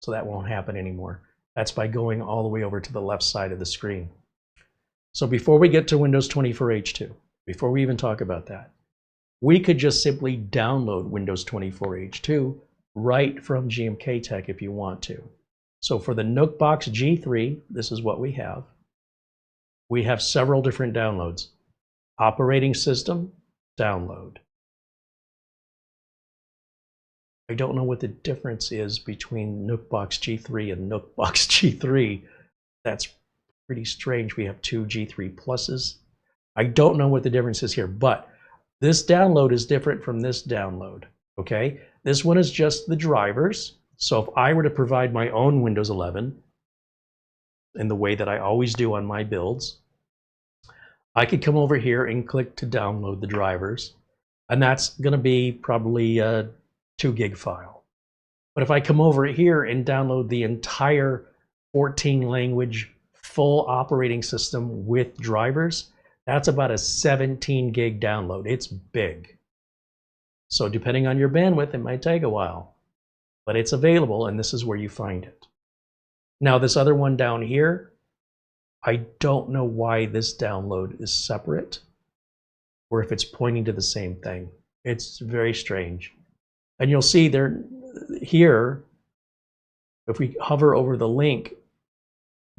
So that won't happen anymore. That's by going all the way over to the left side of the screen. So before we get to Windows 24 H2, before we even talk about that, we could just simply download Windows 24 H2 right from GMKtec if you want to. So for the Nookbox G3, this is what we have. We have several different downloads. Operating system, download. I don't know what the difference is between Nookbox G3 and Nookbox G3. That's pretty strange. We have two G3 Pluses. I don't know what the difference is here, but this download is different from this download, okay? This one is just the drivers. So if I were to provide my own Windows 11 in the way that I always do on my builds, I could come over here and click to download the drivers, and that's going to be probably a 2 gig file. But if I come over here and download the entire 14 language full operating system with drivers, that's about a 17 gig download. It's big. So depending on your bandwidth, it might take a while, but it's available, and this is where you find it. Now this other one down here, I don't know why this download is separate or if it's pointing to the same thing. It's very strange. And you'll see there here, if we hover over the link,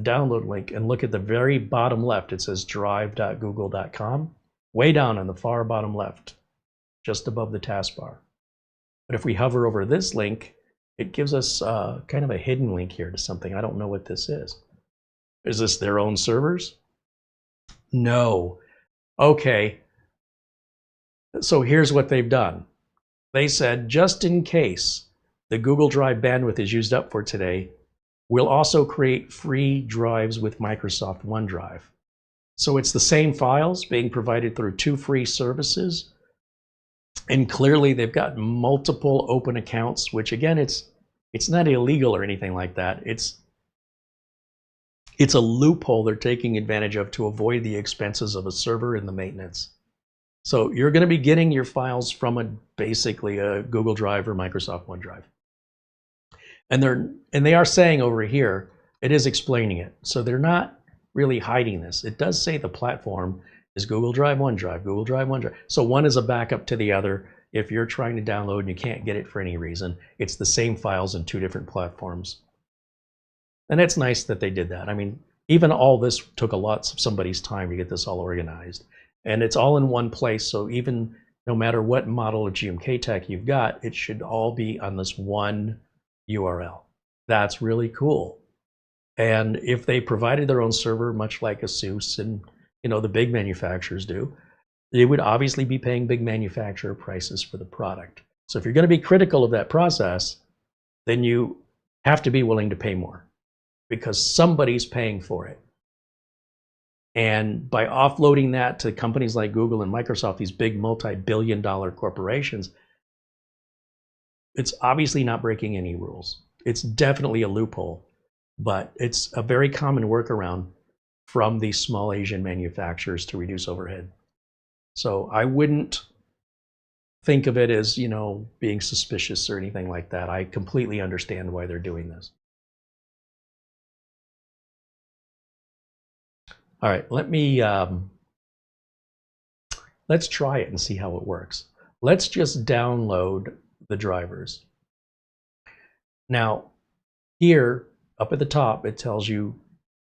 download link, and look at the very bottom left, it says drive.google.com, way down on the far bottom left, just above the taskbar. But if we hover over this link, it gives us kind of a hidden link here to something. I don't know what this is. Is this their own servers? No. Okay. So here's what they've done. They said, just in case the Google Drive bandwidth is used up for today, we'll also create free drives with Microsoft OneDrive. So it's the same files being provided through 2 free services. And clearly they've got multiple open accounts, which again, it's not illegal or anything like that. It's a loophole they're taking advantage of to avoid the expenses of a server and the maintenance. So you're going to be getting your files from basically a Google Drive or Microsoft OneDrive. And they are saying over here, it is explaining it. So they're not really hiding this. It does say the platform is Google Drive, OneDrive, Google Drive, OneDrive. So one is a backup to the other. If you're trying to download and you can't get it for any reason, it's the same files in 2 different platforms. And it's nice that they did that. I mean, even all this took a lot of somebody's time to get this all organized. And it's all in one place, so even no matter what model of GMKtec you've got, it should all be on this one URL. That's really cool. And if they provided their own server, much like ASUS and the big manufacturers do, they would obviously be paying big manufacturer prices for the product. So if you're going to be critical of that process, then you have to be willing to pay more, because somebody's paying for it. And by offloading that to companies like Google and Microsoft, these big multi-billion-dollar corporations, it's obviously not breaking any rules. It's definitely a loophole, but it's a very common workaround from these small Asian manufacturers to reduce overhead. So I wouldn't think of it as, being suspicious or anything like that. I completely understand why they're doing this. All right, let's try it and see how it works. Let's just download the drivers. Now, here, up at the top, it tells you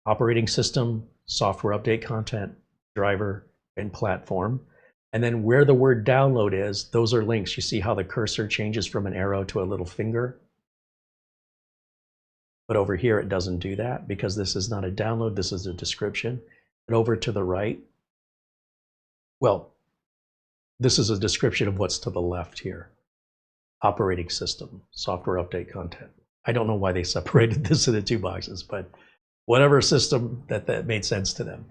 operating system, software update content, driver, and platform. And then where the word download is, those are links. You see how the cursor changes from an arrow to a little finger? But over here, it doesn't do that because this is not a download, this is a description. And over to the right, well, this is a description of what's to the left here. Operating system, software update content. I don't know why they separated this into 2 boxes, but whatever system that made sense to them.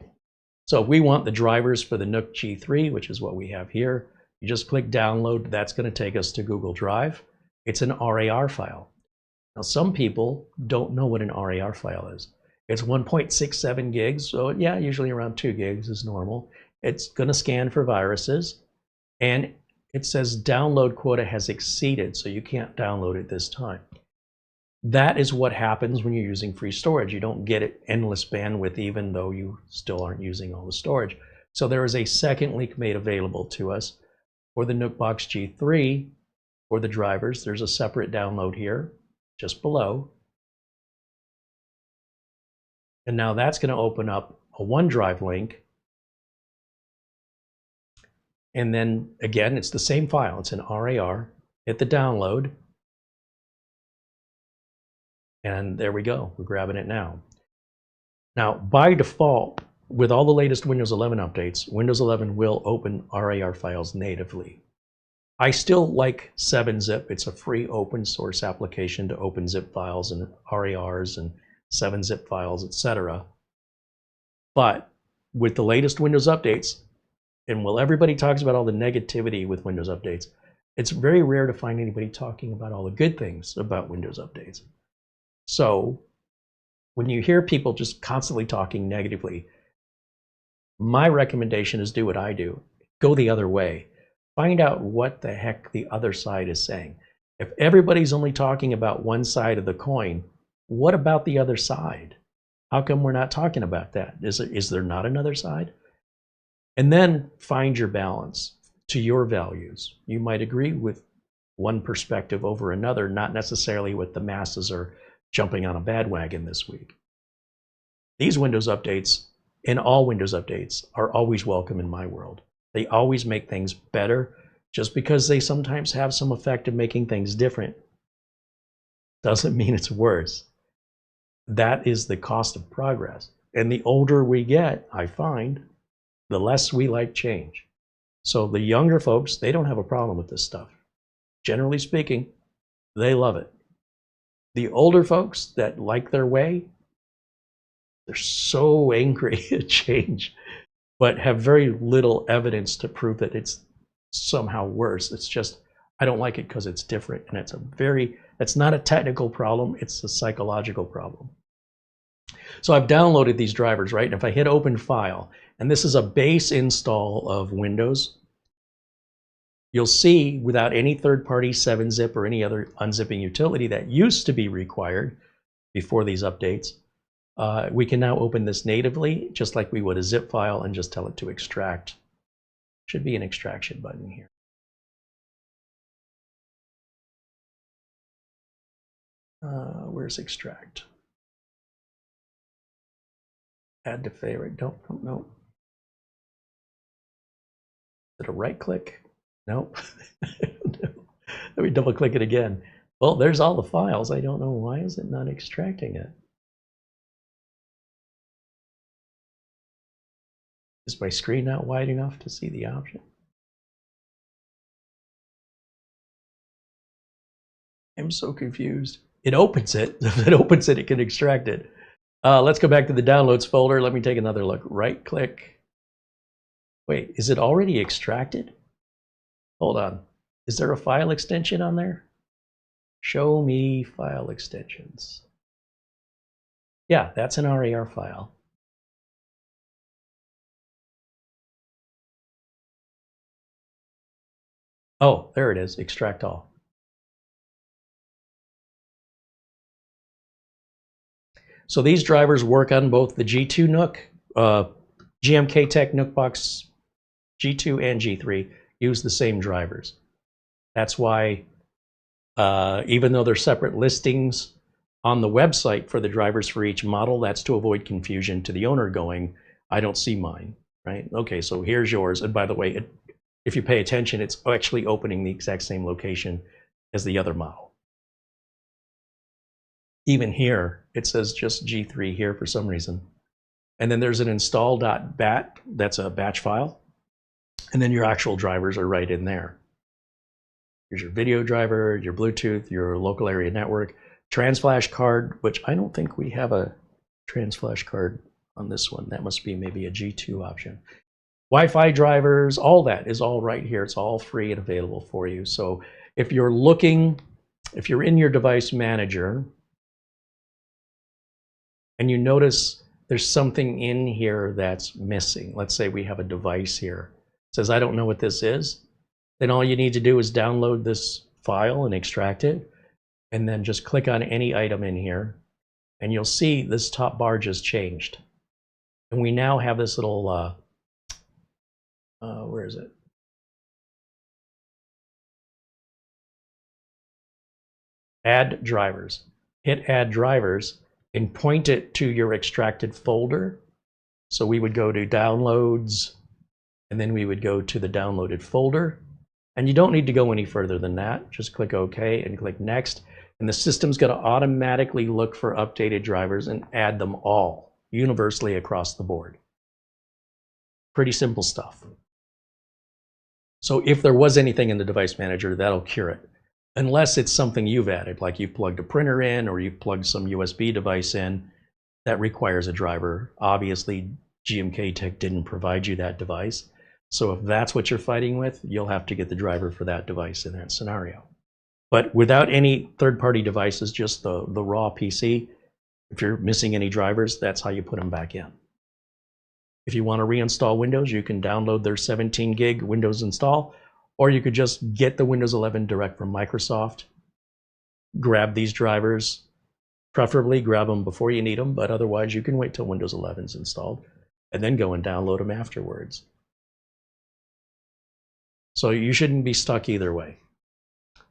So if we want the drivers for the NUC G3, which is what we have here, you just click download. That's going to take us to Google Drive. It's an RAR file. Now, some people don't know what an RAR file is. It's 1.67 gigs, so yeah, usually around 2 gigs is normal. It's going to scan for viruses, and it says download quota has exceeded, so you can't download it this time. That is what happens when you're using free storage. You don't get it endless bandwidth, even though you still aren't using all the storage. So there is a second link made available to us for the NUCbox G3 for the drivers. There's a separate download here, just below. And now that's going to open up a OneDrive link. And then again, it's the same file. It's an RAR. Hit the download. And there we go. We're grabbing it now. Now, by default, with all the latest Windows 11 updates, Windows 11 will open RAR files natively. I still like 7-zip. It's a free open source application to open zip files and RARs and 7-zip files, etc. But with the latest Windows updates, and while everybody talks about all the negativity with Windows updates, it's very rare to find anybody talking about all the good things about Windows updates. So when you hear people just constantly talking negatively, my recommendation is do what I do. Go the other way. Find out what the heck the other side is saying. If everybody's only talking about one side of the coin, what about the other side? How come we're not talking about that? Is there not another side? And then find your balance to your values. You might agree with one perspective over another, not necessarily what the masses are jumping on a bandwagon this week. These Windows updates, and all Windows updates, are always welcome in my world. They always make things better. Just because they sometimes have some effect of making things different doesn't mean it's worse. That is the cost of progress. And the older we get, I find, the less we like change. So the younger folks, they don't have a problem with this stuff. Generally speaking, they love it. The older folks that like their way, they're so angry at change, but have very little evidence to prove that it's somehow worse. It's just, I don't like it because it's different. And it's not a technical problem, it's a psychological problem. So I've downloaded these drivers, right? And if I hit open file, and this is a base install of Windows, you'll see without any third-party 7-zip or any other unzipping utility that used to be required before these updates, We can now open this natively, just like we would a zip file, and just tell it to extract. Should be an extraction button here. Where's extract? Add to favorite. Nope, nope, nope. Is it a right click? Nope. Let me double click it again. Well, there's all the files. I don't know why is it not extracting it. Is my screen not wide enough to see the option? I'm so confused. It opens it. If it opens it, it can extract it. Let's go back to the downloads folder. Let me take another look. Right click. Wait, is it already extracted? Hold on. Is there a file extension on there? Show me file extensions. Yeah, that's an RAR file. Oh, there it is. Extract all. So these drivers work on both the G2 NUC, GMKtec NUC box G2 and G3 use the same drivers. That's why, even though they're separate listings on the website for the drivers for each model, that's to avoid confusion to the owner going, I don't see mine, right? Okay, so here's yours. And by the way, if you pay attention, it's actually opening the exact same location as the other model. Even here, it says just G3 here for some reason. And then there's an install.bat, that's a batch file. And then your actual drivers are right in there. Here's your video driver, your Bluetooth, your local area network, transflash card, which I don't think we have a transflash card on this one. That must be maybe a G2 option. Wi-Fi drivers, all that is all right here. It's all free and available for you. So if you're looking, if you're in your device manager and you notice there's something in here that's missing, let's say we have a device here, it says, I don't know what this is, then all you need to do is download this file and extract it, and then just click on any item in here, and you'll see this top bar just changed. And we now have this little, where is it? Add drivers. Hit add drivers and point it to your extracted folder. So we would go to downloads, and then we would go to the downloaded folder. And you don't need to go any further than that. Just click OK and click next. And the system's going to automatically look for updated drivers and add them all universally across the board. Pretty simple stuff. So if there was anything in the device manager, that'll cure it. Unless it's something you've added, like you've plugged a printer in or you've plugged some USB device in, that requires a driver. Obviously, GMKtec didn't provide you that device. So if that's what you're fighting with, you'll have to get the driver for that device in that scenario. But without any third-party devices, just the raw PC, if you're missing any drivers, that's how you put them back in. If you want to reinstall Windows, you can download their 17 gig Windows install, or you could just get the Windows 11 direct from Microsoft, grab these drivers, preferably grab them before you need them, but otherwise you can wait till Windows 11 is installed and then go and download them afterwards. So you shouldn't be stuck either way.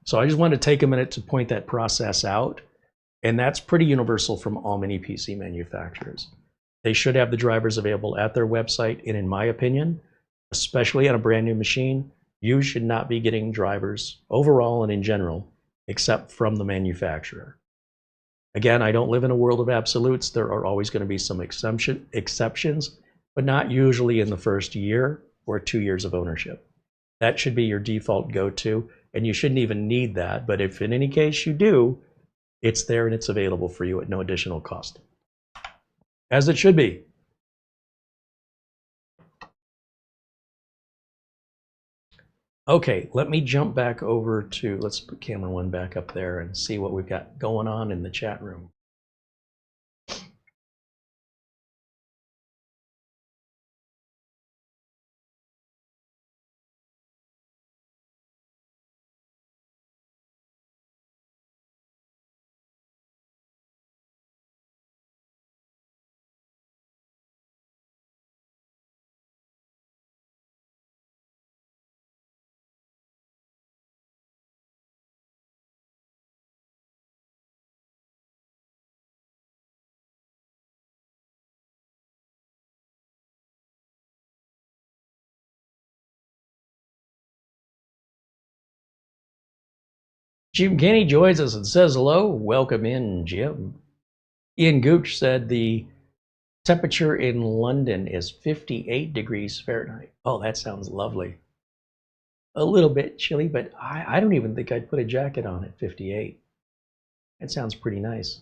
So I just want to take a minute to point that process out, and that's pretty universal from all mini PC manufacturers. They should have the drivers available at their website, and in my opinion, especially on a brand new machine, you should not be getting drivers overall and in general, except from the manufacturer. Again, I don't live in a world of absolutes. There are always going to be some exceptions, but not usually in the first year or 2 years of ownership. That should be your default go-to, and you shouldn't even need that. But if in any case you do, it's there and it's available for you at no additional cost. As it should be. Okay, let me jump back over to, let's put camera 1 back up there and see what we've got going on in the chat room. Jim Kenny joins us and says hello. Welcome in, Jim. Ian Gooch said the temperature in London is 58 degrees Fahrenheit. Oh, that sounds lovely. A little bit chilly, but I don't even think I'd put a jacket on at 58. That sounds pretty nice.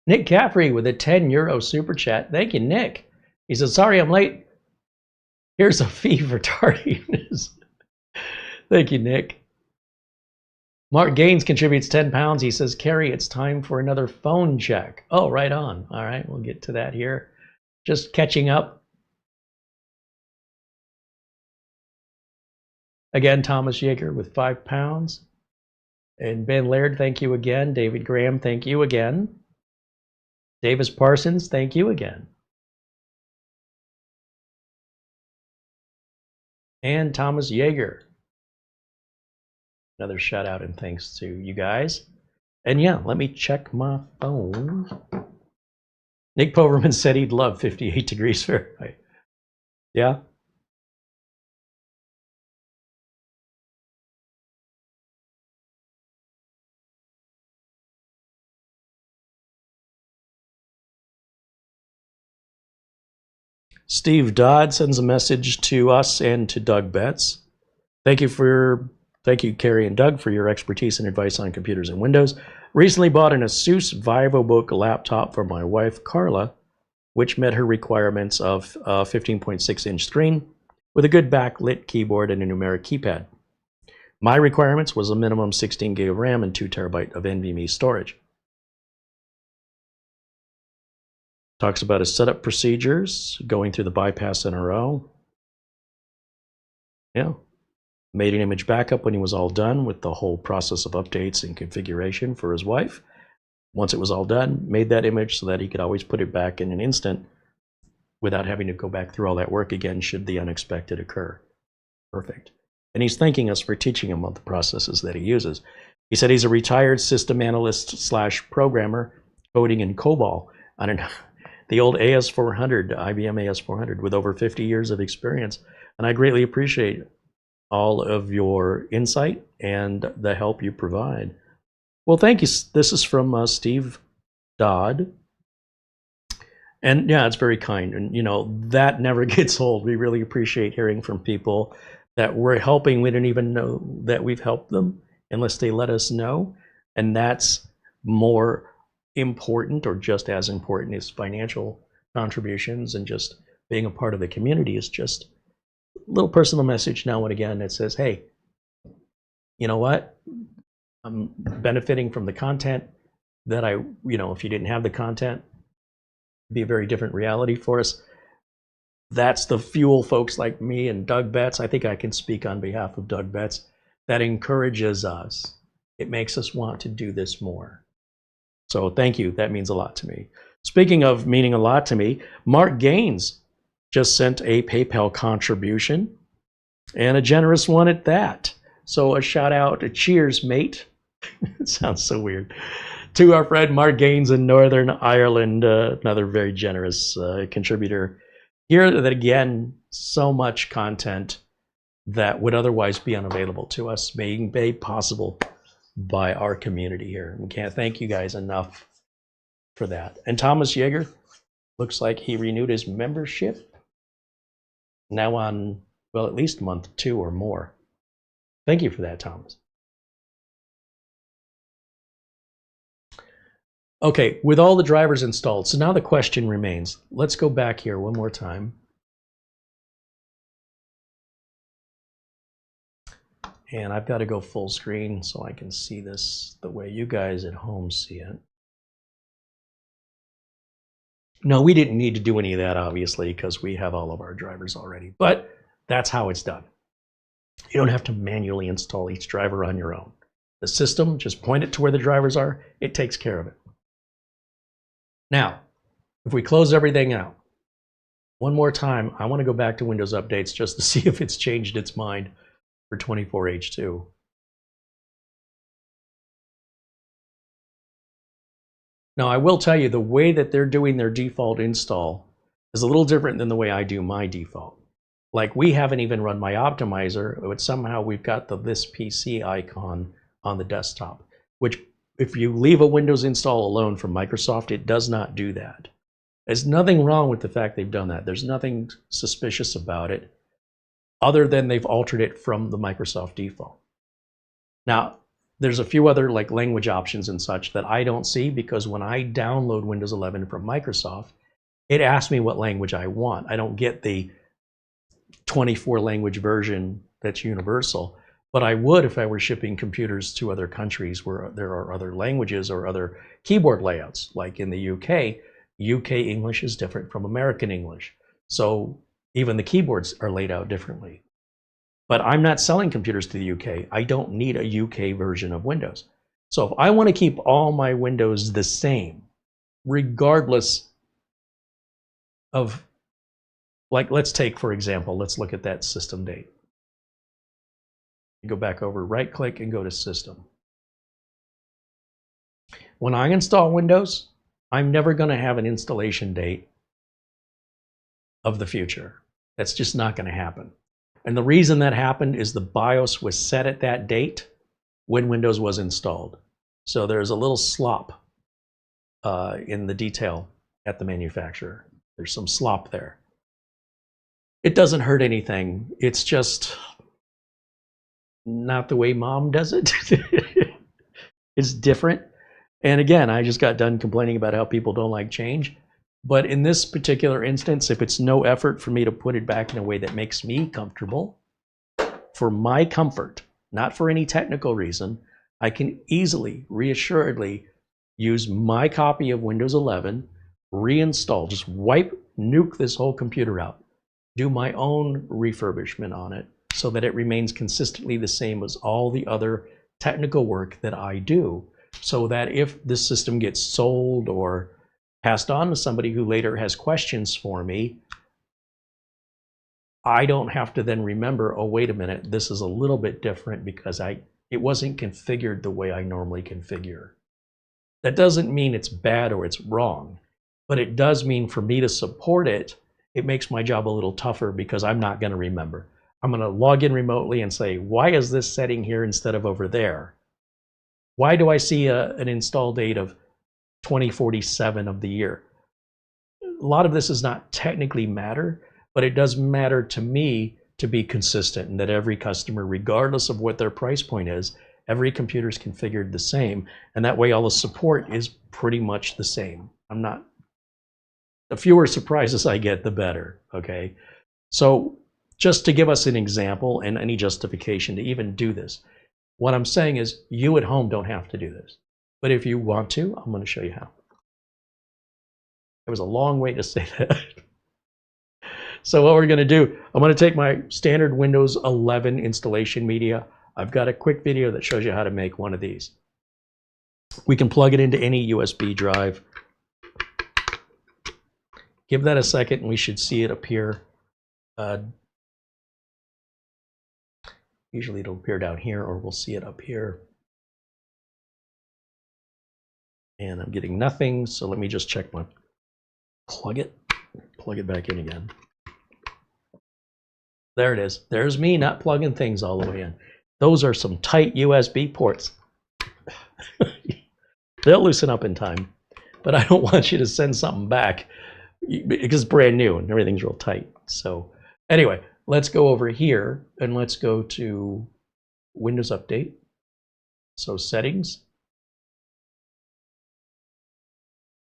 Nick Caffrey with a €10 super chat. Thank you, Nick. He says, sorry I'm late. Here's a fee for tardiness. Thank you, Nick. Mark Gaines contributes £10. He says, Carey, it's time for another phone check. Oh, right on. All right, we'll get to that here. Just catching up. Again, Thomas Yeager with £5. And Ben Laird, thank you again. David Graham, thank you again. Davis Parsons, thank you again. And Thomas Yeager. Another shout out and thanks to you guys. And yeah, let me check my phone. Nick Poverman said he'd love 58 degrees Fahrenheit. Yeah. Steve Dodd sends a message to us and to Doug Betts. Thank you, Carey and Doug, for your expertise and advice on computers and Windows. Recently bought an Asus VivoBook laptop for my wife, Carla, which met her requirements of a 15.6-inch screen with a good backlit keyboard and a numeric keypad. My requirements was a minimum 16 gig of RAM and 2 terabyte of NVMe storage. Talks about his setup procedures, going through the bypass NRO. Yeah. Made an image backup when he was all done with the whole process of updates and configuration for his wife. Once it was all done, made that image so that he could always put it back in an instant without having to go back through all that work again should the unexpected occur. Perfect. And he's thanking us for teaching him all the processes that he uses. He said he's a retired system analyst / programmer coding in COBOL on the old AS400, IBM AS400, with over 50 years of experience. And I greatly appreciate all of your insight and the help you provide. Well, thank you. This is from Steve Dodd. And yeah, it's very kind. And, you know, that never gets old. We really appreciate hearing from people that we're helping. We didn't even know that we've helped them unless they let us know. And that's more important, or just as important, as financial contributions and just being a part of the community. Is just a little personal message now and again that says, hey, you know what? I'm benefiting from the content that if you didn't have the content, it'd be a very different reality for us. That's the fuel folks like me and Doug Betts. I think I can speak on behalf of Doug Betts. That encourages us. It makes us want to do this more. So thank you. That means a lot to me. Speaking of meaning a lot to me, Mark Gaines just sent a PayPal contribution, and a generous one at that. So a shout out, a cheers, mate. It sounds so weird. To our friend Mark Gaines in Northern Ireland, another very generous contributor. Here, that again, so much content that would otherwise be unavailable to us, being made possible by our community here. We can't thank you guys enough for that. And Thomas Yeager, looks like he renewed his membership. Now on, well, at least month 2 or more. Thank you for that, Thomas. Okay, with all the drivers installed, so now the question remains. Let's go back here one more time. And I've got to go full screen so I can see this the way you guys at home see it. No, we didn't need to do any of that, obviously, because we have all of our drivers already. But that's how it's done. You don't have to manually install each driver on your own. The system, just point it to where the drivers are, it takes care of it. Now, if we close everything out, one more time, I want to go back to Windows Updates just to see if it's changed its mind for 24H2. Now, I will tell you, the way that they're doing their default install is a little different than the way I do my default. Like, we haven't even run my optimizer, but somehow we've got this PC icon on the desktop, which if you leave a Windows install alone from Microsoft, it does not do that. There's nothing wrong with the fact they've done that. There's nothing suspicious about it, other than they've altered it from the Microsoft default. Now, there's a few other like language options and such that I don't see, because when I download Windows 11 from Microsoft, it asks me what language I want. I don't get the 24 language version that's universal, but I would if I were shipping computers to other countries where there are other languages or other keyboard layouts. Like in the UK, UK English is different from American English. So even the keyboards are laid out differently. But I'm not selling computers to the UK. I don't need a UK version of Windows. So if I want to keep all my Windows the same, regardless of, like, let's take, for example, let's look at that system date. Go back over, right click and go to System. When I install Windows, I'm never going to have an installation date of the future. That's just not going to happen. And the reason that happened is the BIOS was set at that date when Windows was installed. So there's a little slop in the detail at the manufacturer. There's some slop there. It doesn't hurt anything. It's just not the way Mom does it. It's different. And again, I just got done complaining about how people don't like change. But in this particular instance, if it's no effort for me to put it back in a way that makes me comfortable, for my comfort, not for any technical reason, I can easily, reassuredly use my copy of Windows 11, reinstall, just nuke this whole computer out, do my own refurbishment on it so that it remains consistently the same as all the other technical work that I do, so that if this system gets sold or passed on to somebody who later has questions for me, I don't have to then remember, oh, wait a minute, this is a little bit different because it wasn't configured the way I normally configure. That doesn't mean it's bad or it's wrong, but it does mean for me to support it, it makes my job a little tougher because I'm not going to remember. I'm going to log in remotely and say, why is this setting here instead of over there? Why do I see an install date of 2047 of the year? A lot of this does not technically matter, but it does matter to me to be consistent, and that every customer, regardless of what their price point is, every computer is configured the same, and that way all the support is pretty much the same. The fewer surprises I get, the better, okay? So just to give us an example and any justification to even do this, what I'm saying is you at home don't have to do this. But if you want to, I'm going to show you how. It was a long way to say that. So what we're going to do, I'm going to take my standard Windows 11 installation media. I've got a quick video that shows you how to make one of these. We can plug it into any USB drive. Give that a second and we should see it appear. Usually it'll appear down here, or we'll see it up here. And I'm getting nothing, so let me just check my plug it back in again. There it is. There's me not plugging things all the way in. Those are some tight USB ports. They'll loosen up in time, but I don't want you to send something back because it's brand new and everything's real tight. So anyway, let's go over here and let's go to Windows Update. So Settings,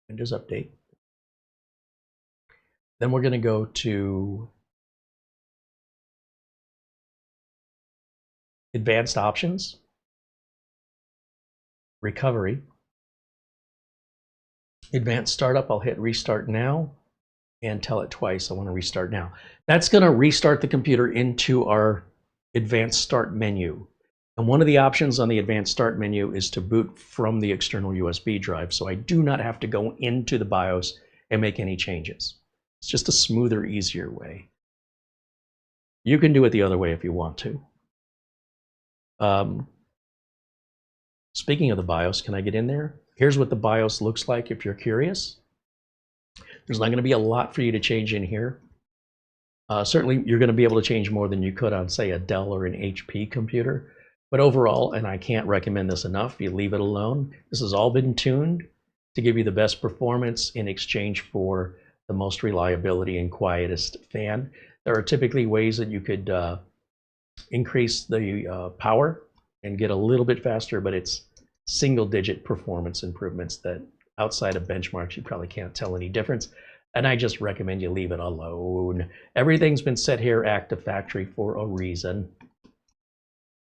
Windows Update. Then we're going to go to Advanced Options, Recovery, Advanced Startup. I'll hit Restart Now and tell it twice I want to restart now. That's going to restart the computer into our Advanced Start menu. And one of the options on the advanced start menu is to boot from the external USB drive, so I do not have to go into the BIOS and make any changes. It's just a smoother, easier way. You can do it the other way if you want to. Speaking of the BIOS, can I get in there? Here's what the BIOS looks like if you're curious. There's not going to be a lot for you to change in here. Certainly, you're going to be able to change more than you could on, say, a Dell or an HP computer. But overall, and I can't recommend this enough, you leave it alone. This has all been tuned to give you the best performance in exchange for the most reliability and quietest fan. There are typically ways that you could increase the power and get a little bit faster, but it's single-digit performance improvements that outside of benchmarks, you probably can't tell any difference. And I just recommend you leave it alone. Everything's been set here active factory for a reason.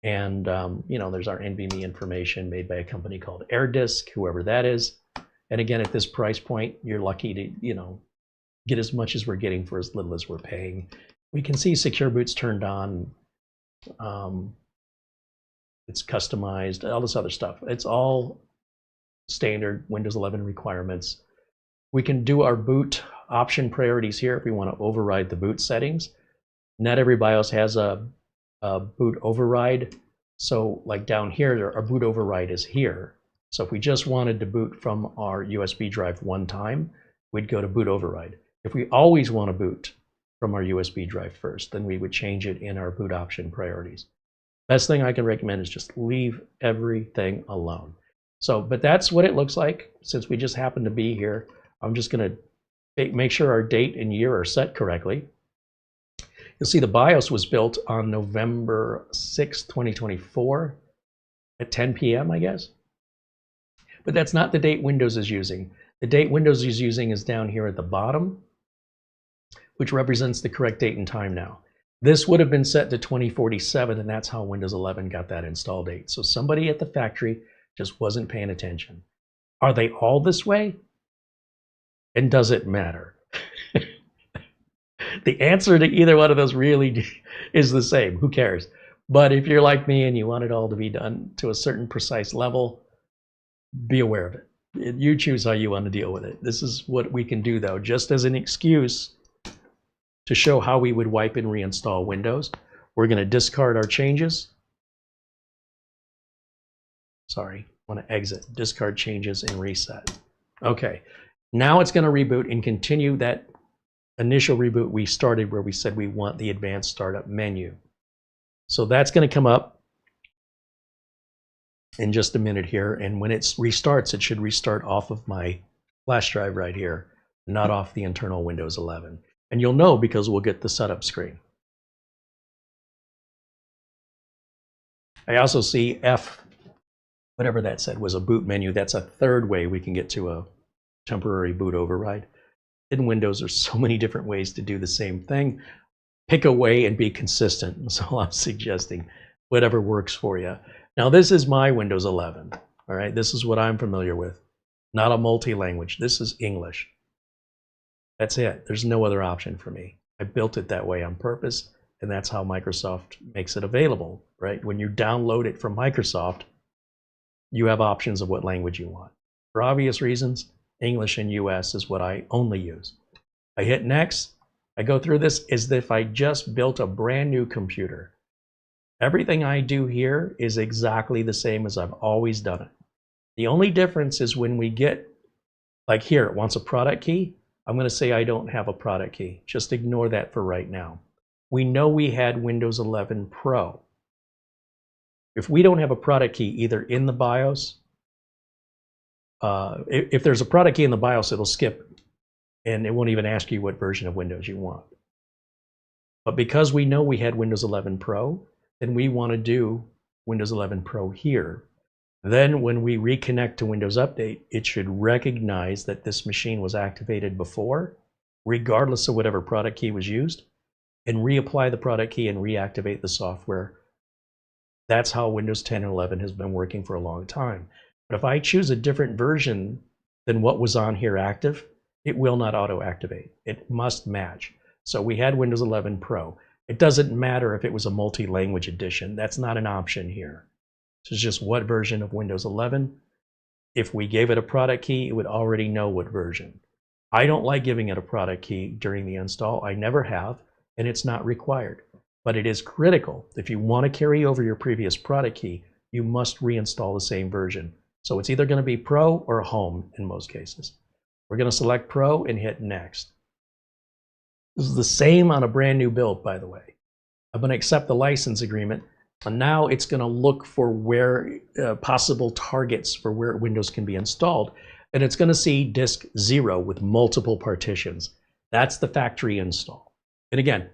And, you know, there's our NVMe information made by a company called AirDisk, whoever that is. And again, at this price point, you're lucky to, you know, get as much as we're getting for as little as we're paying. We can see Secure Boot's turned on. It's customized, all this other stuff. It's all standard Windows 11 requirements. We can do our boot option priorities here if we want to override the boot settings. Not every BIOS has a boot override. So like down here, our boot override is here. So if we just wanted to boot from our USB drive one time, we'd go to boot override. If we always want to boot from our USB drive first, then we would change it in our boot option priorities. Best thing I can recommend is just leave everything alone. So, but that's what it looks like. Since we just happen to be here, I'm just going to make sure our date and year are set correctly. You'll see the BIOS was built on November 6, 2024 at 10 p.m., I guess. But that's not the date Windows is using. The date Windows is using is down here at the bottom, which represents the correct date and time now. This would have been set to 2047, and that's how Windows 11 got that install date. So somebody at the factory just wasn't paying attention. Are they all this way? And does it matter? The answer to either one of those really is the same. Who cares? But if you're like me and you want it all to be done to a certain precise level, be aware of it. You choose how you want to deal with it. This is what we can do, though, just as an excuse to show how we would wipe and reinstall Windows. We're going to discard our changes. Sorry, I want to exit, discard changes, and reset. Okay, now it's going to reboot and continue that initial reboot we started where we said we want the advanced startup menu. So that's going to come up in just a minute here, and when it restarts, it should restart off of my flash drive right here, not off the internal Windows 11. And you'll know because we'll get the setup screen. I also see F, whatever that said was a boot menu. That's a third way we can get to a temporary boot override. In Windows, there's so many different ways to do the same thing. Pick a way and be consistent. That's all I'm suggesting. Whatever works for you. Now, this is my Windows 11. All right, this is what I'm familiar with. Not a multi-language. This is English. That's it. There's no other option for me. I built it that way on purpose, and that's how Microsoft makes it available, right? When you download it from Microsoft, you have options of what language you want. For obvious reasons, English and US is what I only use. I hit next. I go through this as if I just built a brand new computer. Everything I do here is exactly the same as I've always done it. The only difference is when we get, like here, it wants a product key. I'm going to say I don't have a product key. Just ignore that for right now. We know we had Windows 11 Pro. If we don't have a product key either in the BIOS, if there's a product key in the BIOS, it'll skip and it won't even ask you what version of Windows you want. But because we know we had Windows 11 Pro, then we want to do Windows 11 Pro here. Then when we reconnect to Windows Update, it should recognize that this machine was activated before, regardless of whatever product key was used, and reapply the product key and reactivate the software. That's how Windows 10 and 11 has been working for a long time. But if I choose a different version than what was on here active, it will not auto-activate. It must match. So we had Windows 11 Pro. It doesn't matter if it was a multi-language edition. That's not an option here. This is just what version of Windows 11. If we gave it a product key, it would already know what version. I don't like giving it a product key during the install. I never have, and it's not required. But it is critical. If you want to carry over your previous product key, you must reinstall the same version. So it's either going to be Pro or Home in most cases. We're going to select Pro and hit Next. This is the same on a brand new build, by the way. I'm going to accept the license agreement, and now it's going to look for where possible targets for where Windows can be installed, and it's going to see disk 0 with multiple partitions. That's the factory install. And again,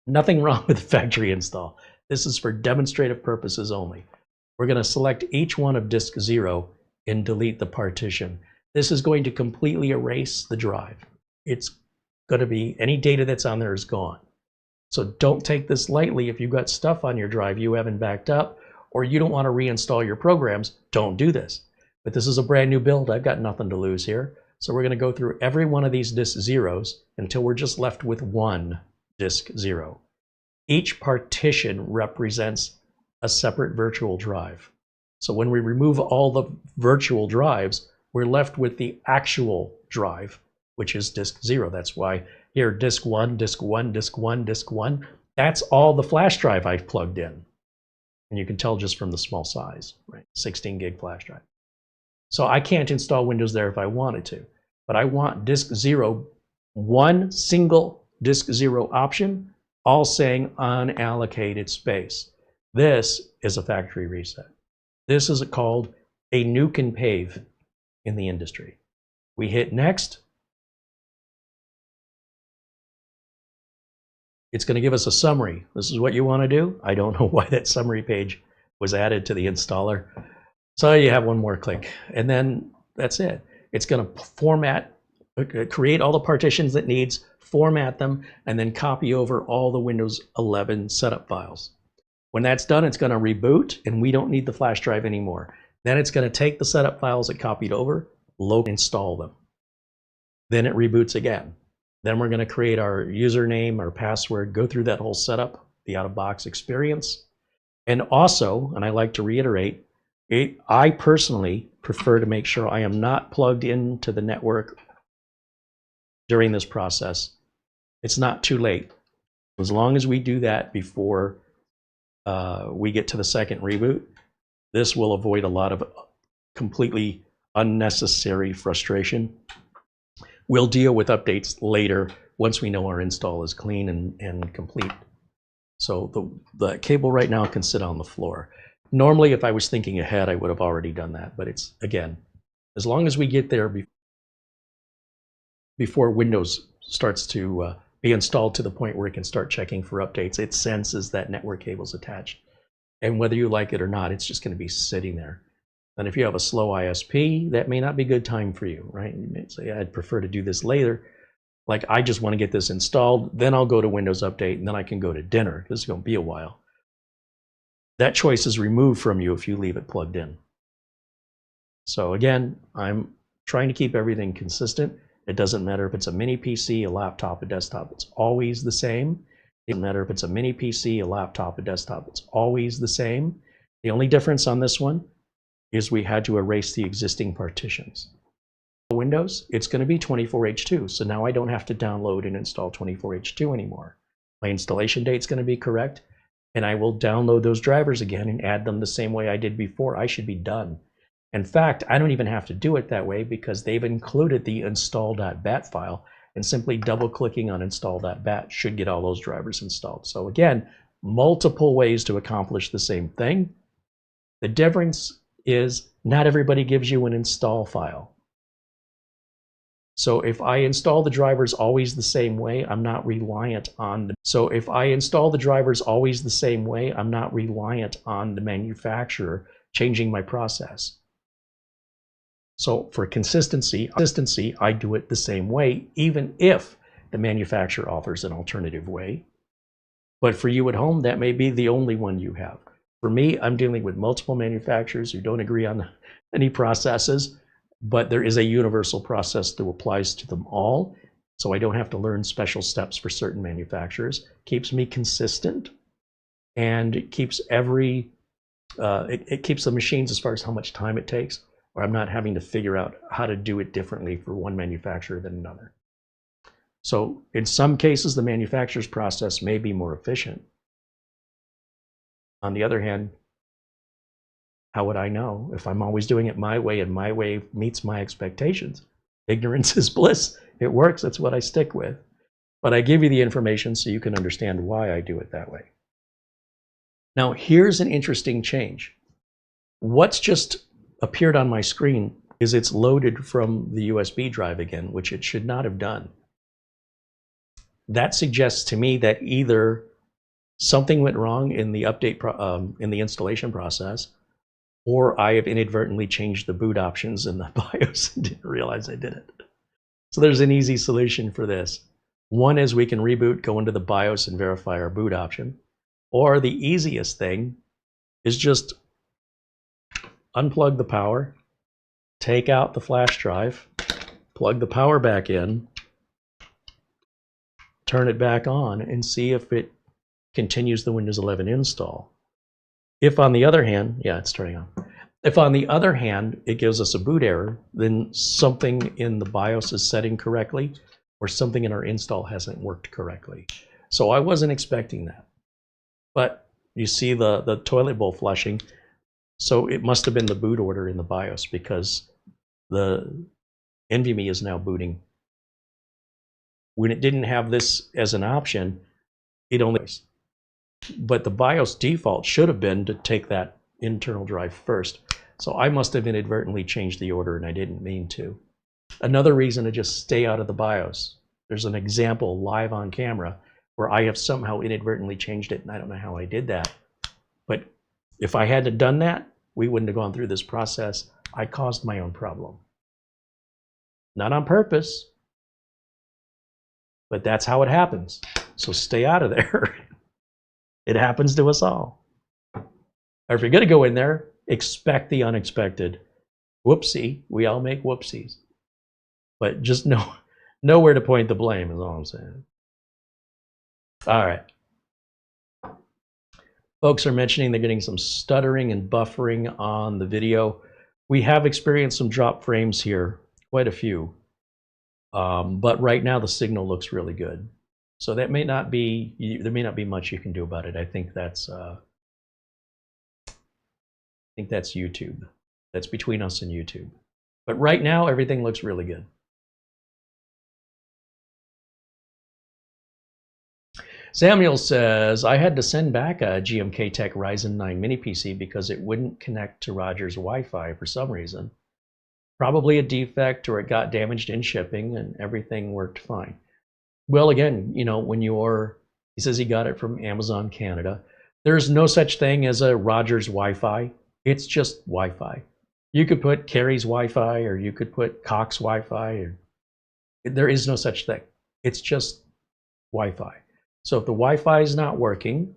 nothing wrong with the factory install. This is for demonstrative purposes only. We're going to select each one of disk 0 and delete the partition. This is going to completely erase the drive. It's going to be, any data that's on there is gone. So don't take this lightly. If you've got stuff on your drive you haven't backed up, or you don't want to reinstall your programs, don't do this. But this is a brand new build. I've got nothing to lose here. So we're going to go through every one of these disk 0s until we're just left with one disk 0. Each partition represents a separate virtual drive. So when we remove all the virtual drives, we're left with the actual drive, which is disk 0. That's why here, disk 1, disk 1, disk 1, disk 1. That's all the flash drive I've plugged in. And you can tell just from the small size, right? 16 gig flash drive. So I can't install Windows there if I wanted to, but I want disk 0, one single disk 0 option, all saying unallocated space. This is a factory reset. This is called a nuke and pave in the industry. We hit next. It's going to give us a summary. This is what you want to do. I don't know why that summary page was added to the installer. So you have one more click, and then that's it. It's going to format, create all the partitions it needs, format them, and then copy over all the Windows 11 setup files. When that's done, it's going to reboot, and we don't need the flash drive anymore. Then it's going to take the setup files it copied over, install them. Then it reboots again. Then we're going to create our username, our password, go through that whole setup, the out-of-box experience. And also, and I like to reiterate, I personally prefer to make sure I am not plugged into the network during this process. It's not too late. As long as we do that before we get to the second reboot, this will avoid a lot of completely unnecessary frustration. We'll deal with updates later once we know our install is clean and complete. So the cable right now can sit on the floor. Normally, if I was thinking ahead, I would have already done that. But it's, again, as long as we get there before Windows starts to be installed to the point where it can start checking for updates, it senses that network cable's attached. And whether you like it or not, it's just going to be sitting there. And if you have a slow ISP, that may not be a good time for you, right? You may say, I'd prefer to do this later. Like, I just want to get this installed, then I'll go to Windows Update, and then I can go to dinner. This is going to be a while. That choice is removed from you if you leave it plugged in. So again, I'm trying to keep everything consistent. It doesn't matter if it's a mini PC, a laptop, a desktop. It's always the same. It doesn't matter if it's a mini PC, a laptop, a desktop. It's always the same. The only difference on this one is we had to erase the existing partitions. Windows, it's going to be 24H2, so now I don't have to download and install 24H2 anymore. My installation date is going to be correct, and I will download those drivers again and add them the same way I did before. I should be done. In fact, I don't even have to do it that way because they've included the install.bat file, and simply double-clicking on install.bat should get all those drivers installed. So again, multiple ways to accomplish the same thing. The difference is not everybody gives you an install file. So if I install the drivers always the same way, I'm not reliant on the manufacturer changing my process. So for consistency, I do it the same way, even if the manufacturer offers an alternative way. But for you at home, that may be the only one you have. For me, I'm dealing with multiple manufacturers who don't agree on any processes, but there is a universal process that applies to them all. so I don't have to learn special steps for certain manufacturers. Keeps me consistent, and it keeps it keeps the machines as far as how much time it takes, or I'm not having to figure out how to do it differently for one manufacturer than another. So in some cases, the manufacturer's process may be more efficient. On the other hand, how would I know if I'm always doing it my way and my way meets my expectations? Ignorance is bliss. It works. That's what I stick with. But I give you the information so you can understand why I do it that way. Now, here's an interesting change. What's just appeared on my screen is it's loaded from the USB drive again, which it should not have done. That suggests to me that either something went wrong in the update in the installation process, or I have inadvertently changed the boot options in the BIOS and didn't realize I did it. So there's an easy solution for this. One is we can reboot, go into the BIOS and verify our boot option. Or the easiest thing is just unplug the power, take out the flash drive, plug the power back in, turn it back on, and see if it continues the Windows 11 install. If on the other hand, yeah, it's turning on. If on the other hand, it gives us a boot error, then something in the BIOS is setting correctly, or something in our install hasn't worked correctly. So I wasn't expecting that. But you see the toilet bowl flushing, so it must have been the boot order in the BIOS, because the NVMe is now booting. When it didn't have this as an option, it only... But the BIOS default should have been to take that internal drive first. So I must have inadvertently changed the order, and I didn't mean to. Another reason to just stay out of the BIOS. There's an example live on camera where I have somehow inadvertently changed it, and I don't know how I did that. But if I hadn't done that, we wouldn't have gone through this process. I caused my own problem. Not on purpose, but that's how it happens. So stay out of there. It happens to us all. Or if you're going to go in there, expect the unexpected. Whoopsie. We all make whoopsies. But just know where to point the blame is all I'm saying. All right. Folks are mentioning they're getting some stuttering and buffering on the video. We have experienced some drop frames here, quite a few. But right now the signal looks really good. So that may not be, there may not be much you can do about it. I think that's YouTube. That's between us and YouTube. But right now everything looks really good. Samuel says, I had to send back a GMKtec Ryzen 9 Mini PC because it wouldn't connect to Roger's Wi-Fi for some reason. Probably a defect, or it got damaged in shipping, and everything worked fine. Well, again, you know, when you're, he says he got it from Amazon Canada. There's no such thing as a Roger's Wi-Fi. It's just Wi-Fi. You could put Carey's Wi-Fi, or you could put Cox Wi-Fi. Or, there is no such thing. It's just Wi-Fi. So if the Wi-Fi is not working,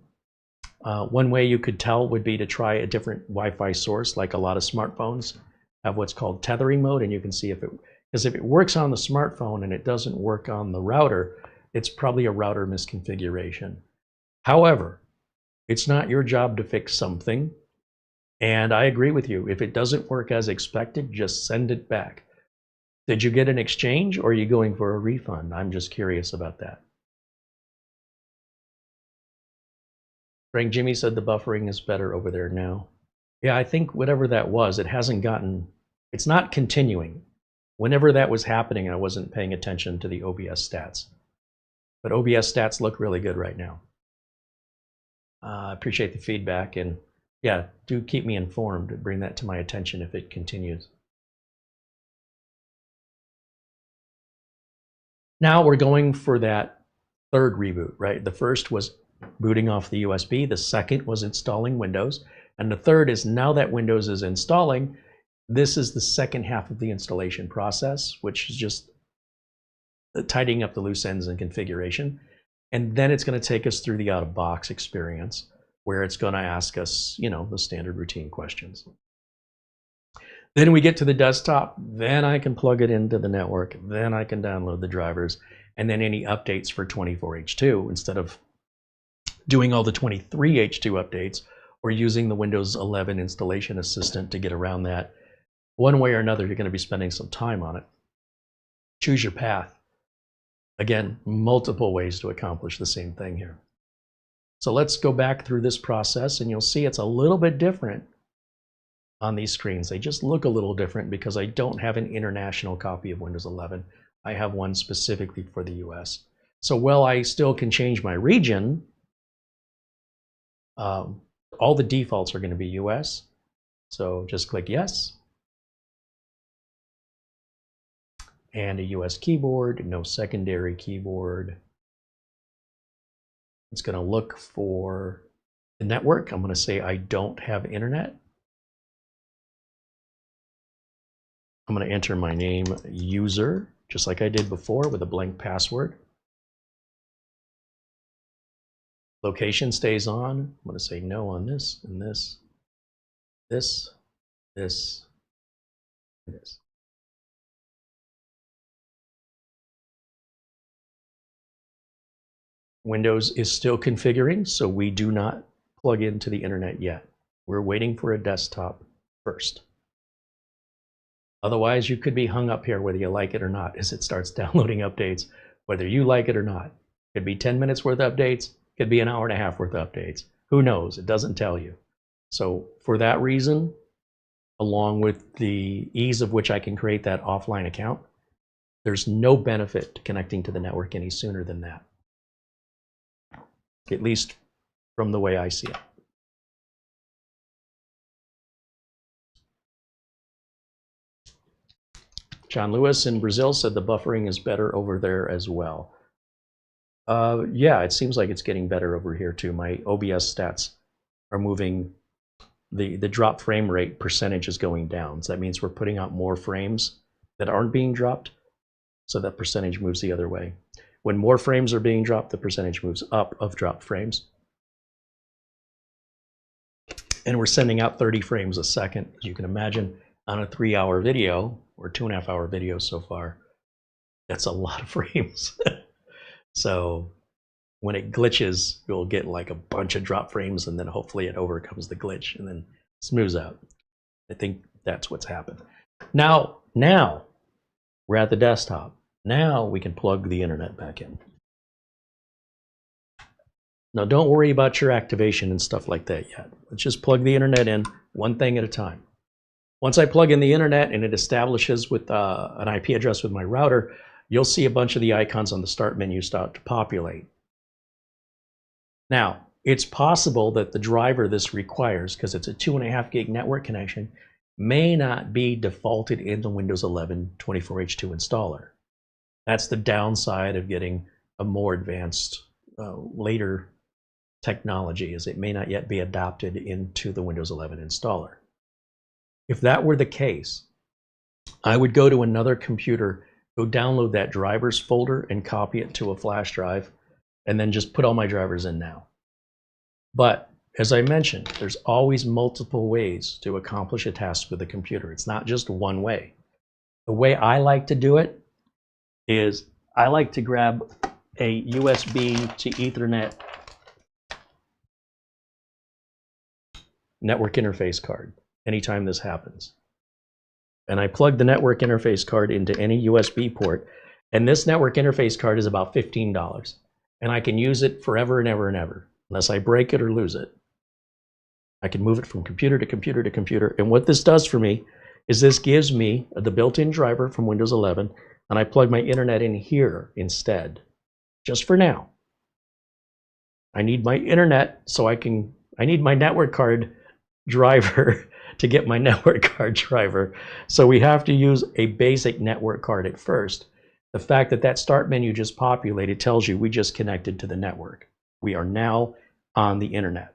one way you could tell would be to try a different Wi-Fi source, like a lot of smartphones have what's called tethering mode, and you can see if it, because if it works on the smartphone and it doesn't work on the router, it's probably a router misconfiguration. However, it's not your job to fix something, and I agree with you. If it doesn't work as expected, just send it back. Did you get an exchange, or are you going for a refund? I'm just curious about that. Frank Jimmy said the buffering is better over there now. Yeah, I think whatever that was, it hasn't gotten, it's not continuing. Whenever that was happening, I wasn't paying attention to the OBS stats. But OBS stats look really good right now. I appreciate the feedback, and yeah, do keep me informed. Bring that to my attention if it continues. Now we're going for that third reboot, right? The first was booting off the USB. The second was installing Windows. And the third is, now that Windows is installing, this is the second half of the installation process, which is just tidying up the loose ends and configuration. And then it's going to take us through the out-of-box experience, where it's going to ask us, you know, the standard routine questions. Then we get to the desktop, then I can plug it into the network, then I can download the drivers, and then any updates for 24H2 instead of doing all the 23H2 updates or using the Windows 11 installation assistant to get around that. One way or another, you're going to be spending some time on it. Choose your path. Again, multiple ways to accomplish the same thing here. So let's go back through this process, and you'll see it's a little bit different on these screens. They just look a little different because I don't have an international copy of Windows 11. I have one specifically for the US. So while I still can change my region, all the defaults are going to be US. So just click yes. And a US keyboard, no secondary keyboard. It's going to look for the network. I'm going to say I don't have internet. I'm going to enter my name, user, just like I did before with a blank password. Location stays on. I'm going to say no on this and this, this, this, and this. Windows is still configuring, so we do not plug into the internet yet. We're waiting for a desktop first. Otherwise, you could be hung up here whether you like it or not as it starts downloading updates, whether you like it or not. Could be 10 minutes worth of updates, could be an hour and a half worth of updates. Who knows? It doesn't tell you. So for that reason, along with the ease of which I can create that offline account, there's no benefit to connecting to the network any sooner than that. At least from the way I see it. John Lewis in Brazil said the buffering is better over there as well. Yeah, it seems like it's getting better over here too. My OBS stats are moving. The drop frame rate percentage is going down. So that means we're putting out more frames that aren't being dropped. So that percentage moves the other way. When more frames are being dropped, the percentage moves up of dropped frames. And we're sending out 30 frames a second, as you can imagine, on a 3-hour video, or 2.5-hour video so far. That's a lot of frames. So when it glitches, you'll get like a bunch of drop frames, and then hopefully it overcomes the glitch and then smooths out. I think that's what's happened. Now we're at the desktop. Now we can plug the internet back in. Now don't worry about your activation and stuff like that yet. Let's just plug the internet in one thing at a time. Once I plug in the internet and it establishes with an IP address with my router, you'll see a bunch of the icons on the start menu start to populate. Now, it's possible that the driver this requires, because it's a 2.5 gig network connection, may not be defaulted in the Windows 11 24H2 installer. That's the downside of getting a more advanced later technology, is it may not yet be adopted into the Windows 11 installer. If that were the case, I would go to another computer, go download that drivers folder and copy it to a flash drive, and then just put all my drivers in now. But as I mentioned, there's always multiple ways to accomplish a task with a computer. It's not just one way. The way I like to do it is I like to grab a USB to Ethernet network interface card anytime this happens. And I plug the network interface card into any USB port, and this network interface card is about $15. And I can use it forever and ever and ever, unless I break it or lose it. I can move it from computer to computer to computer. And what this does for me is this gives me the built-in driver from Windows 11, and I plug my internet in here instead, just for now. I need my internet so I need my network card driver to get my network card driver. So we have to use a basic network card at first. The fact that that start menu just populated tells you we just connected to the network. We are now on the internet.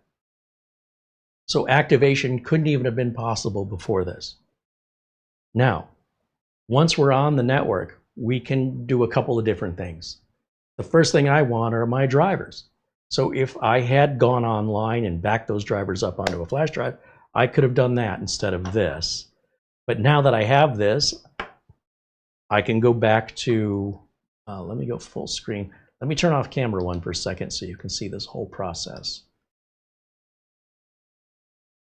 So activation couldn't even have been possible before this. Now, once we're on the network, we can do a couple of different things. The first thing I want are my drivers. So if I had gone online and backed those drivers up onto a flash drive, I could have done that instead of this. But now that I have this, I can go back to, let me go full screen. Let me turn off camera one for a second so you can see this whole process.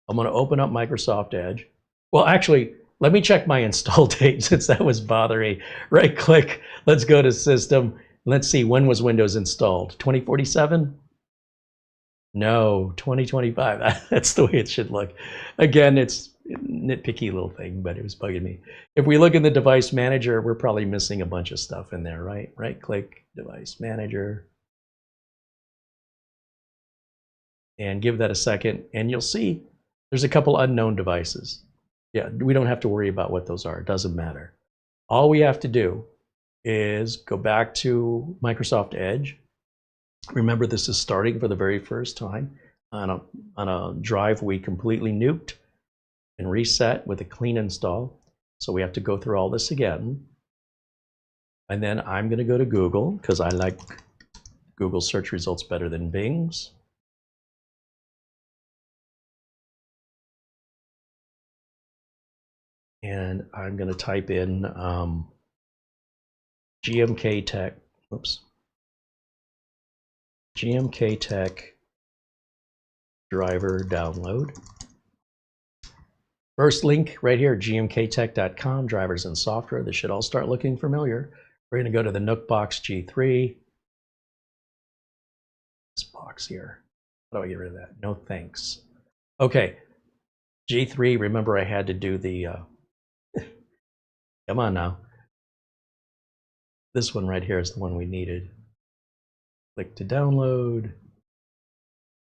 I'm going to open up Microsoft Edge. Well, actually, let me check my install date since that was bothering. Right click, let's go to System. Let's see, when was Windows installed? 2047? No, 2025. That's the way it should look. Again, it's a nitpicky little thing, but it was bugging me. If we look in the device manager, we're probably missing a bunch of stuff in there, right? Right click, device manager. And give that a second, and you'll see there's a couple unknown devices. Yeah, we don't have to worry about what those are. It doesn't matter. All we have to do is go back to Microsoft Edge. Remember, this is starting for the very first time on a drive we completely nuked and reset with a clean install. So we have to go through all this again. And then I'm going to go to Google because I like Google search results better than Bing's. And I'm going to type in GMKtec, GMKtec driver download. First link right here, gmktec.com, drivers and software. This should all start looking familiar. We're going to go to the NookBox G3. This box here. How do I get rid of that? No thanks. Okay, G3, remember I had to do the, come on now. This one right here is the one we needed. Click to download.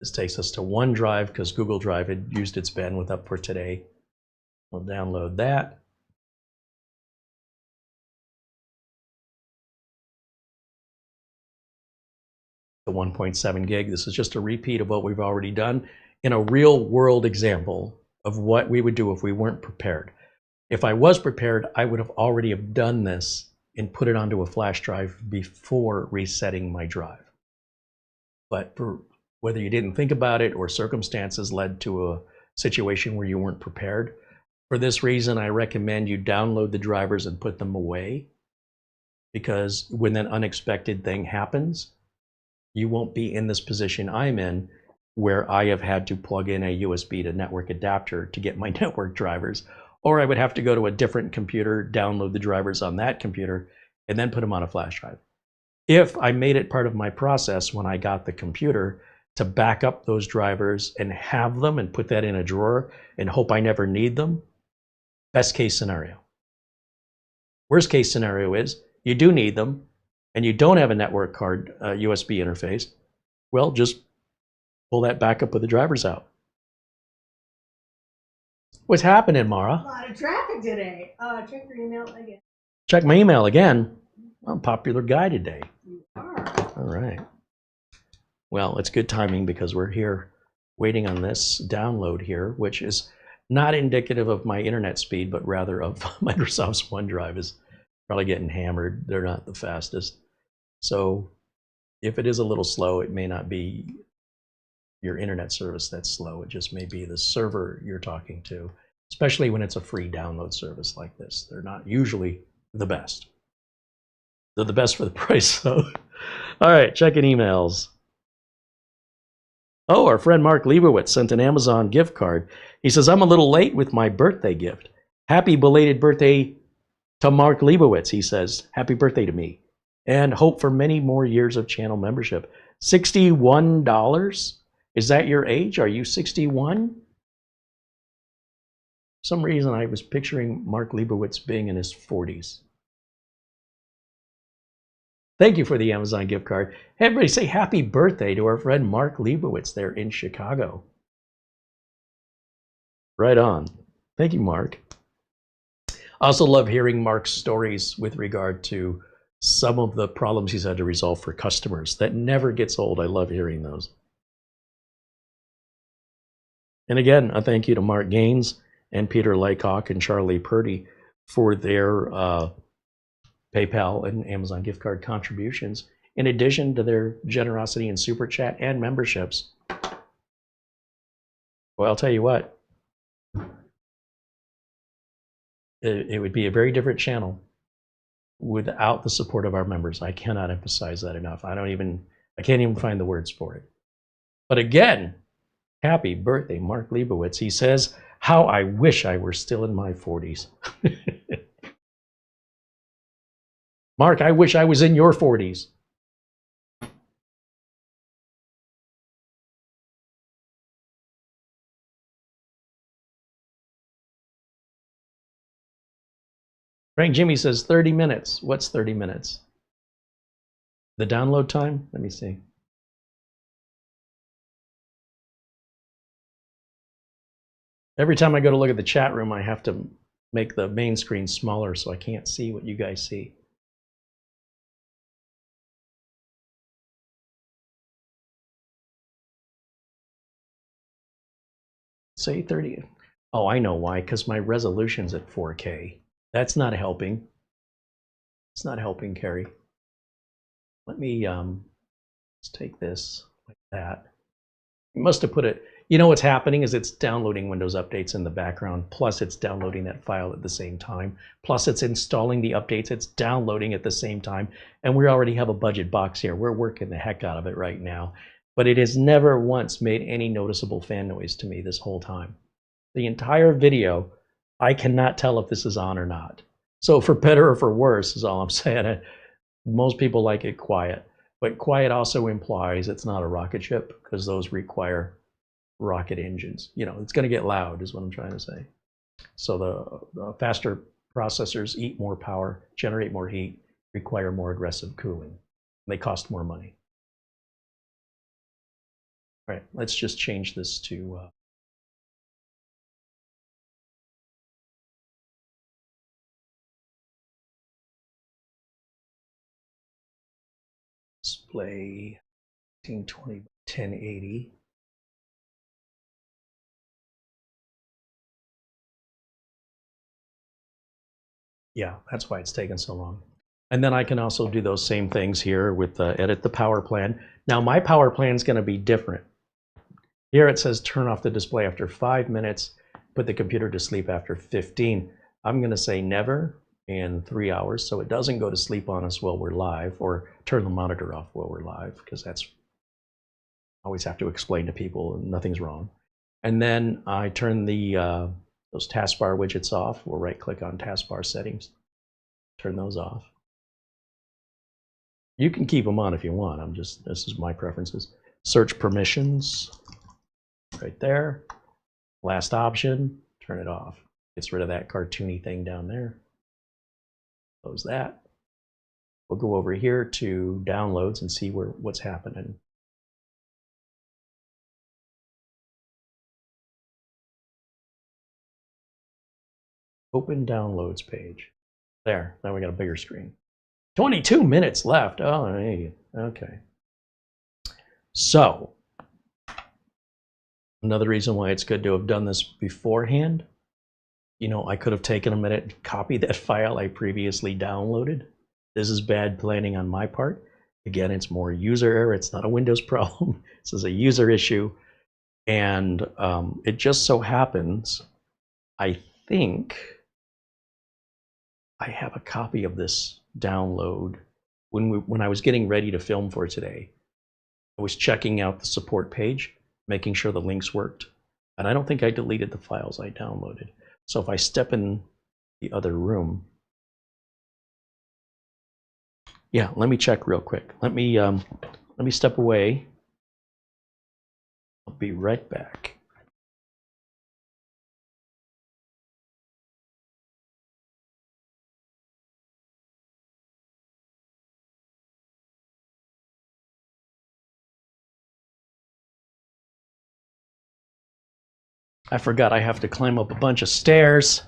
This takes us to OneDrive because Google Drive had used its bandwidth up for today. We'll download that. The 1.7 gig. This is just a repeat of what we've already done in a real world example of what we would do if we weren't prepared. If I was prepared, I would have already have done this and put it onto a flash drive before resetting my drive. But for whether you didn't think about it or circumstances led to a situation where you weren't prepared, for this reason, I recommend you download the drivers and put them away, because when that unexpected thing happens, you won't be in this position I'm in where I have had to plug in a USB to network adapter to get my network drivers, or I would have to go to a different computer, download the drivers on that computer, and then put them on a flash drive. If I made it part of my process when I got the computer to back up those drivers and have them and put that in a drawer and hope I never need them, best case scenario. Worst case scenario is you do need them and you don't have a network card USB interface. Well, just pull that back up with the drivers out. What's happening, Mara? A lot of traffic today. Check your email again. Check my email again. I'm a popular guy today. You are. All right. Well, it's good timing because we're here waiting on this download here, which is not indicative of my internet speed, but rather of Microsoft's OneDrive is probably getting hammered. They're not the fastest. So if it is a little slow, it may not be your internet service that's slow. It just may be the server you're talking to, especially when it's a free download service like this. They're not usually the best. They're the best for the price, though. All right, checking emails. Oh, our friend Mark Leibowitz sent an Amazon gift card. He says, I'm a little late with my birthday gift. Happy belated birthday to Mark Leibowitz, he says. Happy birthday to me. And hope for many more years of channel membership. $61? Is that your age? Are you 61? For some reason, I was picturing Mark Leibowitz being in his 40s. Thank you for the Amazon gift card. Everybody say happy birthday to our friend Mark Leibowitz there in Chicago. Right on. Thank you, Mark. I also love hearing Mark's stories with regard to some of the problems he's had to resolve for customers. That never gets old. I love hearing those. And again, a thank you to Mark Gaines and Peter Laycock and Charlie Purdy for their PayPal and Amazon gift card contributions, in addition to their generosity in Super Chat and memberships. Well, I'll tell you what. It would be a very different channel without the support of our members. I cannot emphasize that enough. I can't even find the words for it. But again, happy birthday, Mark Leibowitz. He says, how I wish I were still in my 40s. Mark, I wish I was in your 40s. Frank Jimmy says 30 minutes. What's 30 minutes? The download time? Let me see. Every time I go to look at the chat room, I have to make the main screen smaller so I can't see what you guys see. Say 30. Oh, I know why, because my resolution's at 4K. That's not helping. It's not helping, Carey. Let me let's take this like that. You must have put it, you know what's happening is it's downloading Windows updates in the background, plus it's downloading that file at the same time, plus it's installing the updates, it's downloading at the same time, and we already have a budget box here. We're working the heck out of it right now, but it has never once made any noticeable fan noise to me this whole time. The entire video, I cannot tell if this is on or not. So for better or for worse is all I'm saying. Most people like it quiet, but quiet also implies it's not a rocket ship, because those require rocket engines. You know, it's going to get loud is what I'm trying to say. So the faster processors eat more power, generate more heat, require more aggressive cooling. They cost more money. All right, let's just change this to display 1920 by 1080. Yeah, that's why it's taken so long. And then I can also do those same things here with edit the power plan. Now my power plan is going to be different. Here it says turn off the display after 5 minutes, put the computer to sleep after 15. I'm going to say never in 3 hours, so it doesn't go to sleep on us while we're live, or turn the monitor off while we're live, because that's always have to explain to people nothing's wrong. And then I turn the those taskbar widgets off. We'll right click on taskbar settings, turn those off. You can keep them on if you want. This is my preferences. Search permissions, right there. Last option, turn it off. Gets rid of that cartoony thing down there. Close that. We'll go over here to downloads and see what's happening. Open downloads page. There, now we got a bigger screen. 22 minutes left. Oh, hey, okay. So, another reason why it's good to have done this beforehand. You know, I could have taken a minute and copied that file I previously downloaded. This is bad planning on my part. Again, it's more user error. It's not a Windows problem. This is a user issue. And it just so happens, I think I have a copy of this download. When I was getting ready to film for today, I was checking out the support page, making sure the links worked. And I don't think I deleted the files I downloaded. So if I step in the other room, yeah, let me check real quick. Let me step away. I'll be right back. I forgot I have to climb up a bunch of stairs.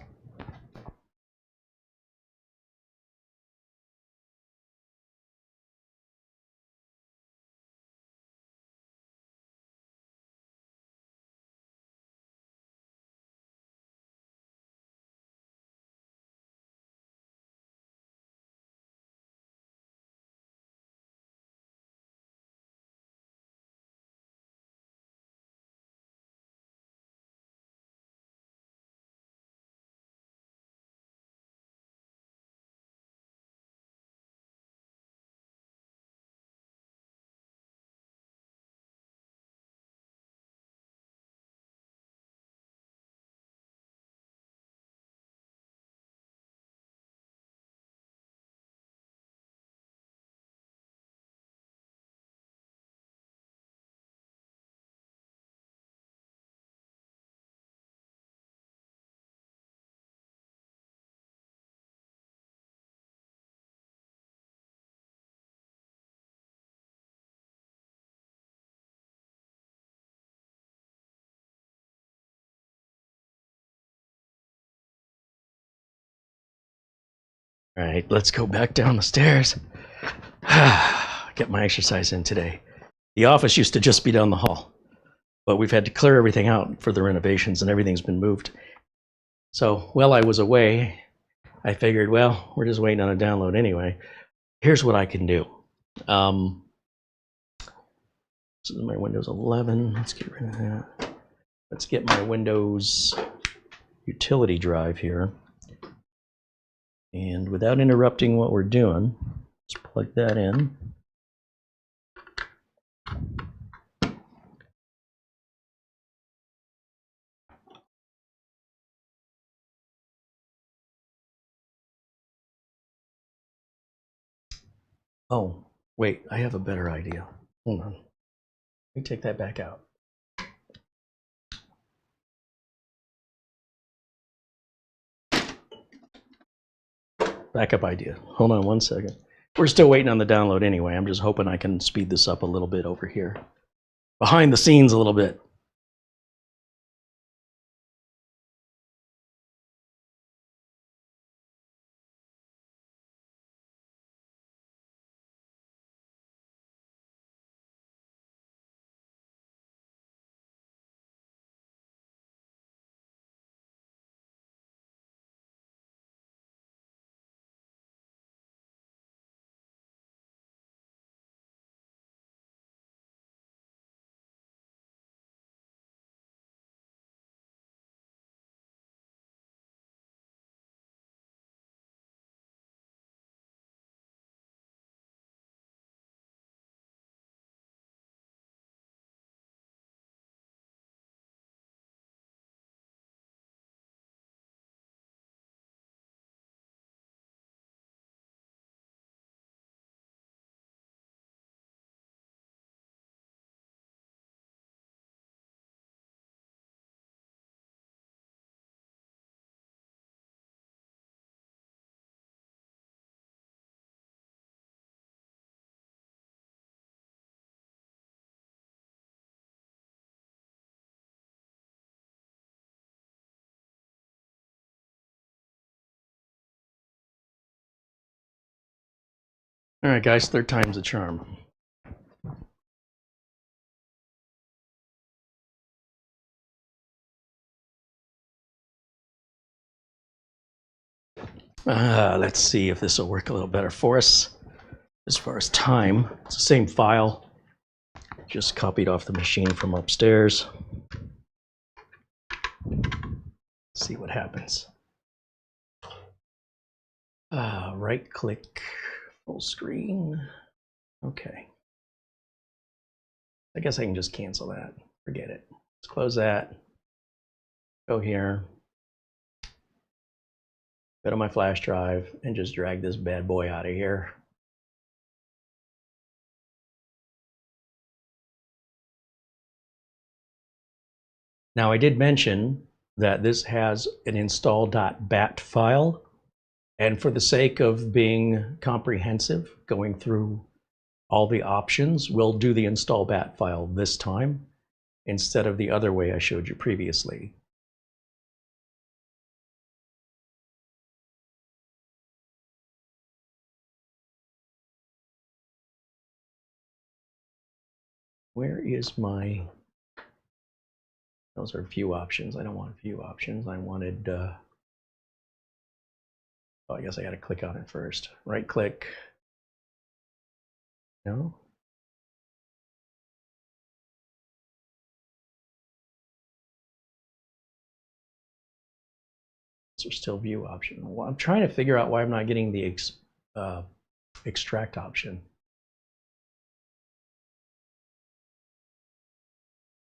All right, let's go back down the stairs. Get my exercise in today. The office used to just be down the hall, but we've had to clear everything out for the renovations and everything's been moved. So while I was away, I figured, well, we're just waiting on a download anyway. Here's what I can do. This is my Windows 11. Let's get rid of that. Let's get my Windows utility drive here. And without interrupting what we're doing, let's plug that in. Oh, wait, I have a better idea. Hold on. Let me take that back out. Backup idea. Hold on one second. We're still waiting on the download anyway. I'm just hoping I can speed this up a little bit over here. Behind the scenes a little bit. All right, guys, third time's a charm. Let's see if this will work a little better for us. As far as time, it's the same file, just copied off the machine from upstairs. See what happens. Right click, full screen. Okay. I guess I can just cancel that. Forget it. Let's close that. Go here. Go to my flash drive and just drag this bad boy out of here. Now, I did mention that this has an install.bat file, and for the sake of being comprehensive, going through all the options, we'll do the install.bat file this time instead of the other way I showed you previously. Where is my... Those are view options. I don't want view options. I wanted, oh, I guess I got to click on it first. Right click. No. Those are still view option. Well, I'm trying to figure out why I'm not getting the extract option.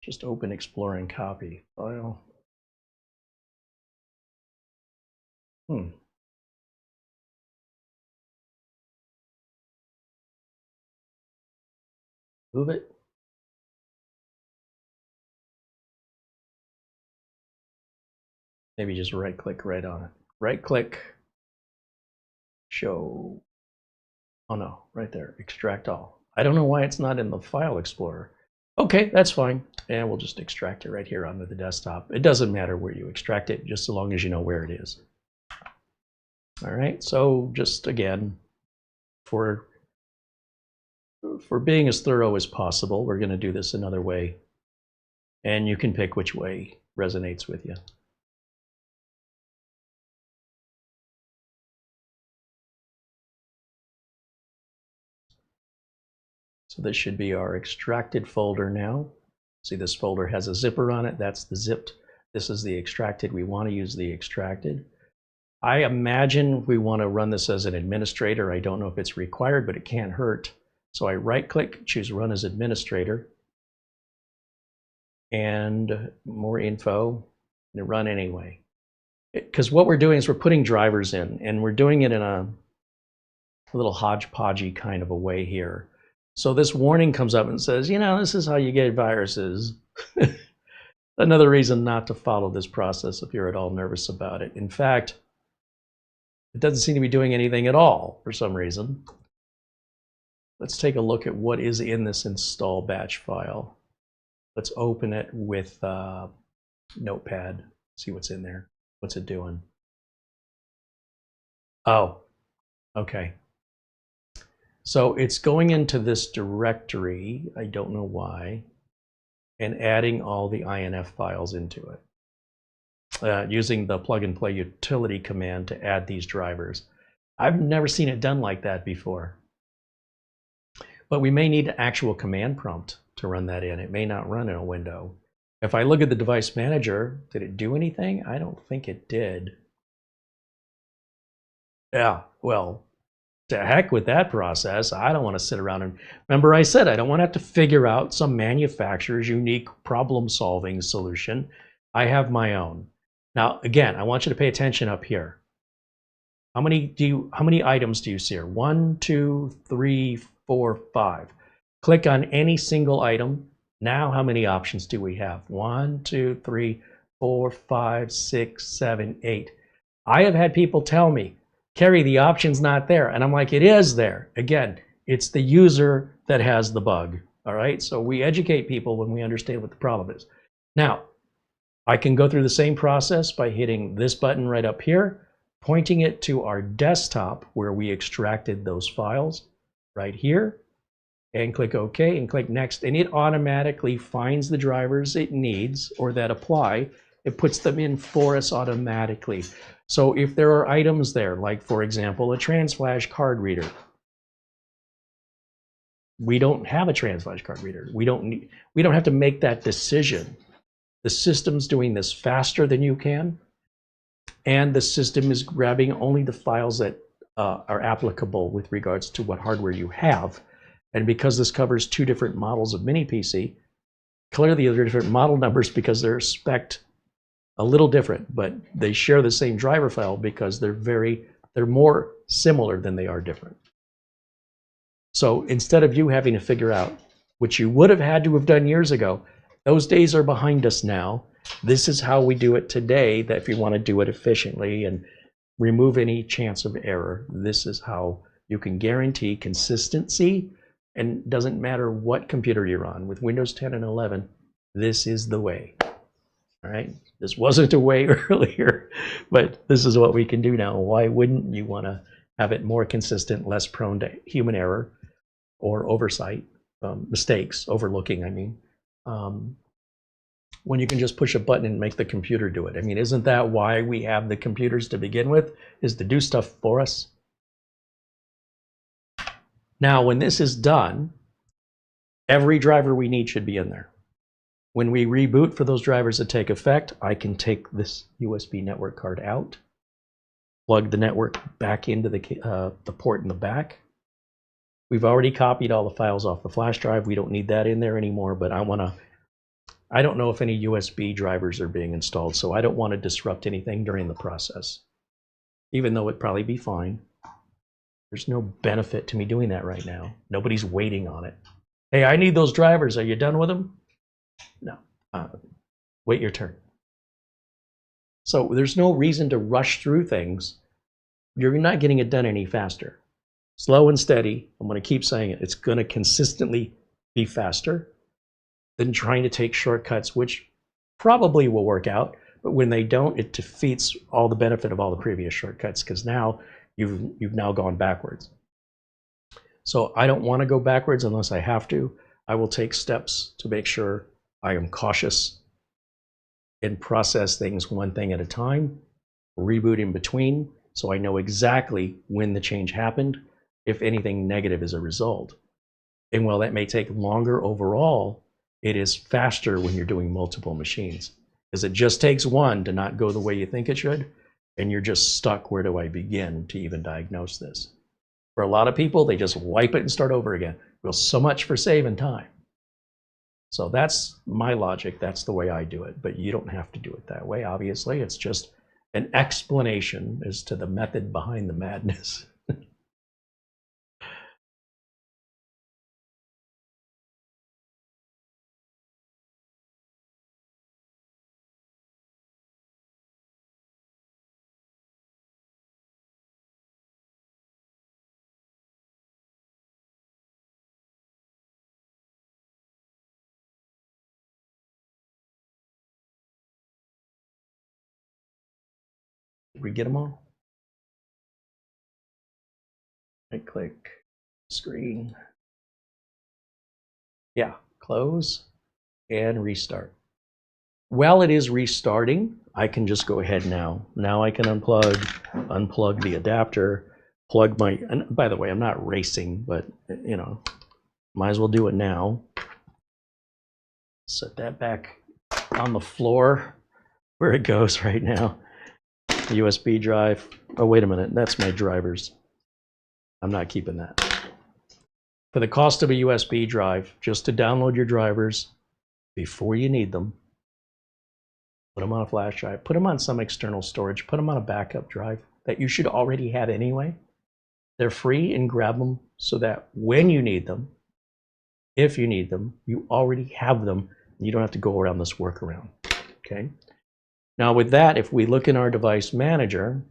Just open, explore, and copy file. Move it. Maybe just right click right on it. Right click, show. Oh no, right there, extract all. I don't know why it's not in the file explorer. Okay, that's fine. And we'll just extract it right here onto the desktop. It doesn't matter where you extract it, just so long as you know where it is. All right, so just again, for being as thorough as possible, we're going to do this another way. And you can pick which way resonates with you. So this should be our extracted folder now. See, this folder has a zipper on it. That's the zipped. This is the extracted. We want to use the extracted. I imagine we want to run this as an administrator. I don't know if it's required, but it can't hurt. So I right-click, choose Run as Administrator. And more info, and run anyway. Because what we're doing is we're putting drivers in, and we're doing it in a little hodgepodgey kind of a way here. So this warning comes up and says, you know, this is how you get viruses. Another reason not to follow this process if you're at all nervous about it. In fact, it doesn't seem to be doing anything at all for some reason. Let's take a look at what is in this install batch file. Let's open it with Notepad, see what's in there. What's it doing? Oh, okay. So it's going into this directory, I don't know why, and adding all the INF files into it. Using the plug and play utility command to add these drivers. I've never seen it done like that before. But we may need an actual command prompt to run that in. It may not run in a window. If I look at the device manager, did it do anything? I don't think it did. Yeah, well, to heck with that process. I don't want to sit around and, remember I said I don't want to have to figure out some manufacturer's unique problem-solving solution. I have my own. Now, again, I want you to pay attention up here. How many items do you see here? 1, 2, 3, 4, 5. Click on any single item. Now, how many options do we have? 1, 2, 3, 4, 5, 6, 7, 8. I have had people tell me, Carey, the option's not there. And I'm like, it is there. Again, it's the user that has the bug. All right, so we educate people when we understand what the problem is. Now, I can go through the same process by hitting this button right up here, pointing it to our desktop where we extracted those files right here, and click OK and click Next, and it automatically finds the drivers it needs or that apply. It puts them in for us automatically. So if there are items there, like for example, a TransFlash card reader, we don't have a TransFlash card reader. We don't have to make that decision. The system's doing this faster than you can, and the system is grabbing only the files that are applicable with regards to what hardware you have. And because this covers 2 different models of Mini PC, clearly they're different model numbers because they're spec'd a little different, but they share the same driver file because they're more similar than they are different. So instead of you having to figure out, which you would have had to have done years ago, those days are behind us now. This is how we do it today, that if you want to do it efficiently and remove any chance of error, this is how you can guarantee consistency, and it doesn't matter what computer you're on. With Windows 10 and 11, this is the way. All right, this wasn't a way earlier, but this is what we can do now. Why wouldn't you want to have it more consistent, less prone to human error or oversight, mistakes, overlooking, I mean, when you can just push a button and make the computer do it? I mean, isn't that why we have the computers to begin with, is to do stuff for us? Now, when this is done, every driver we need should be in there. When we reboot for those drivers to take effect, I can take this USB network card out, plug the network back into the port in the back. We've already copied all the files off the flash drive. We don't need that in there anymore, but I don't know if any USB drivers are being installed, so I don't want to disrupt anything during the process, even though it'd probably be fine. There's no benefit to me doing that right now. Nobody's waiting on it. Hey, I need those drivers. Are you done with them? No. Wait your turn. So there's no reason to rush through things. You're not getting it done any faster. Slow and steady, I'm going to keep saying it, it's going to consistently be faster than trying to take shortcuts, which probably will work out, But when they don't, it defeats all the benefit of all the previous shortcuts, because now you've now gone backwards. So I don't want to go backwards unless I have to. I will take steps to make sure I am cautious and process things one thing at a time, reboot in between, so I know exactly when the change happened, if anything negative is a result. And while that may take longer overall, it is faster when you're doing multiple machines, because it just takes one to not go the way you think it should, and you're just stuck. Where do I begin to even diagnose this? For a lot of people, they just wipe it and start over again. Well, so much for saving time. So that's my logic. That's the way I do it. But you don't have to do it that way, obviously. It's just an explanation as to the method behind the madness. Did we get them all? Right click, screen. Yeah, close and restart. While it is restarting, I can just go ahead now. Now I can unplug the adapter, plug my, and by the way, I'm not racing, but you know, might as well do it now. Set that back on the floor where it goes right now. USB drive. Oh, wait a minute. That's my drivers. I'm not keeping that. For the cost of a USB drive, just to download your drivers before you need them, put them on a flash drive, put them on some external storage, put them on a backup drive that you should already have anyway. They're free, and grab them so that when you need them, if you need them, you already have them. And you don't have to go around this workaround. Okay. Now with that, if we look in our device manager,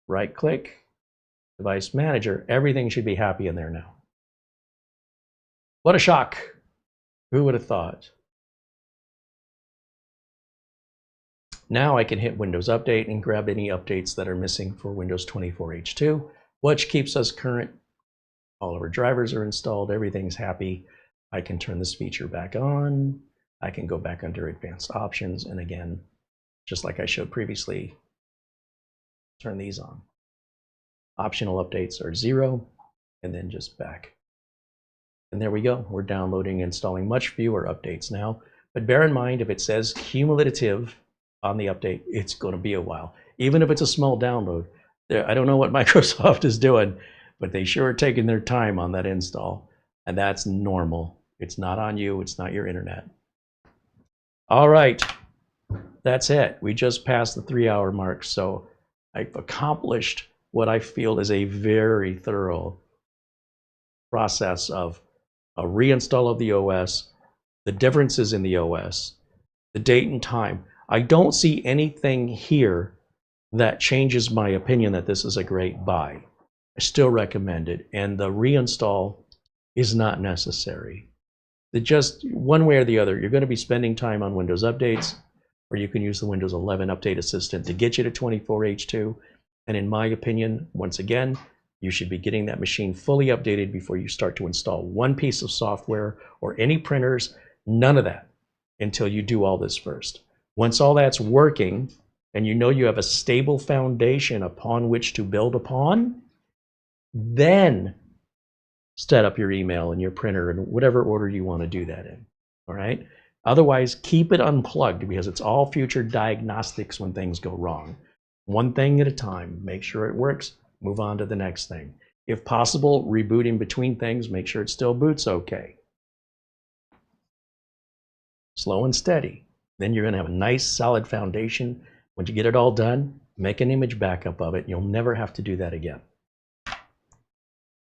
right click, device manager, everything should be happy in there now. What a shock. Who would have thought? Now I can hit Windows Update and grab any updates that are missing for Windows 24 H2, which keeps us current. All of our drivers are installed, everything's happy. I can turn this feature back on. I can go back under Advanced Options, and again, just like I showed previously, turn these on. Optional updates are 0, and then just back. And there we go. We're downloading and installing much fewer updates now. But bear in mind, if it says cumulative on the update, it's going to be a while. Even if it's a small download. I don't know what Microsoft is doing, but they sure are taking their time on that install. And that's normal. It's not on you. It's not your internet. All right. That's it. We just passed the 3-hour mark. So I've accomplished what I feel is a very thorough process of a reinstall of the OS, the differences in the OS, the date and time. I don't see anything here that changes my opinion that this is a great buy. I still recommend it, and the reinstall is not necessary. Just one way or the other, you're going to be spending time on Windows updates, or you can use the Windows 11 Update Assistant to get you to 24H2. And in my opinion, once again, you should be getting that machine fully updated before you start to install one piece of software or any printers. None of that until you do all this first. Once all that's working and you know you have a stable foundation upon which to build upon, then set up your email and your printer in whatever order you want to do that in. All right. Otherwise, keep it unplugged, because it's all future diagnostics when things go wrong. One thing at a time. Make sure it works. Move on to the next thing. If possible, reboot in between things. Make sure it still boots okay. Slow and steady. Then you're going to have a nice solid foundation. Once you get it all done, make an image backup of it. You'll never have to do that again.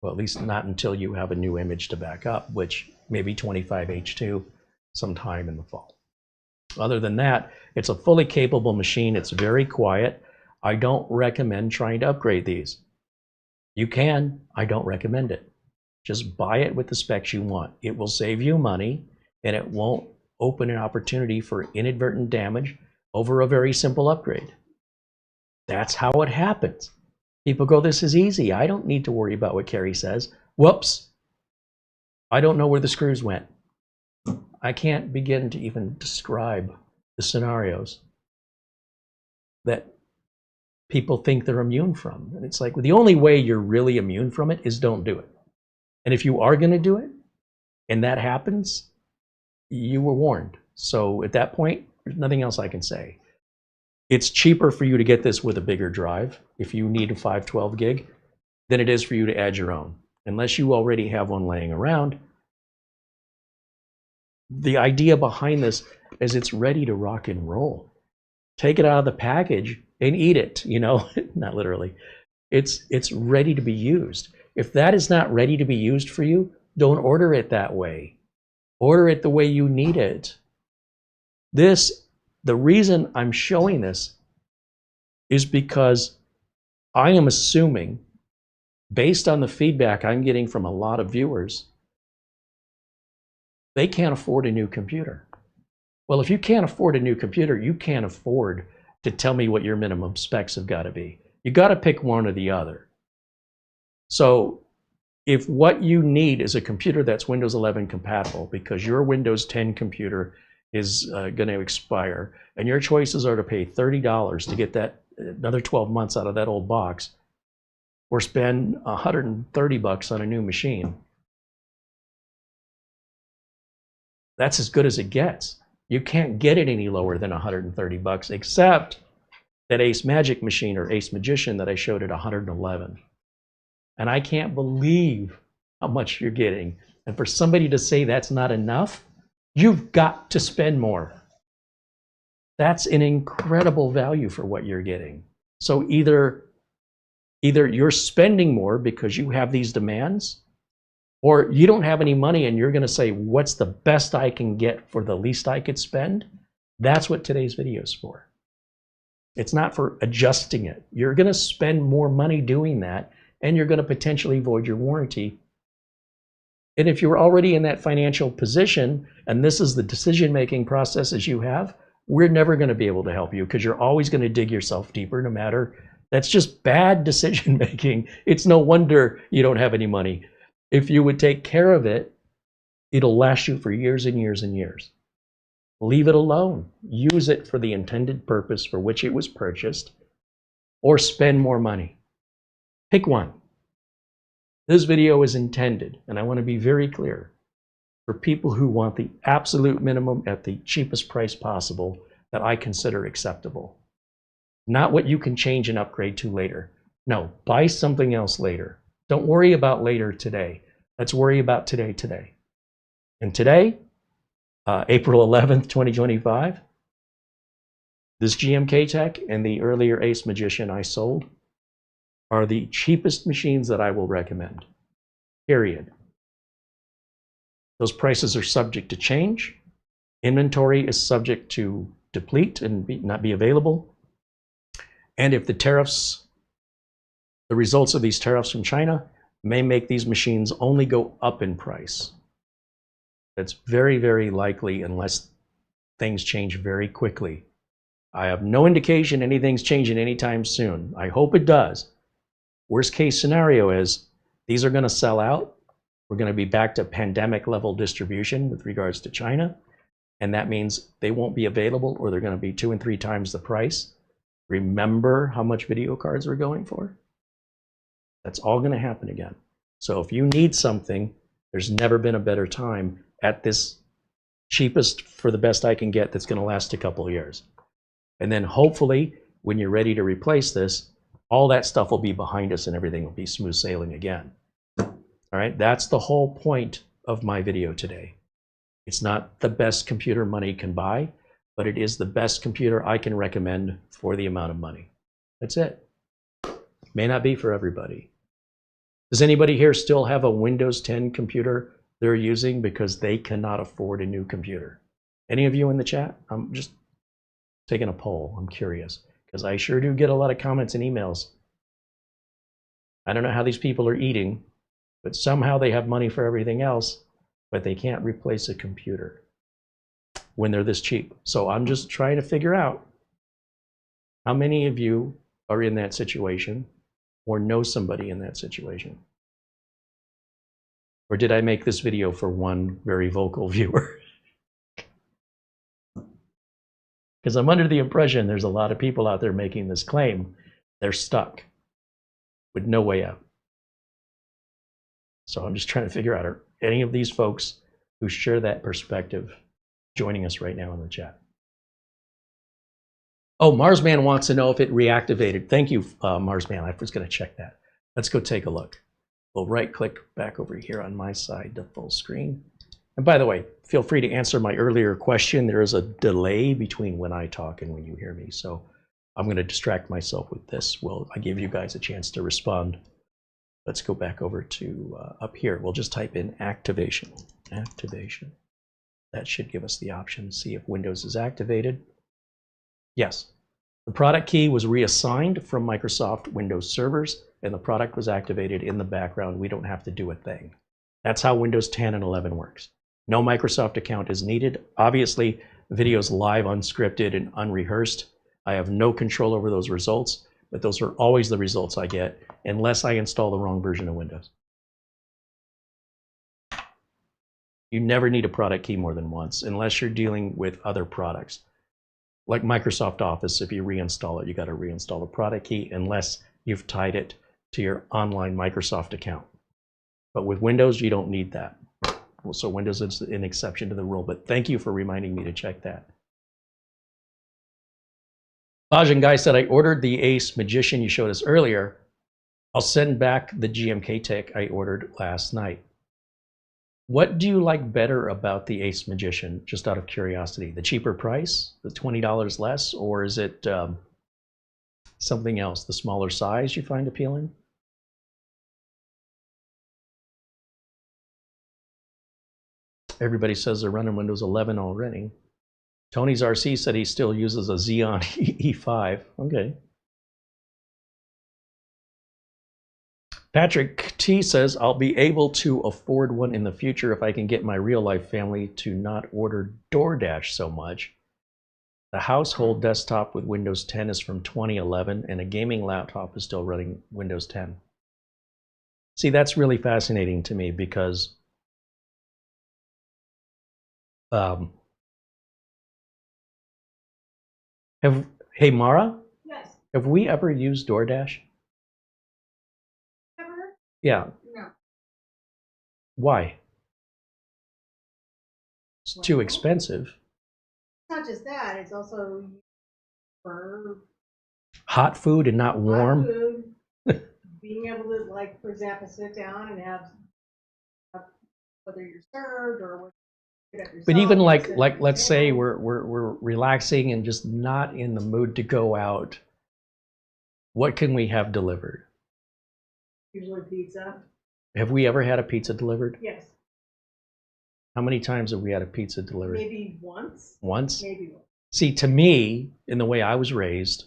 Well, at least not until you have a new image to back up, which may be 25H2 sometime in the fall. Other than that, it's a fully capable machine. It's very quiet. I don't recommend trying to upgrade these. You can. I don't recommend it. Just buy it with the specs you want. It will save you money, and it won't open an opportunity for inadvertent damage over a very simple upgrade. That's how it happens. People go, this is easy. I don't need to worry about what Carey says. Whoops. I don't know where the screws went. I can't begin to even describe the scenarios that people think they're immune from. And it's like, well, the only way you're really immune from it is don't do it. And if you are going to do it, and that happens, you were warned. So at that point, there's nothing else I can say. It's cheaper for you to get this with a bigger drive, if you need a 512 gig, than it is for you to add your own. Unless you already have one laying around. The idea behind this is it's ready to rock and roll. Take it out of the package and eat it, you know, not literally. It's ready to be used. If that is not ready to be used for you, don't order it that way. Order it the way you need it. The reason I'm showing this is because I am assuming, based on the feedback I'm getting from a lot of viewers, they can't afford a new computer. Well, if you can't afford a new computer, you can't afford to tell me what your minimum specs have got to be. You got to pick one or the other. So if what you need is a computer that's Windows 11 compatible because your Windows 10 computer is going to expire, and your choices are to pay $30 to get that another 12 months out of that old box, or spend $130 on a new machine, that's as good as it gets. You can't get it any lower than $130, except that ACEMAGIC machine or ACEMAGICIAN that I showed at $111. And I can't believe how much you're getting. And for somebody to say that's not enough, you've got to spend more. That's an incredible value for what you're getting. So either you're spending more because you have these demands, or you don't have any money and you're going to say, what's the best I can get for the least I could spend? That's what today's video is for. It's not for adjusting it. You're going to spend more money doing that, and you're going to potentially void your warranty. And if you're already in that financial position, and this is the decision-making processes you have, we're never going to be able to help you because you're always going to dig yourself deeper no matter. That's just bad decision-making. It's no wonder you don't have any money. If you would take care of it, it'll last you for years and years and years. Leave it alone. Use it for the intended purpose for which it was purchased, or spend more money. Pick one. This video is intended, and I want to be very clear, for people who want the absolute minimum at the cheapest price possible that I consider acceptable. Not what you can change and upgrade to later. No, buy something else later. Don't worry about later today. Let's worry about today. And today, April 11th, 2025, this GMKtec and the earlier ACEMAGICIAN I sold are the cheapest machines that I will recommend, period. Those prices are subject to change. Inventory is subject to deplete and not be available. And if the tariffs, the results of these tariffs from China may make these machines only go up in price. That's very, very likely unless things change very quickly. I have no indication anything's changing anytime soon. I hope it does. Worst case scenario is these are going to sell out. We're going to be back to pandemic level distribution with regards to China. And that means they won't be available, or they're going to be 2 and 3 times the price. Remember how much video cards we're going for? That's all going to happen again. So if you need something, there's never been a better time at this cheapest for the best I can get that's going to last a couple of years. And then hopefully when you're ready to replace this, all that stuff will be behind us and everything will be smooth sailing again. All right, that's the whole point of my video today. It's not the best computer money can buy, but it is the best computer I can recommend for the amount of money. That's it. May not be for everybody. Does anybody here still have a Windows 10 computer they're using because they cannot afford a new computer? Any of you in the chat? I'm just taking a poll. I'm curious because I sure do get a lot of comments and emails. I don't know how these people are eating, but somehow they have money for everything else, but they can't replace a computer when they're this cheap. So I'm just trying to figure out How many of you are in that situation or know somebody in that situation? Or did I make this video for one very vocal viewer? Because I'm under the impression there's a lot of people out there making this claim. They're stuck with no way out. So I'm just trying to figure out, are any of these folks who share that perspective joining us right now in the chat? Oh, Marsman wants to know if it reactivated. Thank you, Marsman. I was going to check that. Let's go take a look. We'll right-click back over here on my side to full screen. And by the way, feel free to answer my earlier question. There is a delay between when I talk and when you hear me. So I'm going to distract myself with this. Well, I give you guys a chance to respond. Let's go back over to up here. We'll just type in activation. Activation. That should give us the option to see if Windows is activated. Yes. The product key was reassigned from Microsoft Windows servers, and the product was activated in the background. We don't have to do a thing. That's how Windows 10 and 11 works. No Microsoft account is needed. Obviously, video's live, unscripted, and unrehearsed. I have no control over those results, but those are always the results I get, unless I install the wrong version of Windows. You never need a product key more than once, unless you're dealing with other products. Like Microsoft Office, if you reinstall it, you got to reinstall the product key unless you've tied it to your online Microsoft account. But with Windows, you don't need that. So Windows is an exception to the rule, but thank you for reminding me to check that. Bajan Guy said, I ordered the ACEMAGICIAN you showed us earlier. I'll send back the GMKtec I ordered last night. What do you like better about the ACEMAGICIAN, just out of curiosity? The cheaper price, the $20 less, or is it something else, the smaller size you find appealing? Everybody says they're running Windows 11 already. Tony's RC said he still uses a Xeon E5. Okay. Patrick T says, I'll be able to afford one in the future if I can get my real-life family to not order DoorDash so much. The household desktop with Windows 10 is from 2011, and a gaming laptop is still running Windows 10. See, that's really fascinating to me because hey, Mara? Yes. Have we ever used DoorDash? Yeah. No. Why? It's too expensive. It's not just that, it's also for hot food and not warm. Hot food, being able to, like, for example, sit down and have whether you're served or get up yourself. But even like let's say we're relaxing and just not in the mood to go out. What can we have delivered? Usually pizza. Have we ever had a pizza delivered? Yes. How many times have we had a pizza delivered? Maybe once. Once? Maybe once. See, to me, in the way I was raised,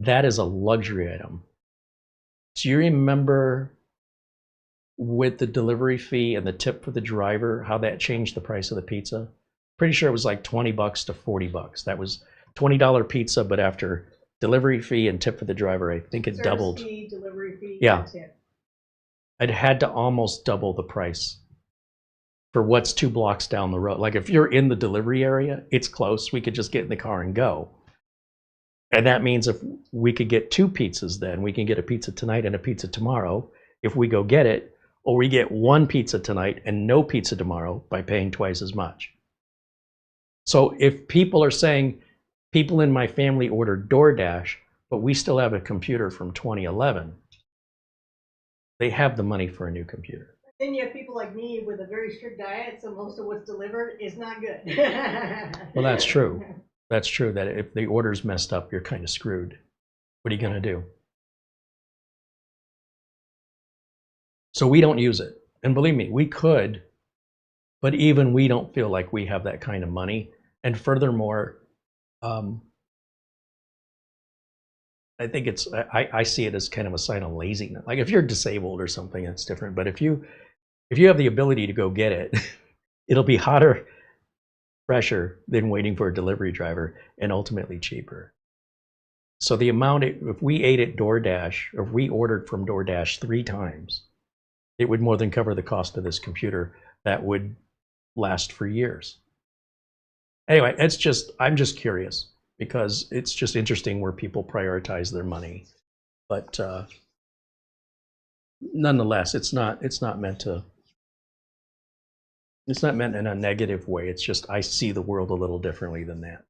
that is a luxury item. Do you remember with the delivery fee and the tip for the driver, how that changed the price of the pizza? Pretty sure it was like $20 to $40. That was $20 pizza, but after delivery fee and tip for the driver, I think it doubled. Service fee, delivery fee, yeah. and tip. I'd had to almost double the price for what's 2 blocks down the road. Like if you're in the delivery area, it's close. We could just get in the car and go. And that means if we could get 2 pizzas, then we can get a pizza tonight and a pizza tomorrow if we go get it, or we get 1 pizza tonight and no pizza tomorrow by paying twice as much. So if people are saying, people in my family ordered DoorDash, but we still have a computer from 2011, they have the money for a new computer. Then you have people like me with a very strict diet, so most of what's delivered is not good. Well, that's true. That's true, that if the order's messed up, you're kind of screwed. What are you going to do? So we don't use it. And believe me, we could, but even we don't feel like we have that kind of money. And furthermore, I think it's, I see it as kind of a sign of laziness. Like if you're disabled or something, it's different. But if you have the ability to go get it, it'll be hotter, fresher than waiting for a delivery driver, and ultimately cheaper. So the amount, if we ate at DoorDash, or if we ordered from DoorDash 3 times, it would more than cover the cost of this computer that would last for years. Anyway, I'm just curious because it's just interesting where people prioritize their money. But nonetheless, it's not meant in a negative way. It's just I see the world a little differently than that.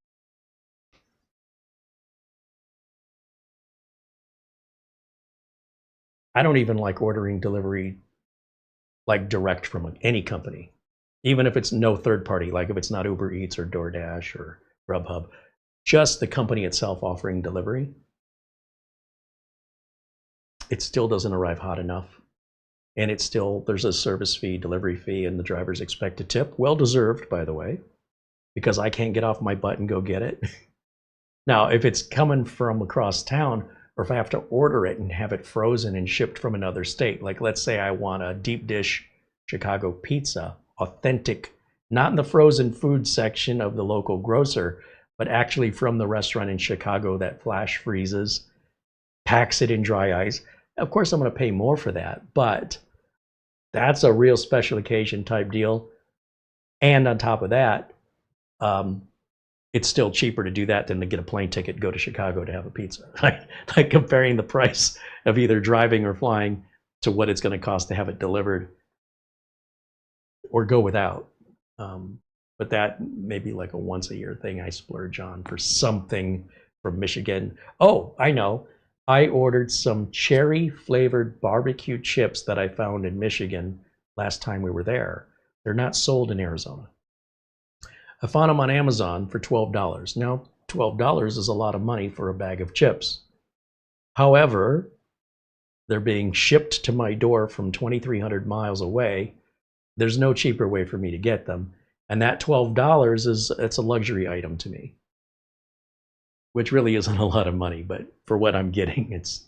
I don't even like ordering delivery like direct from any company, even if it's no third party, like if it's not Uber Eats or DoorDash or Grubhub, just the company itself offering delivery. It still doesn't arrive hot enough. And it's still, there's a service fee, delivery fee, and the drivers expect a tip. Well deserved, by the way, because I can't get off my butt and go get it. Now, if it's coming from across town, or if I have to order it and have it frozen and shipped from another state, like let's say I want a deep dish Chicago pizza, authentic, not in the frozen food section of the local grocer, but actually from the restaurant in Chicago that flash freezes, packs it in dry ice. Of course, I'm going to pay more for that, but that's a real special occasion type deal. And on top of that, it's still cheaper to do that than to get a plane ticket and go to Chicago to have a pizza. Like comparing the price of either driving or flying to what it's going to cost to have it delivered or go without. But that may be like a once a year thing I splurge on for something from Michigan. Oh, I know. I ordered some cherry flavored barbecue chips that I found in Michigan last time we were there. They're not sold in Arizona. I found them on Amazon for $12. Now, $12 is a lot of money for a bag of chips. However, they're being shipped to my door from 2,300 miles away. There's no cheaper way for me to get them. And that $12 it's a luxury item to me, which really isn't a lot of money, but for what I'm getting, it's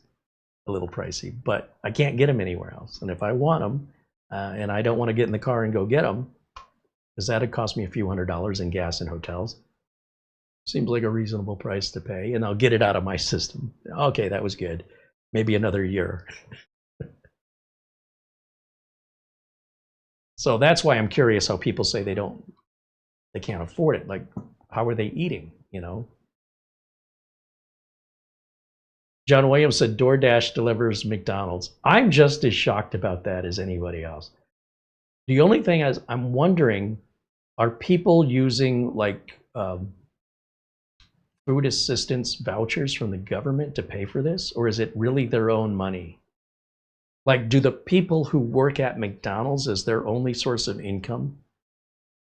a little pricey. But I can't get them anywhere else. And if I want them, and I don't want to get in the car and go get them, because that'd cost me a few $100s in gas and hotels. Seems like a reasonable price to pay, and I'll get it out of my system. Okay, that was good. Maybe another year. So that's why I'm curious how people say they can't afford it. Like, how are they eating, you know? John Williams said DoorDash delivers McDonald's. I'm just as shocked about that as anybody else. The only thing is, I'm wondering, are people using like food assistance vouchers from the government to pay for this? Or is it really their own money? Like, do the people who work at McDonald's as their only source of income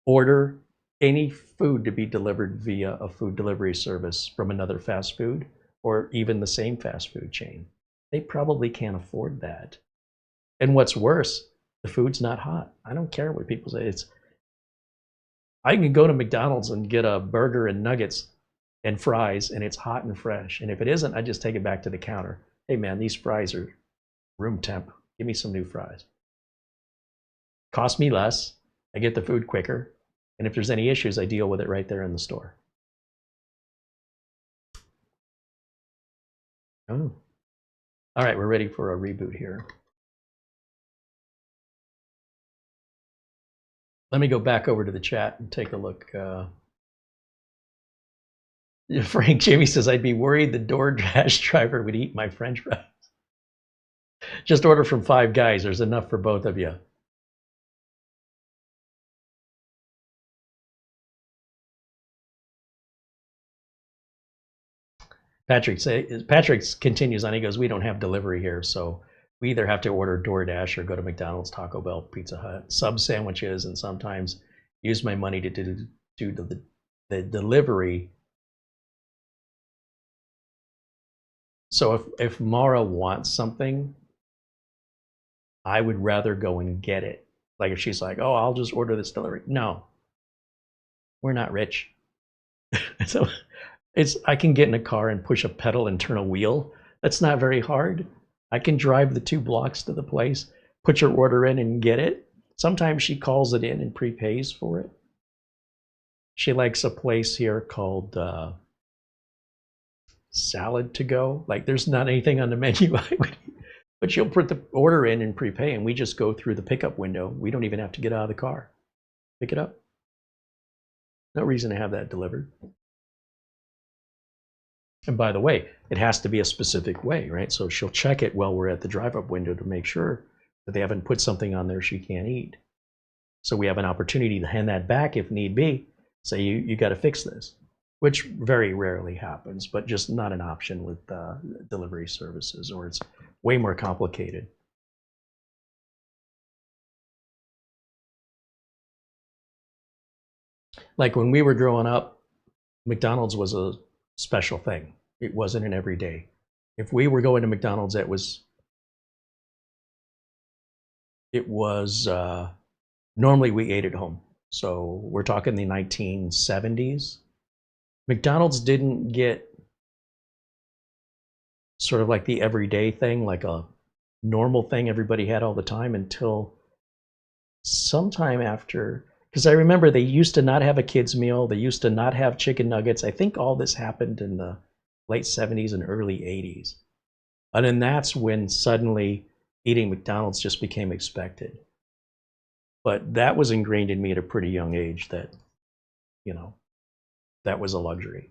order any food to be delivered via a food delivery service from another fast food or even the same fast food chain? They probably can't afford that. And what's worse, the food's not hot. I don't care what people say. I can go to McDonald's and get a burger and nuggets and fries, and it's hot and fresh. And if it isn't, I just take it back to the counter. Hey man, these fries are room temp. Give me some new fries. Cost me less. I get the food quicker. And if there's any issues, I deal with it right there in the store. Oh. All right, we're ready for a reboot here. Let me go back over to the chat and take a look. Frank Jimmy says, I'd be worried the DoorDash driver would eat my French fries. Just order from 5 Guys. There's enough for both of you. Patrick continues on. He goes, we don't have delivery here, so we either have to order DoorDash or go to McDonald's, Taco Bell, Pizza Hut, sub sandwiches, and sometimes use my money to do the delivery. So if Mara wants something, I would rather go and get it. Like if she's like, oh, I'll just order this delivery. No, we're not rich. So I can get in a car and push a pedal and turn a wheel. That's not very hard. I can drive the 2 blocks to the place, put your order in and get it. Sometimes she calls it in and prepays for it. She likes a place here called salad to go. Like there's not anything on the menu I would eat. But she'll put the order in and prepay, and we just go through the pickup window. We don't even have to get out of the car. Pick it up. No reason to have that delivered. And by the way, it has to be a specific way, right? So she'll check it while we're at the drive-up window to make sure that they haven't put something on there she can't eat. So we have an opportunity to hand that back if need be. Say, you got to fix this, which very rarely happens, but just not an option with delivery services, or it's way more complicated. Like when we were growing up, McDonald's was a special thing. It wasn't an everyday. If we were going to McDonald's, it was normally we ate at home. So we're talking the 1970s. McDonald's didn't get sort of like the everyday thing, like a normal thing everybody had all the time, until sometime after, because I remember they used to not have a kids meal. They used to not have chicken nuggets. I think all this happened in the late 70s and early 80s. And then that's when suddenly eating McDonald's just became expected. But that was ingrained in me at a pretty young age that, you know, that was a luxury.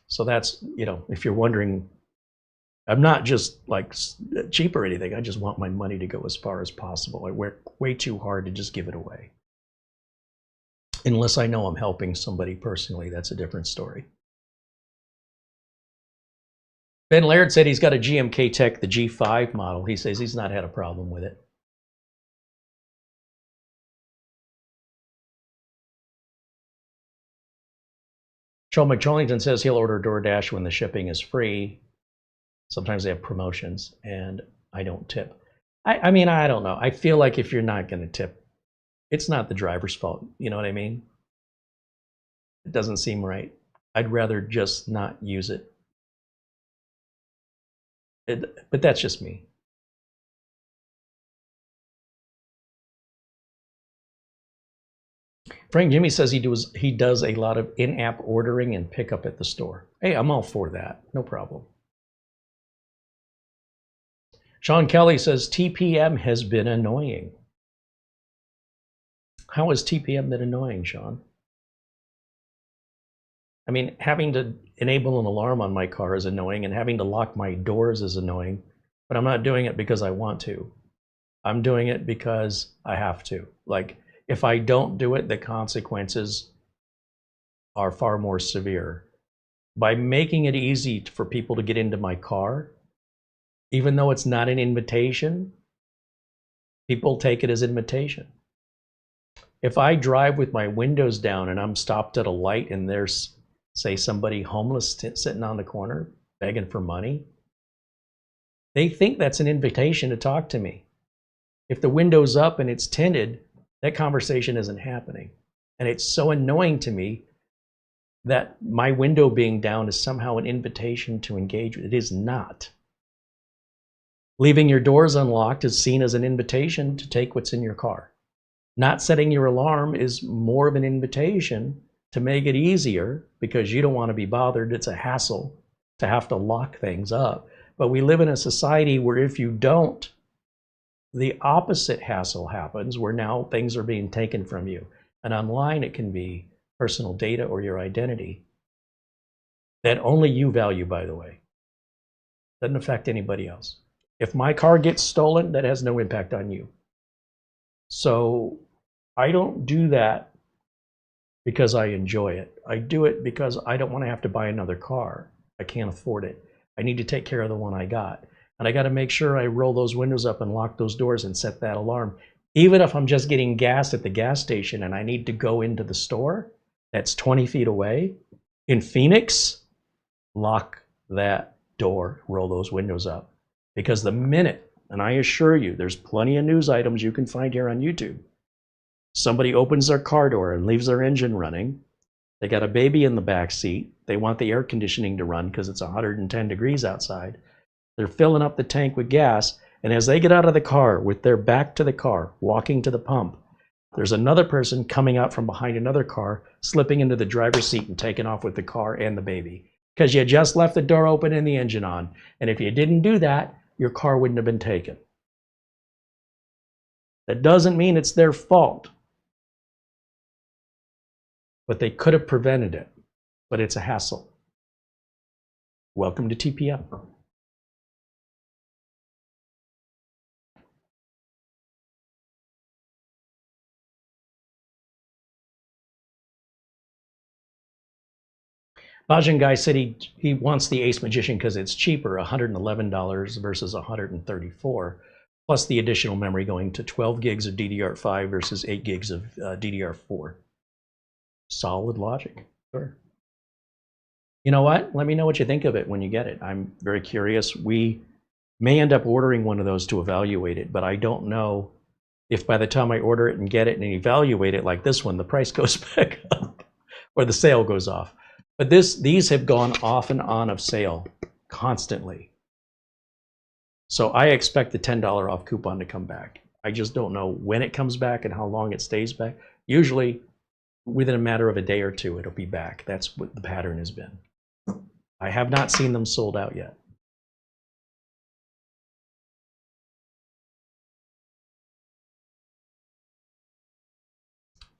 So that's, you know, if you're wondering, I'm not just like cheap or anything. I just want my money to go as far as possible. I work way too hard to just give it away. Unless I know I'm helping somebody personally, that's a different story. Ben Laird said he's got a GMKtec, the G5 model. He says he's not had a problem with it. Joel McTrollington says he'll order DoorDash when the shipping is free. Sometimes they have promotions, and I don't tip. I mean, I don't know. I feel like if you're not going to tip, it's not the driver's fault. You know what I mean? It doesn't seem right. I'd rather just not use it. But that's just me. Frank Jimmy says he does a lot of in-app ordering and pickup at the store. Hey, I'm all for that. No problem. Sean Kelly says TPM has been annoying. How has TPM been annoying, Sean? I mean, having to enable an alarm on my car is annoying, and having to lock my doors is annoying, but I'm not doing it because I want to. I'm doing it because I have to. Like, if I don't do it, the consequences are far more severe. By making it easy for people to get into my car, even though it's not an invitation, people take it as invitation. If I drive with my windows down and I'm stopped at a light and there's, say, somebody homeless sitting on the corner begging for money, they think that's an invitation to talk to me. If the window's up and it's tinted, that conversation isn't happening. And it's so annoying to me that my window being down is somehow an invitation to engage. It is not. Leaving your doors unlocked is seen as an invitation to take what's in your car. Not setting your alarm is more of an invitation to make it easier because you don't want to be bothered. It's a hassle to have to lock things up. But we live in a society where if you don't, the opposite hassle happens, where now things are being taken from you. And online it can be personal data or your identity that only you value, by the way. Doesn't affect anybody else. If my car gets stolen, that has no impact on you. So I don't do that because I enjoy it. I do it because I don't want to have to buy another car. I can't afford it. I need to take care of the one I got. And I got to make sure I roll those windows up and lock those doors and set that alarm. Even if I'm just getting gas at the gas station and I need to go into the store that's 20 feet away, in Phoenix, lock that door, roll those windows up. Because the minute, and I assure you, there's plenty of news items you can find here on YouTube. Somebody opens their car door and leaves their engine running. They got a baby in the back seat. They want the air conditioning to run because it's 110 degrees outside. They're filling up the tank with gas, and as they get out of the car with their back to the car, walking to the pump, There's another person coming out from behind another car, slipping into the driver's seat and taking off with the car and the baby. Because you just left the door open and the engine on. And if you didn't do that, your car wouldn't have been taken. That doesn't mean it's their fault. But they could have prevented it. But it's a hassle. Welcome to TPM. Bajan Guy said he wants the ACEMAGICIAN because it's cheaper, $111 versus $134, plus the additional memory going to 12 gigs of DDR5 versus 8 gigs of DDR4. Solid logic, sure. You know what? Let me know what you think of it when you get it. I'm very curious. We may end up ordering one of those to evaluate it, but I don't know if by the time I order it and get it and evaluate it like this one, the price goes back up or the sale goes off. But these have gone off and on of sale constantly. So I expect the $10 off coupon to come back. I just don't know when it comes back and how long it stays back. Usually within a matter of a day or two, it'll be back. That's what the pattern has been. I have not seen them sold out yet.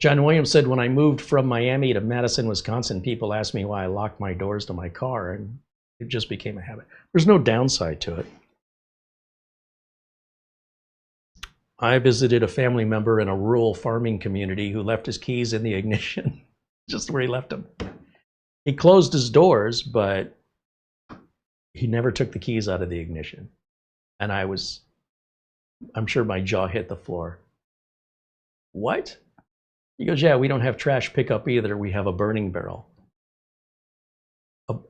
John Williams said, when I moved from Miami to Madison, Wisconsin, people asked me why I locked my doors to my car, and it just became a habit. There's no downside to it. I visited a family member in a rural farming community who left his keys in the ignition, just where he left them. He closed his doors, but he never took the keys out of the ignition. And I'm sure my jaw hit the floor. What? He goes, yeah, we don't have trash pickup either. We have a burning barrel.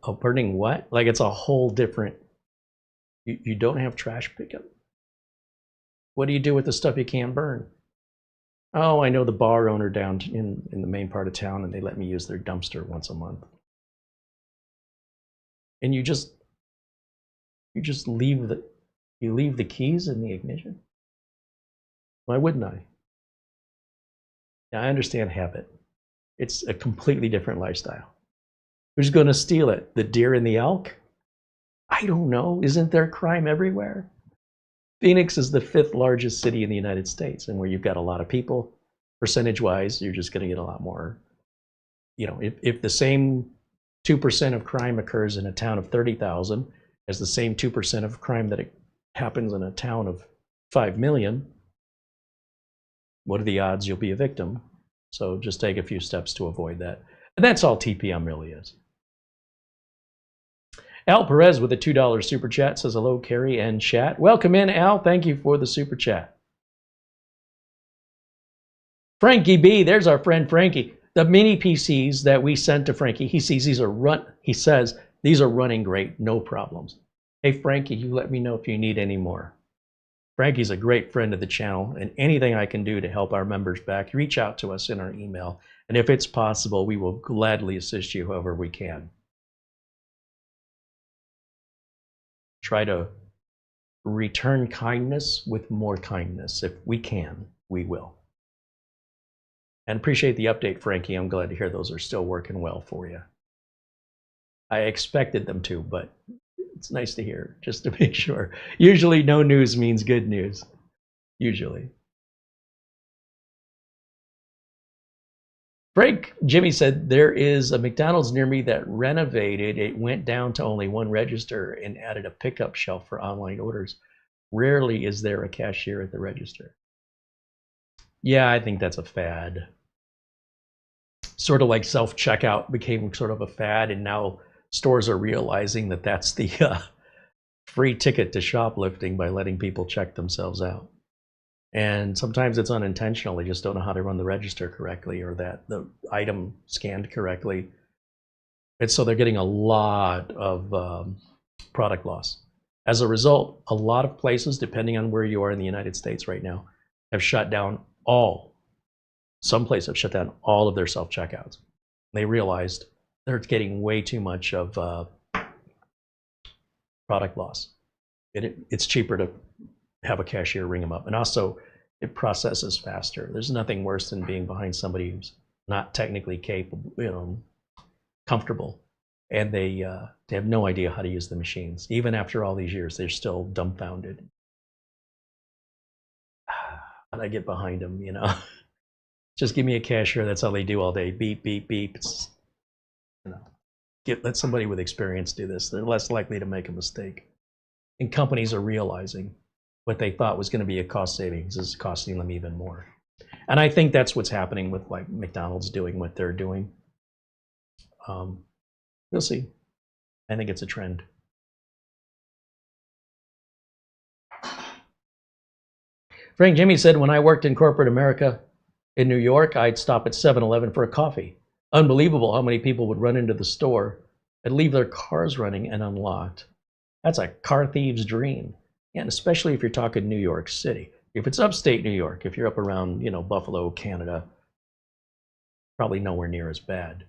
A burning what? Like it's a whole different, you don't have trash pickup? What do you do with the stuff you can't burn? Oh, I know the bar owner down in the main part of town, and they let me use their dumpster once a month. And you just leave the keys in the ignition? Why wouldn't I? Yeah, I understand habit. It's a completely different lifestyle. Who's going to steal it? The deer and the elk? I don't know. Isn't there crime everywhere? Phoenix is the 5th largest city in the United States, and where you've got a lot of people, percentage-wise, you're just going to get a lot more. You know, if the same 2% of crime occurs in a town of 30,000 as the same 2% of crime that happens in a town of 5 million, what are the odds you'll be a victim? So just take a few steps to avoid that. And that's all TPM really is. Al Perez with a $2 super chat says, hello, Carey and chat. Welcome in, Al. Thank you for the super chat. Frankie B, there's our friend Frankie. The mini PCs that we sent to Frankie, he says these are running great, no problems. Hey, Frankie, you let me know if you need any more. Frankie's a great friend of the channel, and anything I can do to help our members back, reach out to us in our email. And if it's possible, we will gladly assist you however we can. Try to return kindness with more kindness. If we can, we will. And appreciate the update, Frankie. I'm glad to hear those are still working well for you. I expected them to, but it's nice to hear, just to make sure. Usually no news means good news. Usually. Frank, Jimmy said, there is a McDonald's near me that renovated. It went down to only one register and added a pickup shelf for online orders. Rarely is there a cashier at the register. Yeah, I think that's a fad. Sort of like self-checkout became sort of a fad, and now stores are realizing that that's the free ticket to shoplifting by letting people check themselves out. And sometimes it's unintentional. They just don't know how to run the register correctly, or that the item scanned correctly. And so they're getting a lot of product loss. As a result, a lot of places, depending on where you are in the United States right now, have shut down some places have shut down all of their self-checkouts. They realized they're getting way too much of product loss. It's cheaper to have a cashier ring them up. And also, it processes faster. There's nothing worse than being behind somebody who's not technically capable, comfortable, and they have no idea how to use the machines. Even after all these years, they're still dumbfounded. How'd I get behind them, Just give me a cashier, that's all they do all day. Beep, beep, beep. Let somebody with experience do this. They're less likely to make a mistake. And companies are realizing what they thought was going to be a cost savings is costing them even more. And I think that's what's happening with like McDonald's doing what they're doing. We'll see. I think it's a trend. Frank Jimmy said, when I worked in corporate America in New York, I'd stop at 7-Eleven for a coffee. Unbelievable how many people would run into the store and leave their cars running and unlocked. That's a car thief's dream. And especially if you're talking New York City. If it's upstate New York, if you're up around, Buffalo, Canada, probably nowhere near as bad.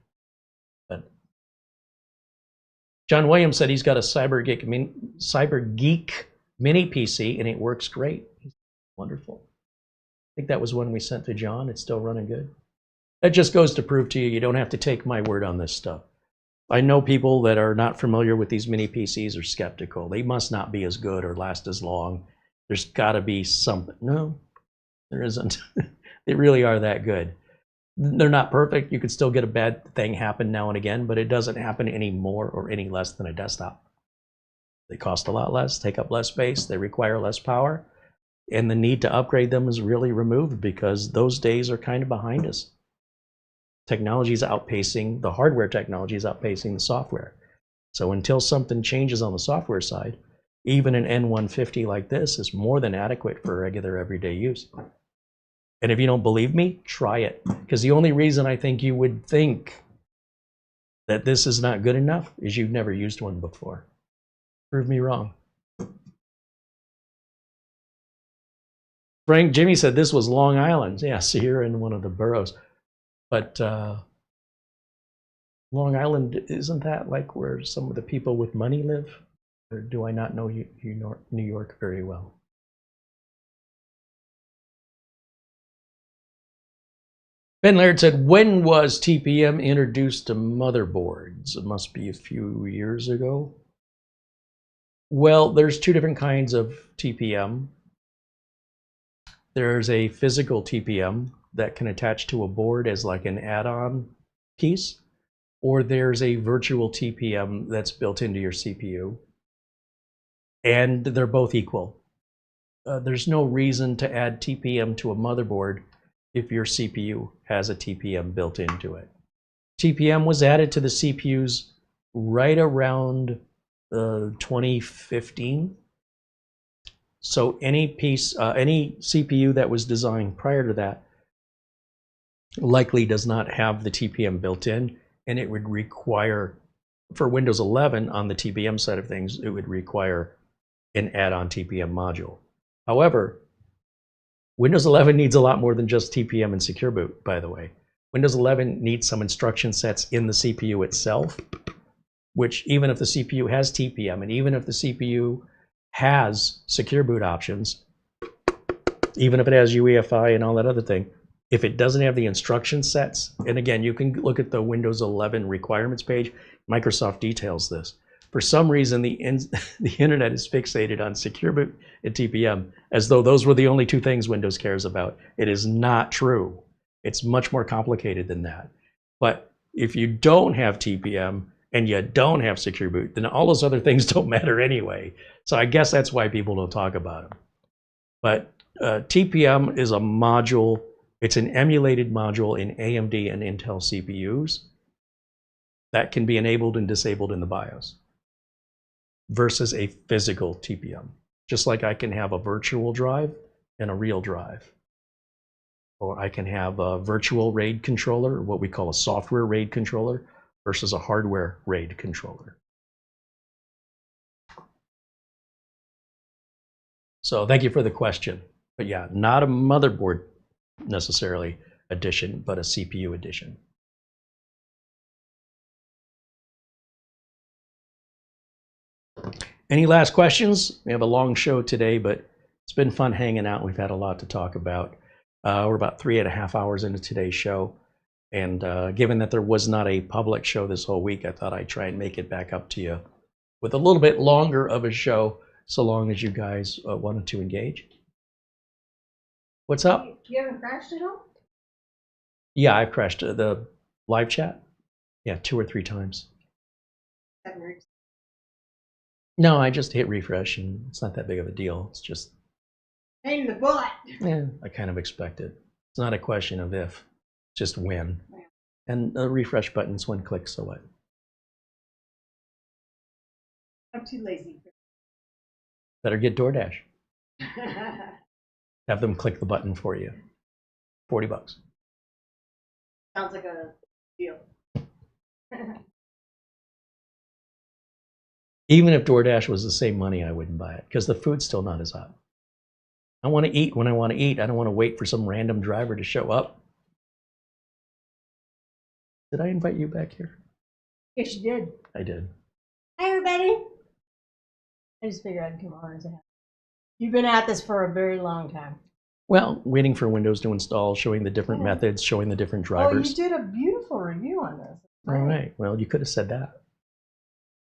But John Williams said he's got a Cyber Geek Mini PC and it works great. Wonderful. I think that was one we sent to John. It's still running good. That just goes to prove to you don't have to take my word on this stuff. I know people that are not familiar with these mini PCs are skeptical. They must not be as good or last as long. There's got to be something. No, there isn't. They really are that good. They're not perfect. You could still get a bad thing happen now and again, but it doesn't happen any more or any less than a desktop. They cost a lot less, take up less space, they require less power, and the need to upgrade them is really removed because those days are kind of behind us. Technology is outpacing, the hardware technology is outpacing the software. So until something changes on the software side, even an N150 like this is more than adequate for regular everyday use. And if you don't believe me, try it. Because the only reason I think you would think that this is not good enough is you've never used one before. Prove me wrong. Frank Jimmy said this was Long Island. Yes, here in one of the boroughs. But Long Island, isn't that like where some of the people with money live? Or do I not know New York very well? Ben Laird said, when was TPM introduced to motherboards? It must be a few years ago. Well, there's two different kinds of TPM. There's a physical TPM that can attach to a board as like an add-on piece, or there's a virtual TPM that's built into your CPU. And they're both equal. There's no reason to add TPM to a motherboard if your CPU has a TPM built into it. TPM was added to the CPUs right around 2015. So any CPU that was designed prior to that likely does not have the TPM built in, and it would require, for Windows 11 on the TPM side of things, it would require an add-on TPM module. However, Windows 11 needs a lot more than just TPM and Secure Boot, by the way. Windows 11 needs some instruction sets in the CPU itself, which even if the CPU has TPM and even if the CPU has Secure Boot options, even if it has UEFI and all that other thing, if it doesn't have the instruction sets, and again, you can look at the Windows 11 requirements page, Microsoft details this. For some reason, the internet is fixated on Secure Boot and TPM as though those were the only two things Windows cares about. It is not true. It's much more complicated than that. But if you don't have TPM and you don't have Secure Boot, then all those other things don't matter anyway. So I guess that's why people don't talk about them. But TPM is a module. It's an emulated module in AMD and Intel CPUs that can be enabled and disabled in the BIOS versus a physical TPM. Just like I can have a virtual drive and a real drive. Or I can have a virtual RAID controller, what we call a software RAID controller, versus a hardware RAID controller. So thank you for the question. But yeah, not a motherboard necessarily edition, but a CPU edition. Any last questions? We have a long show today, but It's been fun hanging out. We've had a lot to talk about. We're about 3.5 hours into today's show. And given that there was not a public show this whole week, I thought I'd try and make it back up to you with a little bit longer of a show, so long as you guys wanted to engage. What's up? You haven't crashed at all? Yeah, I've crashed the live chat. Yeah, 2 or 3 times. No, I just hit refresh, and it's not that big of a deal. It's just pain in the butt. Yeah, I kind of expected. It's not a question of if, just when. Yeah. And the refresh button's one click, so what? I'm too lazy. Better get DoorDash. Have them click the button for you. $40. Sounds like a deal. Even if DoorDash was the same money, I wouldn't buy it because the food's still not as hot. I want to eat when I want to eat. I don't want to wait for some random driver to show up. Did I invite you back here? Yes, you did. I did. Hi, everybody. I just figured I'd come on and say hi. You've been at this for a very long time. Well, waiting for Windows to install, showing the different methods, showing the different drivers. Oh, you did a beautiful review on this. All right. Well, you could have said that.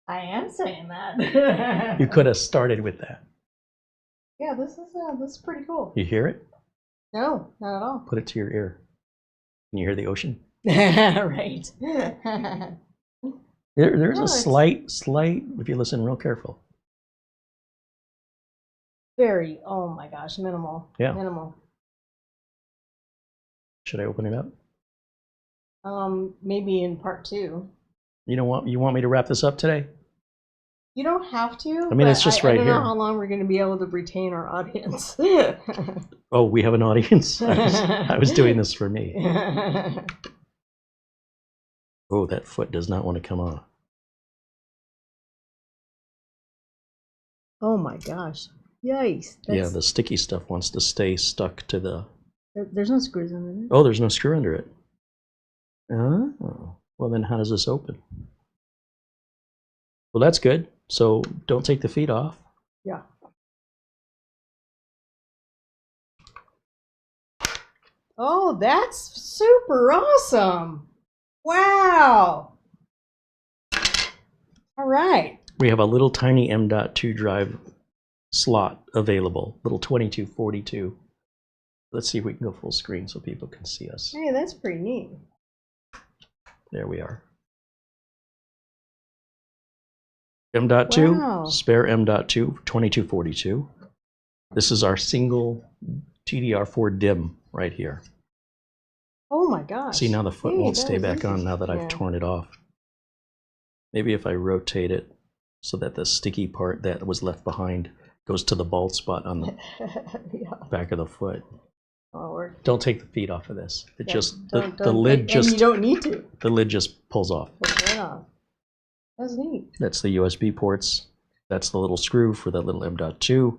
I am saying that. You could have started with that. Yeah, this is pretty cool. You hear it? No, not at all. Put it to your ear. Can you hear the ocean? Right. There's a slight, if you listen real careful. Very, oh my gosh, minimal. Yeah. Minimal. Should I open it up? Maybe in part 2. You know what? You want me to wrap this up today? You don't have to. I mean, it's just right here. I don't know how long we're going to be able to retain our audience. Oh, we have an audience? I was doing this for me. Oh, that foot does not want to come off. Oh my gosh. Yikes. Yeah, the sticky stuff wants to stay stuck to the... There's no screws under it. Oh, there's no screw under it. Oh, well then how does this open? Well, that's good. So don't take the feet off. Yeah. Oh, that's super awesome. Wow. All right. We have a little tiny M.2 drive slot available, little 2242. Let's see if we can go full screen so people can see us. Hey, that's pretty neat. There we are. M.2, Wow. spare M.2, 2242. This is our single TDR4 DIMM right here. Oh my gosh. See, now the foot won't that stay is back on now that I've interesting. torn it off. Maybe if I rotate it so that the sticky part that was left behind goes to the bald spot on the Yeah. back of the foot. Oh, we're, Don't take the feet off of this. It yeah, just don't- the lid and just you don't need to. the lid just pulls off. Pull it off. That's neat. That's the USB ports. That's the little screw for the little M.2.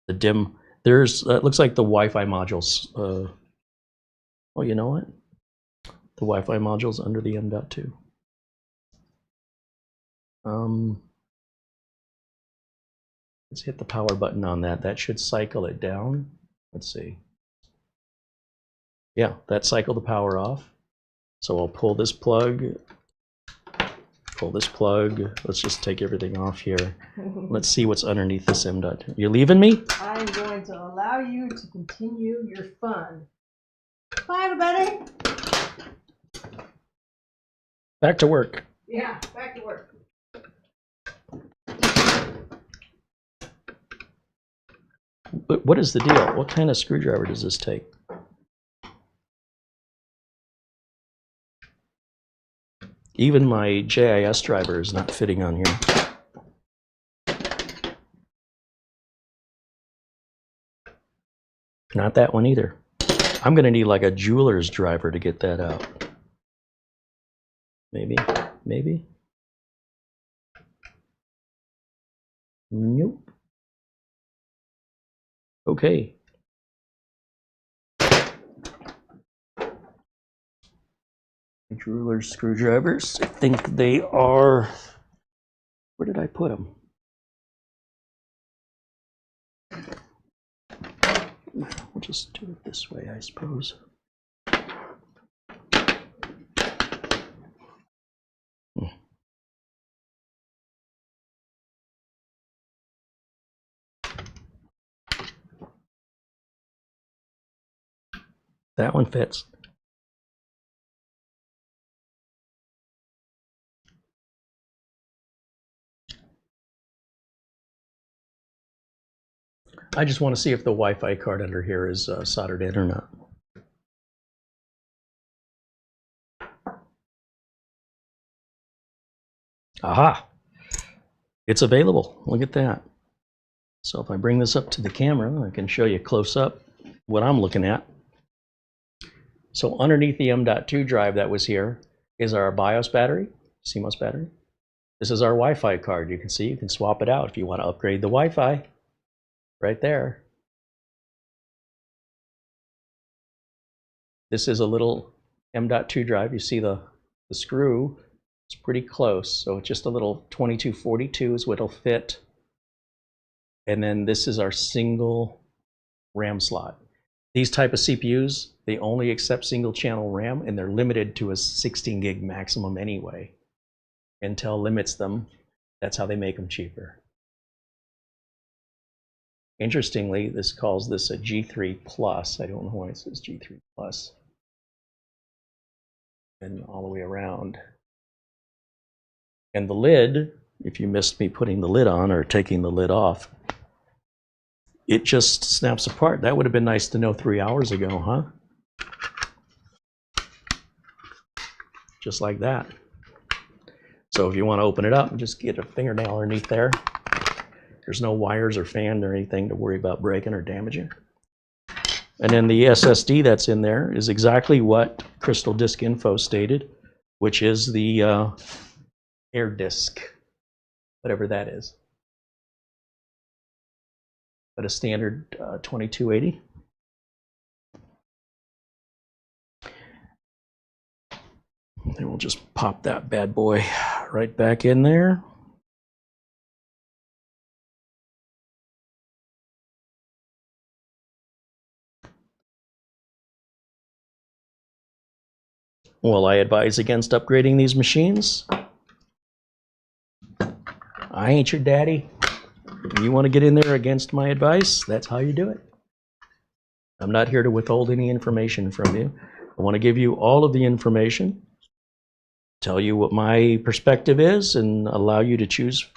The DIMM. There's it looks like the Wi-Fi modules. Oh, you know what? The Wi-Fi modules under the M.2. Let's hit the power button on that. That should cycle it down. Let's see. Yeah, that cycled the power off. So I'll pull this plug. Pull this plug. Let's just take everything off here. Let's see what's underneath this M.2. You're leaving me? I'm going to allow you to continue your fun. Bye, everybody. Back to work. Yeah, back to work. What is the deal? What kind of screwdriver does this take? Even my JIS driver is not fitting on here. Not that one either. I'm going to need like a jeweler's driver to get that out. Maybe, maybe. Nope. Okay. Jeweler's screwdrivers. I think they are. Where did I put them? We'll just do it this way, I suppose. That one fits. I just want to see if the Wi-Fi card under here is soldered in or not. Aha! It's available. Look at that. So if I bring this up to the camera, I can show you close up what I'm looking at. So underneath the M.2 drive that was here is our BIOS battery, CMOS battery. This is our Wi-Fi card. You can see you can swap it out if you want to upgrade the Wi-Fi. Right there. This is a little M.2 drive. You see the screw. It's pretty close. So it's just a little 2242 is what it'll fit. And then this is our single RAM slot. These type of CPUs, they only accept single channel RAM, and they're limited to a 16 gig maximum anyway. Intel limits them. That's how they make them cheaper. Interestingly, this calls this a G3 Plus. I don't know why it says G3 Plus. And all the way around. And the lid, if you missed me putting the lid on or taking the lid off, it just snaps apart. That would have been nice to know 3 hours ago, huh? Just like that. So if you want to open it up, just get a fingernail underneath there. There's no wires or fan or anything to worry about breaking or damaging. And then the SSD that's in there is exactly what Crystal Disk Info stated, which is the air disk, whatever that is. But a standard 2280. And we'll just pop that bad boy right back in there. Well, I advise against upgrading these machines. I ain't your daddy. You want to get in there against my advice, that's how you do it. I'm not here to withhold any information from you. I want to give you all of the information, tell you what my perspective is, and allow you to choose.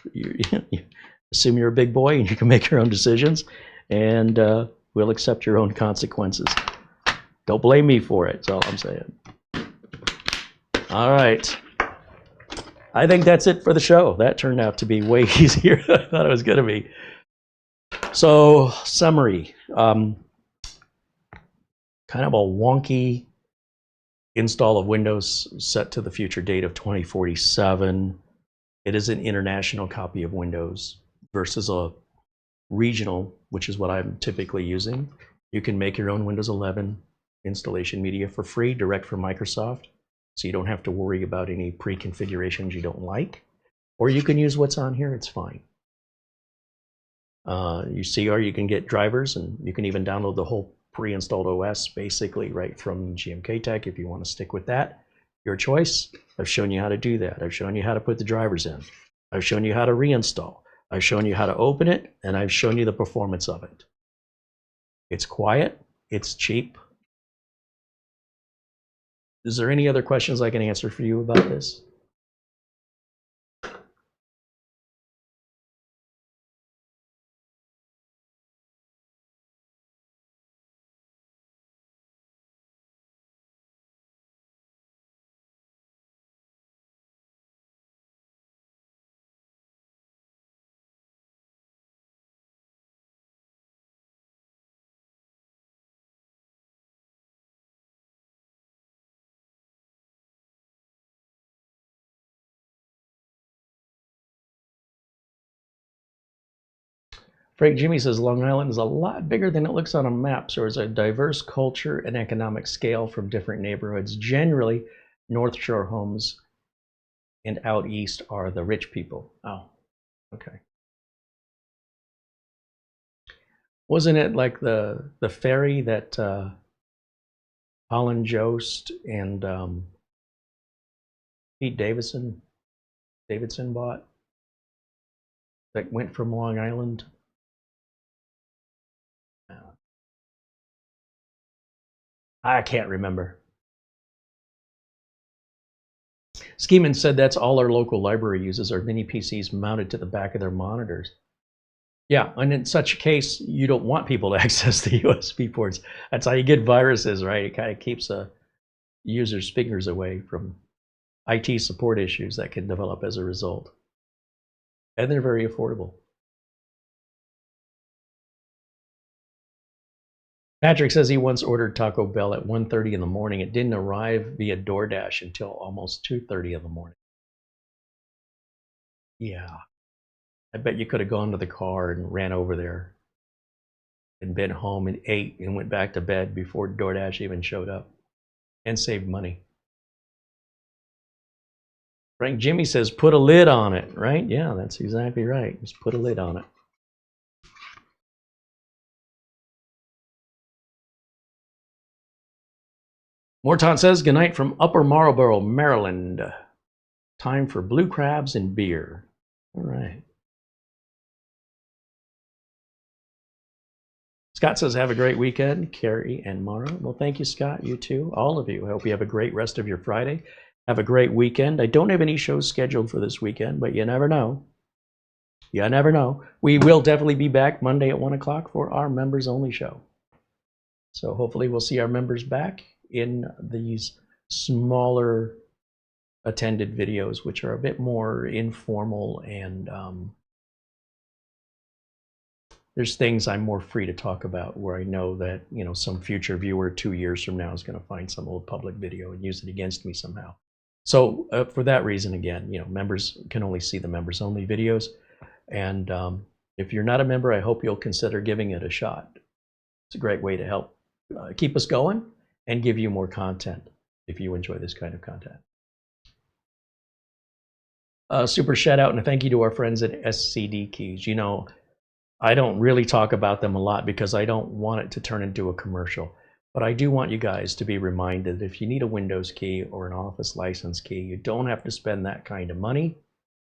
Assume you're a big boy and you can make your own decisions, and we'll accept your own consequences. Don't blame me for it, that's all I'm saying. All right. I think that's it for the show. That turned out to be way easier than I thought it was going to be. So, summary. Kind of a wonky install of Windows set to the future date of 2047. It is an international copy of Windows versus a regional, which is what I'm typically using. You can make your own Windows 11 installation media for free, direct from Microsoft. So you don't have to worry about any pre-configurations you don't like. Or you can use what's on here, it's fine. You see, or you can get drivers, and you can even download the whole pre-installed OS basically right from GMKtec if you want to stick with that. Your choice. I've shown you how to do that. I've shown you how to put the drivers in. I've shown you how to reinstall. I've shown you how to open it, and I've shown you the performance of it. It's quiet, it's cheap. Is there any other questions I can answer for you about this? Frank Jimmy says Long Island is a lot bigger than it looks on a map, so there's a diverse culture and economic scale from different neighborhoods. Generally, North Shore homes and out east are the rich people. Oh, okay. Wasn't it like the ferry that Colin Jost and Pete Davidson bought that went from Long Island? I can't remember. Skeeman said that's all our local library uses are mini PCs mounted to the back of their monitors. Yeah, and in such a case, you don't want people to access the USB ports. That's how you get viruses, right? It kind of keeps a user's fingers away from IT support issues that can develop as a result. And they're very affordable. Patrick says he once ordered Taco Bell at 1:30 in the morning. It didn't arrive via DoorDash until almost 2:30 in the morning. Yeah. I bet you could have gone to the car and ran over there and been home and ate and went back to bed before DoorDash even showed up and saved money. Frank Jimmy says, put a lid on it, right? Yeah, that's exactly right. Just put a lid on it. Morton says, good night from Upper Marlboro, Maryland. Time for blue crabs and beer. All right. Scott says, have a great weekend, Carrie and Mara. Well, thank you, Scott. You too, all of you. I hope you have a great rest of your Friday. Have a great weekend. I don't have any shows scheduled for this weekend, but you never know. You never know. We will definitely be back Monday at 1 o'clock for our members only show. So hopefully we'll see our members back in these smaller attended videos, which are a bit more informal, and there's things I'm more free to talk about where I know that, you know, some future viewer 2 years from now is going to find some old public video and use it against me somehow. So for that reason, again, you know, members can only see the members only videos. And if you're not a member, I hope you'll consider giving it a shot. It's a great way to help keep us going and give you more content if you enjoy this kind of content. Super shout out and a thank you to our friends at SCD Keys. You know, I don't really talk about them a lot because I don't want it to turn into a commercial. But I do want you guys to be reminded, if you need a Windows key or an Office license key, you don't have to spend that kind of money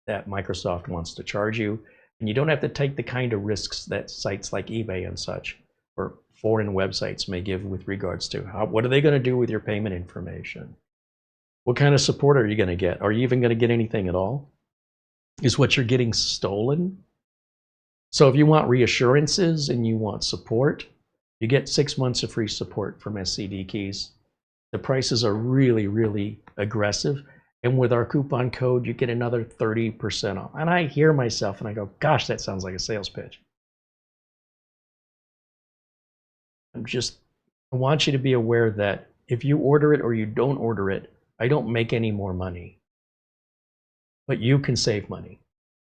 that Microsoft wants to charge you. And you don't have to take the kind of risks that sites like eBay and such or foreign websites may give with regards to what are they going to do with your payment information? What kind of support are you going to get? Are you even going to get anything at all? Is what you're getting stolen? So if you want reassurances and you want support, you get 6 months of free support from SCD Keys. The prices are really, really aggressive. And with our coupon code, you get another 30% off. And I hear myself and I go, gosh, that sounds like a sales pitch. I want you to be aware that if you order it or you don't order it, I don't make any more money. But you can save money.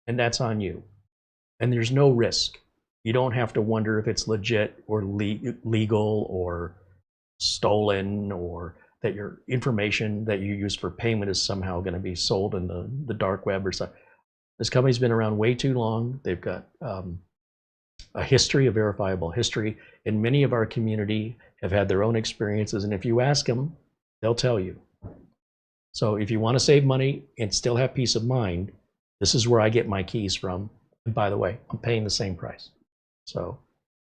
And that's on you. And there's no risk. You don't have to wonder if it's legit or legal or stolen, or that your information that you use for payment is somehow going to be sold in the dark web or something. This company's been around way too long. They've got a history, a verifiable history, and many of our community have had their own experiences. And if you ask them, they'll tell you. So if you want to save money and still have peace of mind, this is where I get my keys from. And by the way, I'm paying the same price. So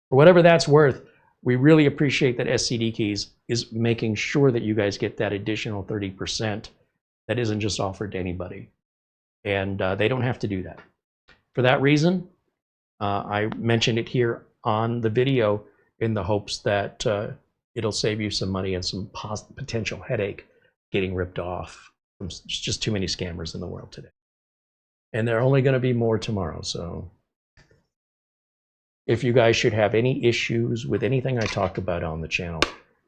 for whatever that's worth, we really appreciate that SCD Keys is making sure that you guys get that additional 30% that isn't just offered to anybody. And they don't have to do that. For that reason, I mentioned it here on the video in the hopes that it'll save you some money and some potential headache getting ripped off. There's just too many scammers in the world today. And there are only going to be more tomorrow. So if you guys should have any issues with anything I talk about on the channel,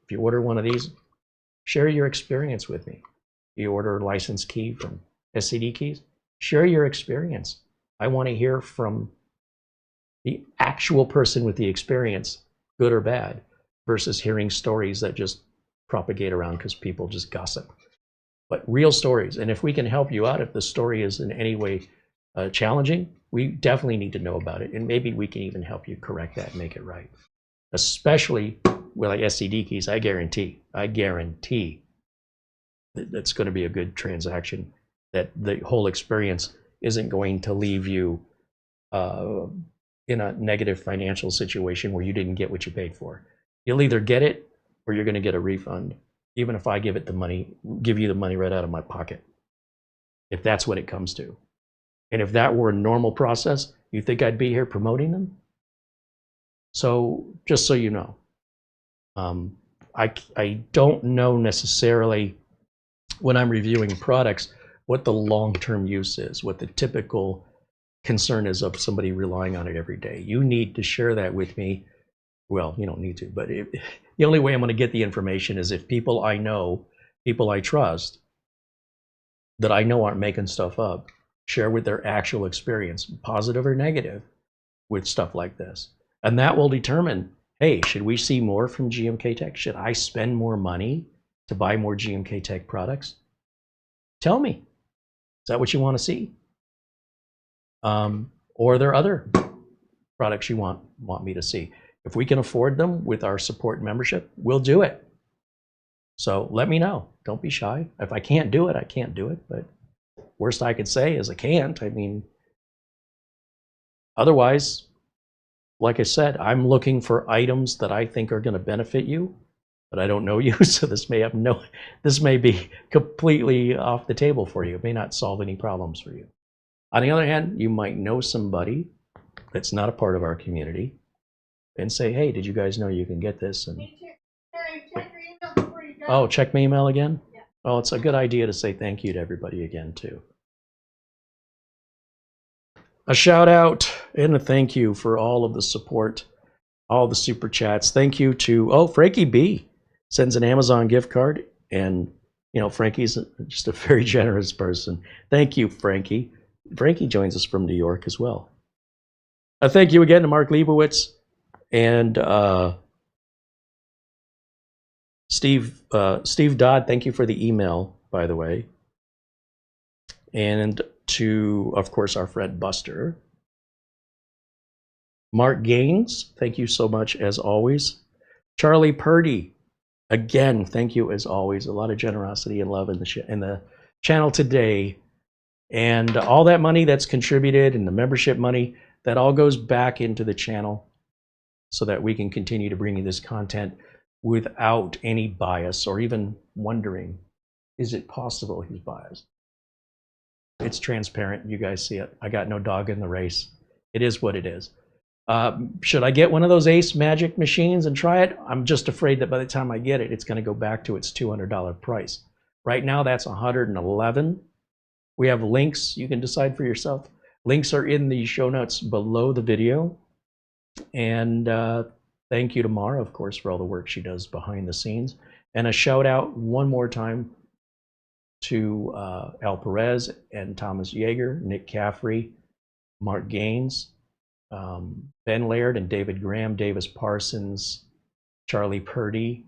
if you order one of these, share your experience with me. If you order a license key from SCD Keys, share your experience. I want to hear from the actual person with the experience, good or bad, versus hearing stories that just propagate around because people just gossip. But real stories. And if we can help you out, if the story is in any way challenging, we definitely need to know about it, and maybe we can even help you correct that and make it right. Especially with like SCD keys, I guarantee that's going to be a good transaction, that the whole experience isn't going to leave you in a negative financial situation where you didn't get what you paid for. You'll either get it or you're going to get a refund, even if I give you the money right out of my pocket, if that's what it comes to. And if that were a normal process, you think I'd be here promoting them? So just so you know, I don't know necessarily when I'm reviewing products what the long-term use is, what the typical concern is of somebody relying on it every day. You need to share that with me. Well, you don't need to, but the only way I'm going to get the information is if people I know, people I trust, that I know aren't making stuff up, share with their actual experience, positive or negative, with stuff like this. And that will determine, hey, should we see more from GMKtec? Should I spend more money to buy more GMKtec products? Tell me. Is that what you want to see? Or are there other products you want me to see? If we can afford them with our support membership, we'll do it. So let me know. Don't be shy. If I can't do it, I can't do it. But worst I could say is I can't. I mean, otherwise, like I said, I'm looking for items that I think are going to benefit you, but I don't know you, so this may be completely off the table for you. It may not solve any problems for you. On the other hand, you might know somebody that's not a part of our community and say, hey, did you guys know you can get this? And Check your email before you go. oh, check my email again? Yeah. Oh, it's a good idea to say thank you to everybody again, too. A shout out and a thank you for all of the support, all the super chats. Thank you to, Frankie B sends an Amazon gift card. And, you know, Frankie's just a very generous person. Thank you, Frankie. Frankie joins us from New York as well. Thank you again to Mark Leibowitz and Steve Dodd. Thank you for the email, by the way. And to, of course, our friend Buster. Mark Gaines, thank you so much as always. Charlie Purdy, again, thank you as always. A lot of generosity and love in the channel today. And all that money that's contributed and the membership money, that all goes back into the channel so that we can continue to bring you this content without any bias or even wondering, is it possible he's biased? It's transparent. You guys see it. I got no dog in the race. It is what it is. Should I get one of those ACEMAGIC machines and try it? I'm just afraid that by the time I get it, it's going to go back to its $200 price. Right now, that's $111. We have links. You can decide for yourself. Links are in the show notes below the video. And thank you to Mara, of course, for all the work she does behind the scenes. And a shout out one more time to Al Perez and Thomas Yeager, Nick Caffrey, Mark Gaines, Ben Laird and David Graham, Davis Parsons, Charlie Purdy,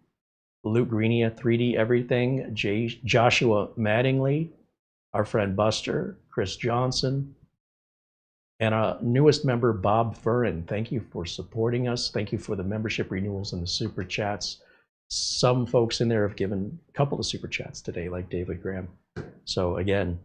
Luke Greenia, 3D Everything, Joshua Mattingly, our friend Buster, Chris Johnson, and our newest member, Bob Furren. Thank you for supporting us. Thank you for the membership renewals and the super chats. Some folks in there have given a couple of super chats today, like David Graham. So again,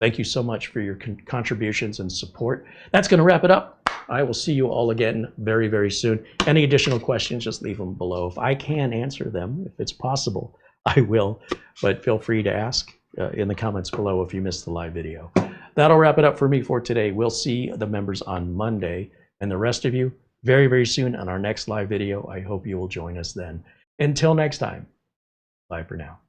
thank you so much for your contributions and support. That's going to wrap it up. I will see you all again very, very soon. Any additional questions, just leave them below. If I can answer them, if it's possible, I will. But feel free to ask in the comments below if you missed the live video. That'll wrap it up for me for today. We'll see the members on Monday, and the rest of you very, very soon on our next live video. I hope you will join us then. Until next time, bye for now.